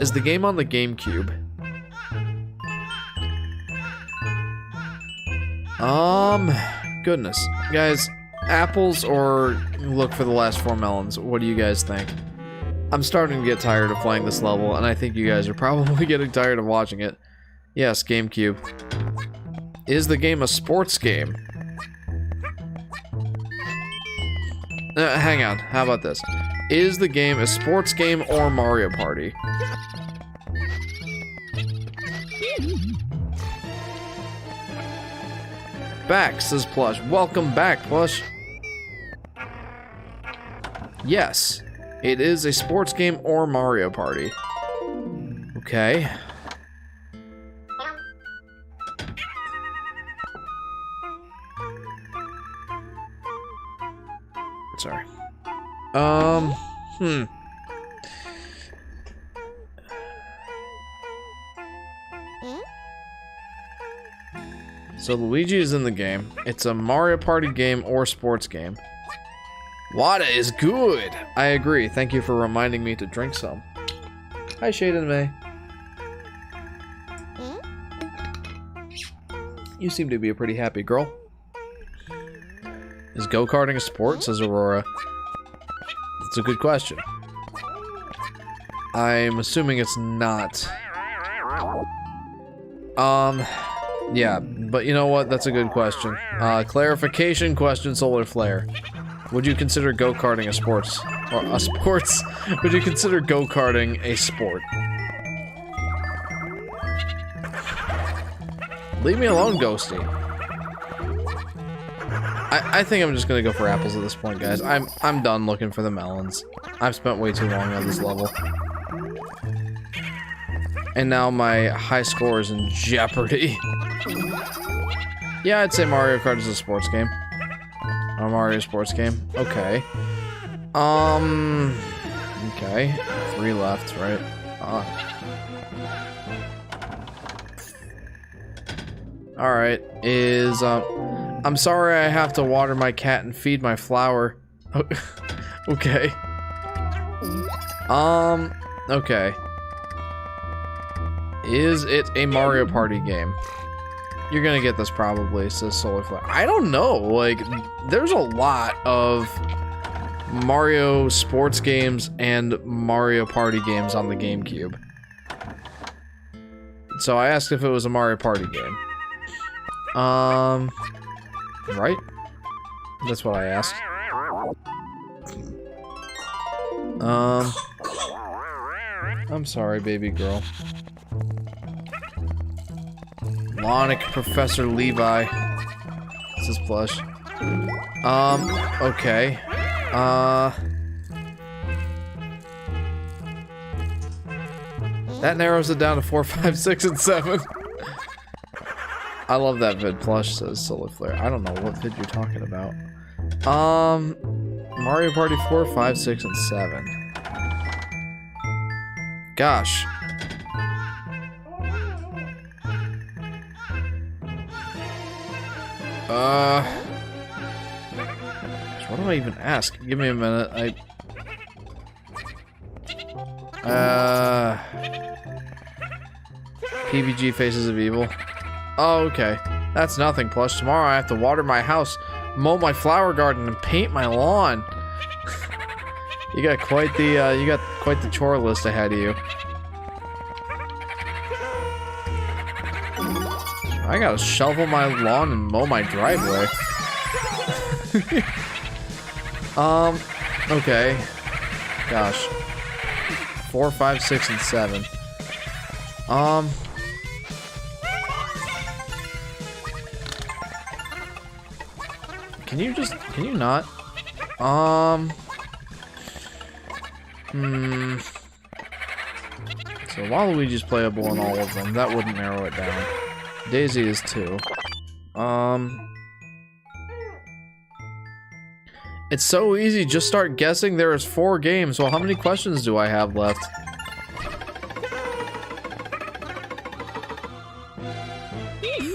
Is the game on the GameCube? Goodness. Guys, apples or look for the last 4 melons? What do you guys think? I'm starting to get tired of playing this level, and I think you guys are probably getting tired of watching it. Yes, GameCube. Is the game a sports game? Hang on, how about this? Is the game a sports game or Mario Party? Back, says Plush. Welcome back, Plush. Yes, it is a sports game or Mario Party. Okay. Sorry. So Luigi is in the game. It's a Mario Party game or sports game. Water is good. I agree. Thank you for reminding me to drink some. Hi, Shade and May. You seem to be a pretty happy girl. Is go-karting a sport? Says Aurora. That's a good question. I'm assuming it's not. Yeah, but you know what? That's a good question. Clarification question, Solar Flare. Would you consider go-karting a sports? Or a sports? Would you consider go-karting a sport? Leave me alone, Ghosty. I think I'm just gonna go for apples at this point, guys. I'm done looking for the melons. I've spent way too long on this level. And now my high score is in jeopardy. Yeah, I'd say Mario Kart is a sports game. A Mario sports game. Okay. Okay. 3 left, right? Alright. I'm sorry I have to water my cat and feed my flower. Okay. Okay. Is it a Mario Party game? You're gonna get this probably, says Solar Flare. I don't know, like, there's a lot of Mario sports games and Mario Party games on the GameCube. So I asked if it was a Mario Party game. Right? That's what I asked. I'm sorry, baby girl. Lonic Professor Levi. This is Plush. Okay. That narrows it down to 4, 5, 6, and 7. I love that vid, Plush, says Solar Flare. I don't know what vid you're talking about. Mario Party 4, 5, 6, and 7. Gosh. What do I even ask? Give me a minute. PBG Faces of Evil. Oh, okay. That's nothing, Plush. Tomorrow I have to water my house, mow my flower garden, and paint my lawn. You got quite the chore list ahead of you. I gotta shovel my lawn and mow my driveway. Okay. Gosh. 4, 5, 6, and 7. Can you not? So Waluigi's playable in all of them. That wouldn't narrow it down. Daisy is 2. It's so easy, just start guessing. There is 4 games. Well, how many questions do I have left?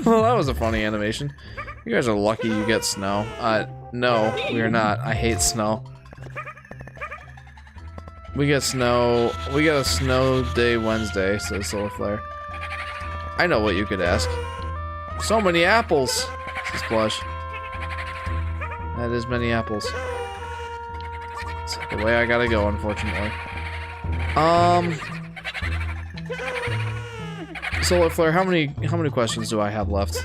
Well, that was a funny animation. You guys are lucky you get snow. No, we are not. I hate snow. We get snow. We get a snow day Wednesday, says Solar Flare. I know what you could ask. So many apples, says Blush. That is many apples. It's the way I gotta go, unfortunately. Solar Flare, how many questions do I have left?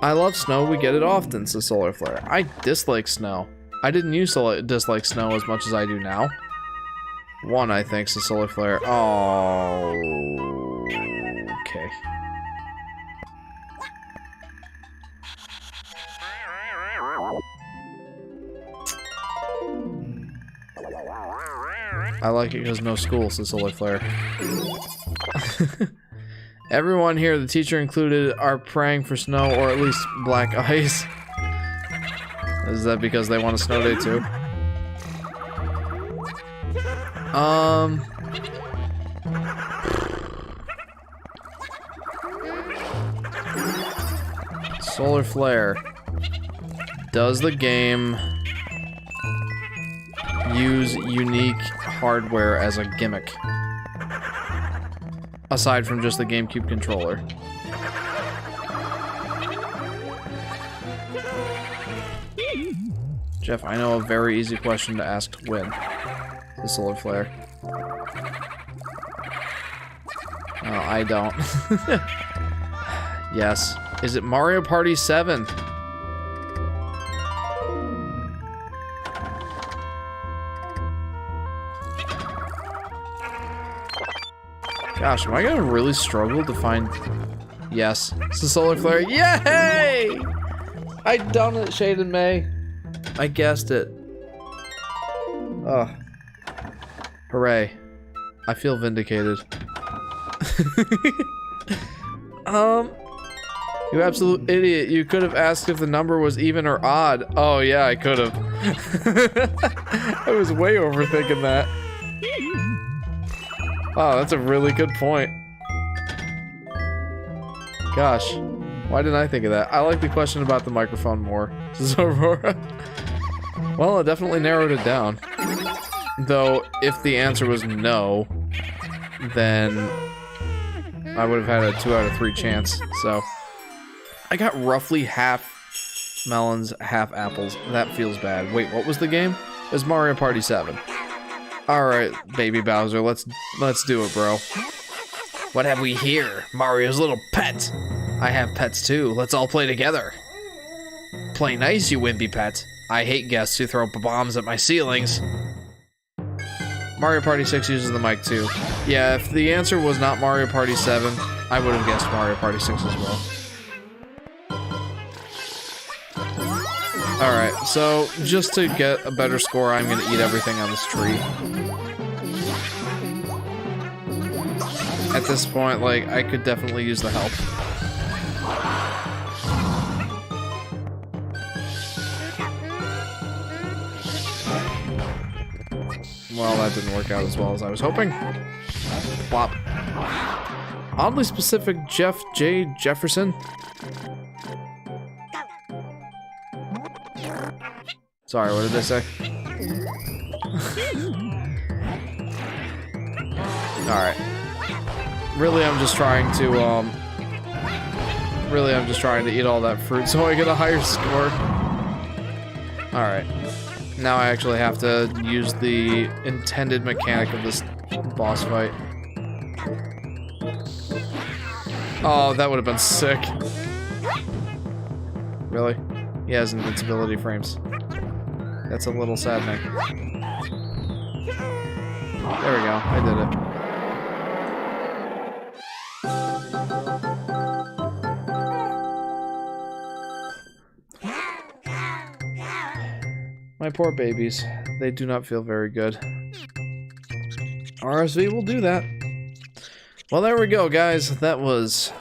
I love snow, we get it often, says Solar Flare. I dislike snow. I didn't used to dislike snow as much as I do now. 1, I think, says Solar Flare. Oh, okay. I like it because no school, says Solar Flare. Everyone here, the teacher included, are praying for snow or at least black ice. Is that because they want a snow day too? Solar Flare. Does the game use unique hardware as a gimmick? Aside from just the GameCube controller. Jeff, I know a very easy question to ask to win. The Solar Flare. Oh, I don't. Yes. Is it Mario Party 7? Gosh, am I gonna really struggle to find... Yes. It's the Solar Flare. Yay! I done it, Shade and May. I guessed it. Oh. Hooray. I feel vindicated. You absolute idiot. You could have asked if the number was even or odd. Oh, yeah, I could have. I was way overthinking that. Oh, that's a really good point. Gosh. Why didn't I think of that? I like the question about the microphone more. This is Aurora. Well, it definitely narrowed it down. Though, if the answer was no, then I would have had a 2 out of 3 chance. So, I got roughly half melons, half apples. That feels bad. Wait, what was the game? It was Mario Party 7. Alright, baby Bowser, let's do it, bro. What have we here? Mario's little pet. I have pets too. Let's all play together. Play nice, you wimpy pet. I hate guests who throw bombs at my ceilings. Mario Party 6 uses the mic too. Yeah, if the answer was not Mario Party 7, I would have guessed Mario Party 6 as well. Alright, so just to get a better score, I'm gonna eat everything on this tree. At this point, like, I could definitely use the help. Well, that didn't work out as well as I was hoping. Plop. Oddly specific Jeff J. Jefferson. Sorry, what did they say? Alright. Really, I'm just trying to eat all that fruit so I get a higher score. Alright. Now I actually have to use the intended mechanic of this boss fight. Oh, that would have been sick. Really? He has invincibility frames. That's a little saddening. There we go. I did it. My poor babies. They do not feel very good. RSV will do that. Well, there we go, guys. That was...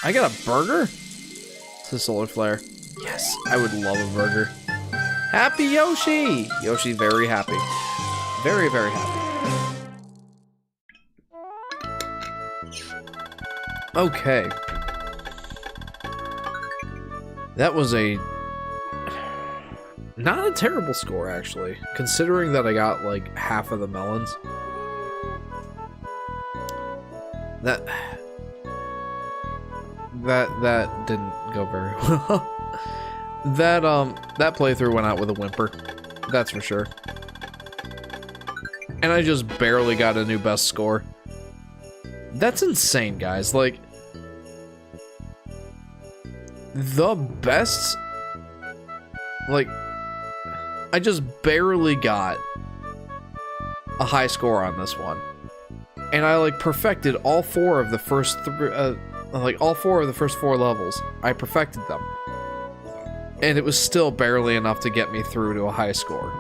I got a burger? It's a solar flare. Yes, I would love a burger. Happy Yoshi! Yoshi very happy. Very, very happy. Okay. That was a... not a terrible score, actually. Considering that I got, like, half of the melons. That didn't go very well. That playthrough went out with a whimper. That's for sure. And I just barely got a new best score. That's insane, guys. Like, the best... like, I just barely got a high score on this one. And I, like, perfected all four of the first all four of the first 4 levels. I perfected them. And it was still barely enough to get me through to a high score.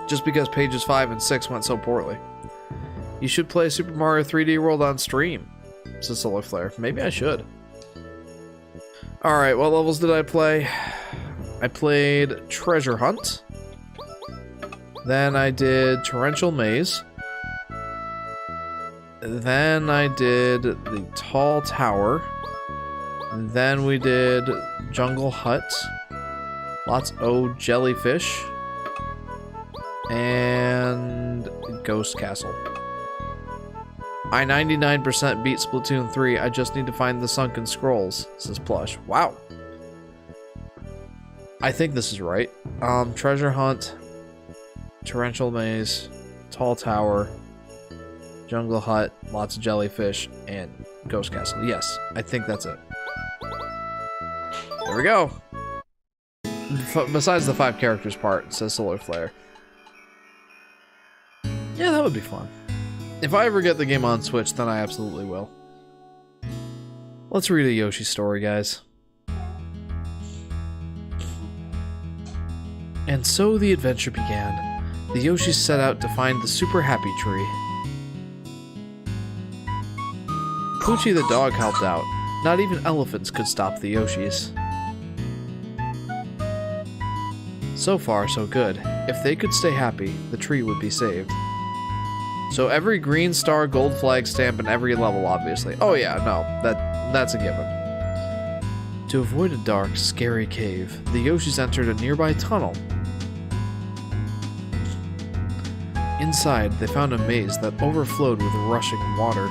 Just because pages 5 and 6 went so poorly. You should play Super Mario 3D World on stream, says Solar Flare. Maybe I should. Alright, what levels did I play? I played Treasure Hunt. Then I did Torrential Maze. Then I did the Tall Tower. Then we did Jungle Hut. Lots of Jellyfish. And Ghost Castle. I 99% beat Splatoon 3. I just need to find the Sunken Scrolls, says Plush. Wow. I think this is right. Treasure Hunt, Torrential Maze, Tall Tower, Jungle Hut, lots of jellyfish, and Ghost Castle. Yes, I think that's it. There we go. Besides the 5 characters part, says Solar Flare. Yeah, that would be fun. If I ever get the game on Switch, then I absolutely will. Let's read a Yoshi story, guys. And so the adventure began. The Yoshis set out to find the Super Happy Tree. Poochie the dog helped out. Not even elephants could stop the Yoshis. So far, so good. If they could stay happy, the tree would be saved. So every green star, gold flag stamp in every level, obviously. Oh yeah, no, that's a given. To avoid a dark, scary cave, the Yoshis entered a nearby tunnel. Inside, they found a maze that overflowed with rushing water.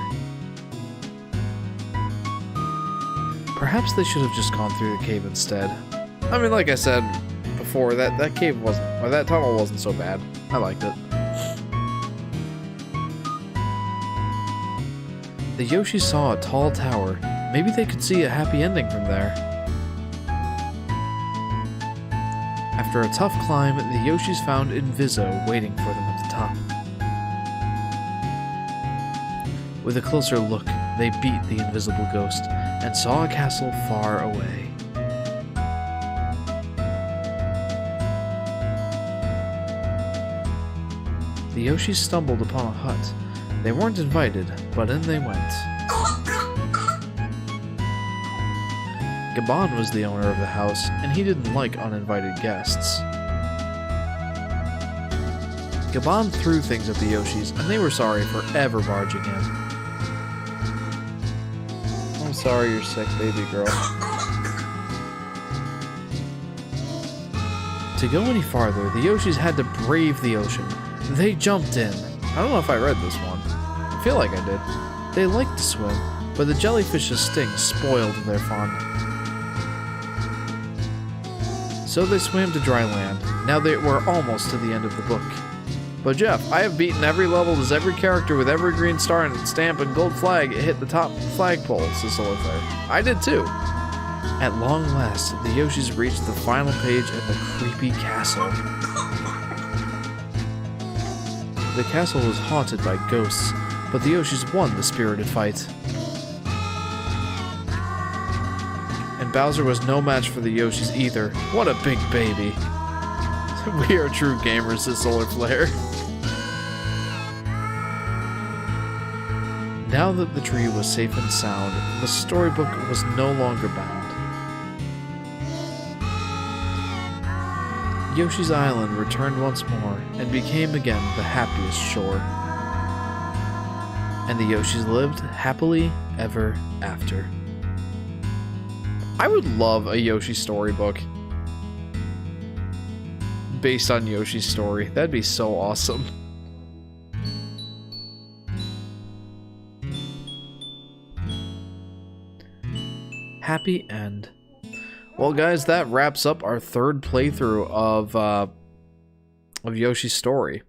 Perhaps they should have just gone through the cave instead. I mean, like I said before, that cave wasn't, or that tunnel wasn't so bad. I liked it. The Yoshi saw a tall tower. Maybe they could see a happy ending from there. After a tough climb, the Yoshis found Inviso waiting for them at the top. With a closer look, they beat the invisible ghost and saw a castle far away. The Yoshis stumbled upon a hut. They weren't invited, but in they went. Gabon was the owner of the house, and he didn't like uninvited guests. Gabon threw things at the Yoshis, and they were sorry for ever barging in. I'm sorry you're sick, baby girl. To go any farther, the Yoshis had to brave the ocean. They jumped in. I don't know if I read this one. I feel like I did. They liked to swim, but the jellyfish's sting spoiled their fun. So they swam to dry land. Now they were almost to the end of the book. But Jeff, I have beaten every level as every character with every green star and stamp and gold flag hit the top flagpole, says Solar Flare. I did too. At long last, the Yoshis reached the final page in the creepy castle. The castle was haunted by ghosts, but the Yoshis won the spirited fight. And Bowser was no match for the Yoshis either. What a big baby. We are true gamers, says Solar Flare. Now that the tree was safe and sound, the storybook was no longer bound. Yoshi's Island returned once more and became again the happiest shore. And the Yoshis lived happily ever after. I would love a Yoshi storybook based on Yoshi's story. That'd be so awesome. Happy end. Well, guys, that wraps up our third playthrough of Yoshi's story.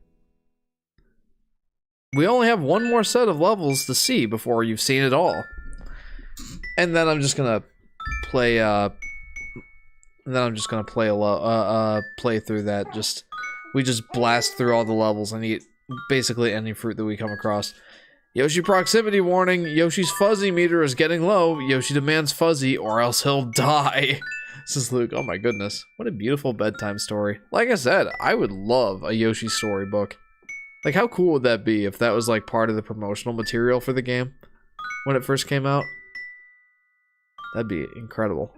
We only have one more set of levels to see before you've seen it all, and then I'm just gonna play. Play through that. We just blast through all the levels and eat basically any fruit that we come across. Yoshi proximity warning. Yoshi's fuzzy meter is getting low. Yoshi demands fuzzy or else he'll die. Says Luke. Oh my goodness. What a beautiful bedtime story. Like I said, I would love a Yoshi storybook. Like, how cool would that be if that was like part of the promotional material for the game when it first came out? That'd be incredible.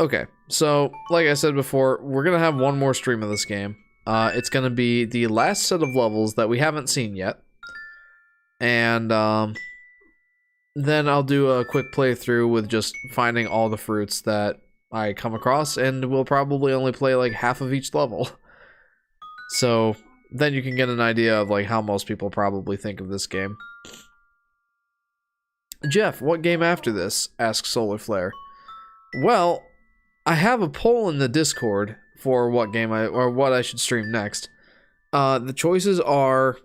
Okay, so like I said before, we're gonna have one more stream of this game. It's gonna be the last set of levels that we haven't seen yet, and then I'll do a quick playthrough with just finding all the fruits that I come across, and we'll probably only play like half of each level. So then you can get an idea of like how most people probably think of this game. Jeff, what game after this? Asks Solar Flare. Well, I have a poll in the Discord for what game what I should stream next. The choices are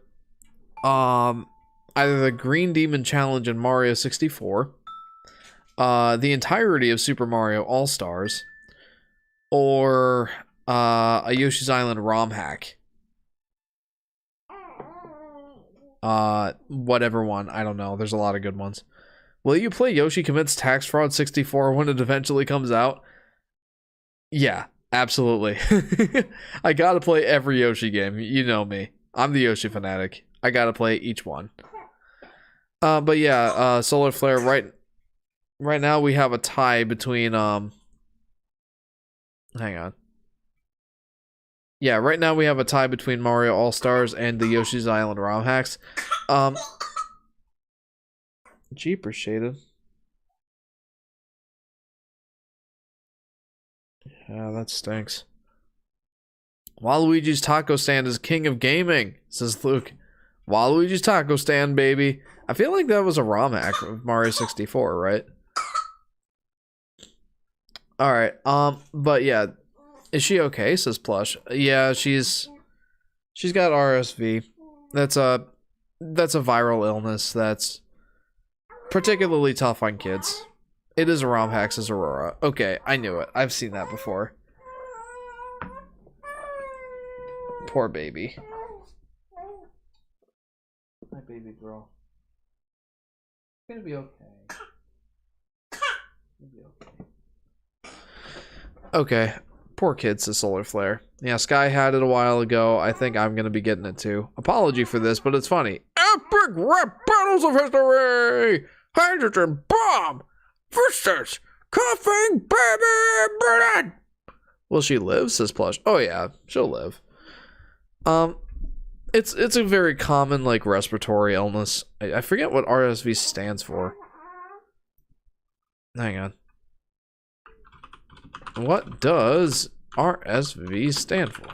either the Green Demon Challenge in Mario 64, the entirety of Super Mario All-Stars, or a Yoshi's Island ROM hack. Whatever one, I don't know. There's a lot of good ones. Will you play Yoshi Commits Tax Fraud 64 when it eventually comes out? Yeah, absolutely. I gotta play every Yoshi game. You know me. I'm the Yoshi Fanatic. I gotta play each one. But yeah, Solar Flare, right now we have a tie between, hang on. Yeah, right now we have a tie between Mario All-Stars and the Yoshi's Island ROM hacks. Jeepers, Shaded. Yeah, that stinks. Waluigi's Taco Stand is king of gaming, says Luke. Waluigi's Taco Stand, baby. I feel like that was a ROM hack of Mario 64, right? Alright, but yeah. Is she okay, says Plush. Yeah, she's got RSV. That's a viral illness that's particularly tough on kids. It is a ROM hack, says Aurora. Okay, I knew it. I've seen that before. Poor baby. My baby girl. It's gonna be okay. It'll be okay. Okay. Poor kid, says Solar Flare. Yeah, Sky had it a while ago. I think I'm gonna be getting it too. Apology for this, but it's funny. Epic rap battles of history! Hydrogen bomb! Versus coughing baby Bernard! Will she live, says Plush. Oh yeah, she'll live. It's a very common like respiratory illness. I forget what RSV stands for. Hang on. What does RSV stand for?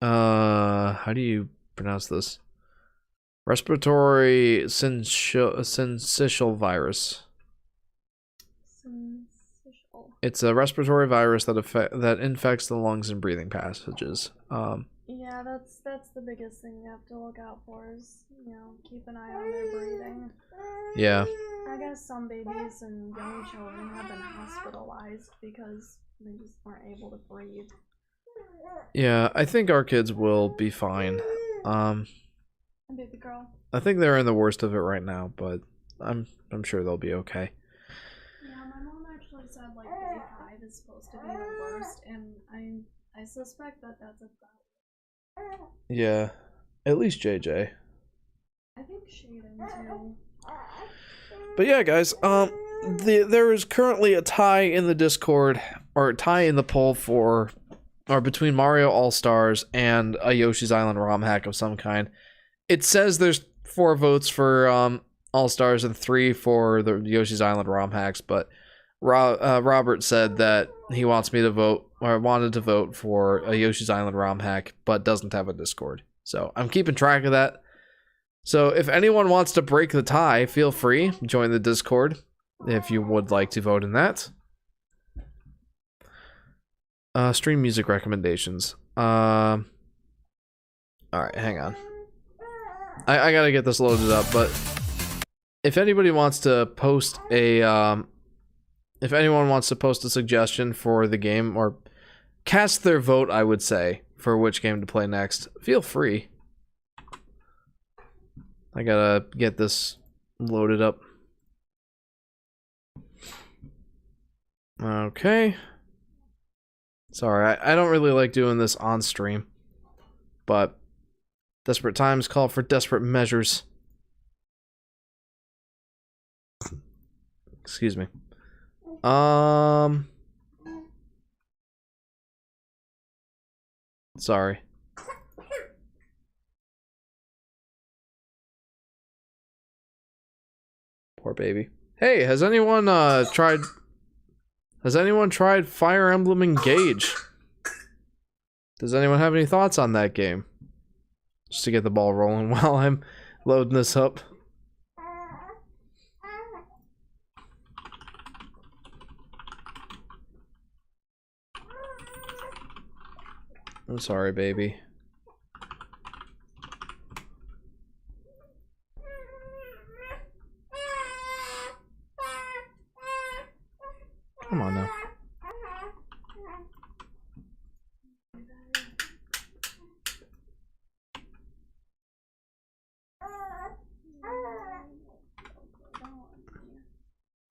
How do you pronounce this? Respiratory syncytial virus. It's a respiratory virus that infects the lungs and breathing passages. Yeah, that's the biggest thing you have to look out for is, you know, keep an eye on their breathing. Yeah. I guess some babies and young children have been hospitalized because they just weren't able to breathe. Yeah, I think our kids will be fine. Baby girl. I think they're in the worst of it right now, but I'm sure they'll be okay. Yeah, my mom actually said like day 5 is supposed to be the worst, and I suspect that that's about. Yeah, at least JJ. I think Shaden too. But yeah, guys, there is currently a tie in the Discord, or a tie in the poll between Mario All-Stars and a Yoshi's Island ROM hack of some kind. It says there's 4 votes for All-Stars and 3 for the Yoshi's Island ROM hacks, but Robert said that he wants me to vote, or wanted to vote for a Yoshi's Island ROM hack, but doesn't have a Discord. So I'm keeping track of that. So if anyone wants to break the tie, feel free, join the Discord if you would like to vote in that. Stream music recommendations. Alright, hang on. I gotta get this loaded up, but if anybody wants to post a, if anyone wants to post a suggestion for the game, or cast their vote, I would say, for which game to play next, feel free. I gotta get this loaded up. Okay. Sorry, I don't really like doing this on stream, but desperate times call for desperate measures. Excuse me. Sorry. Poor baby. Hey, has anyone tried Fire Emblem Engage? Does anyone have any thoughts on that game? Just to get the ball rolling while I'm loading this up. I'm sorry, baby. Come on now.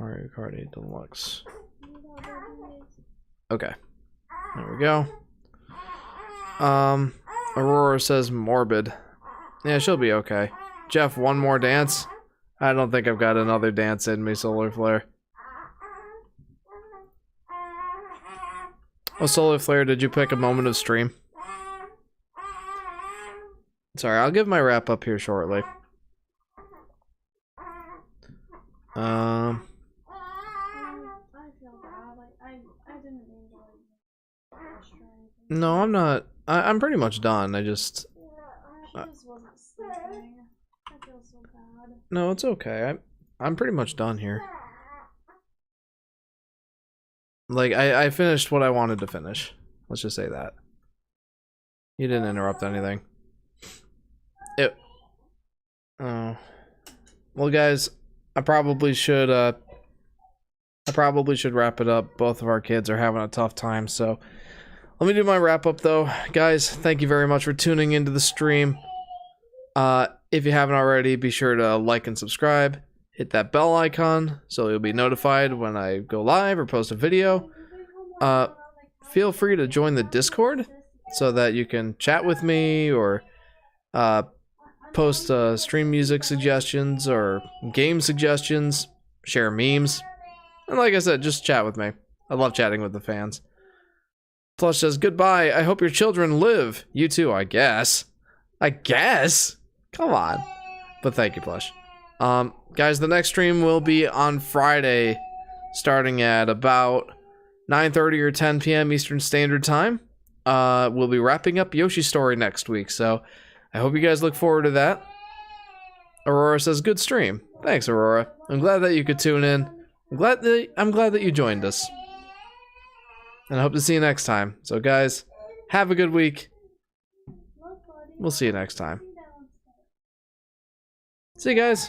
Mario Kart 8 Deluxe. Okay. There we go. Aurora says morbid. Yeah, she'll be okay. Jeff, one more dance? I don't think I've got another dance in me, Solar Flare. Oh, Solar Flare, did you pick a moment of stream? Sorry, I'll give my wrap up here shortly. I feel bad. Like I didn't mean to No, I'm not. I'm pretty much done. I just. She just wasn't sleeping. I feel so bad. No, it's okay. I'm pretty much done here. Like I finished what I wanted to finish. Let's just say that. You didn't interrupt anything. Oh. Well, guys, I probably should wrap it up. Both of our kids are having a tough time, so let me do my wrap up though. Guys, thank you very much for tuning into the stream. If you haven't already, be sure to like and subscribe. Hit that bell icon so you'll be notified when I go live or post a video. Feel free to join the Discord so that you can chat with me or post stream music suggestions or game suggestions, share memes, and like I said, just chat with me. I love chatting with the fans. Plush says, goodbye, I hope your children live. You too, I guess. I guess? Come on. But thank you, Plush. Guys, the next stream will be on Friday, starting at about 9:30 or 10 p.m. Eastern Standard Time. We'll be wrapping up Yoshi's Story next week, so I hope you guys look forward to that. Aurora says, good stream. Thanks, Aurora. I'm glad that you could tune in. I'm glad that you joined us. And I hope to see you next time. So guys, have a good week. We'll see you next time. See you guys.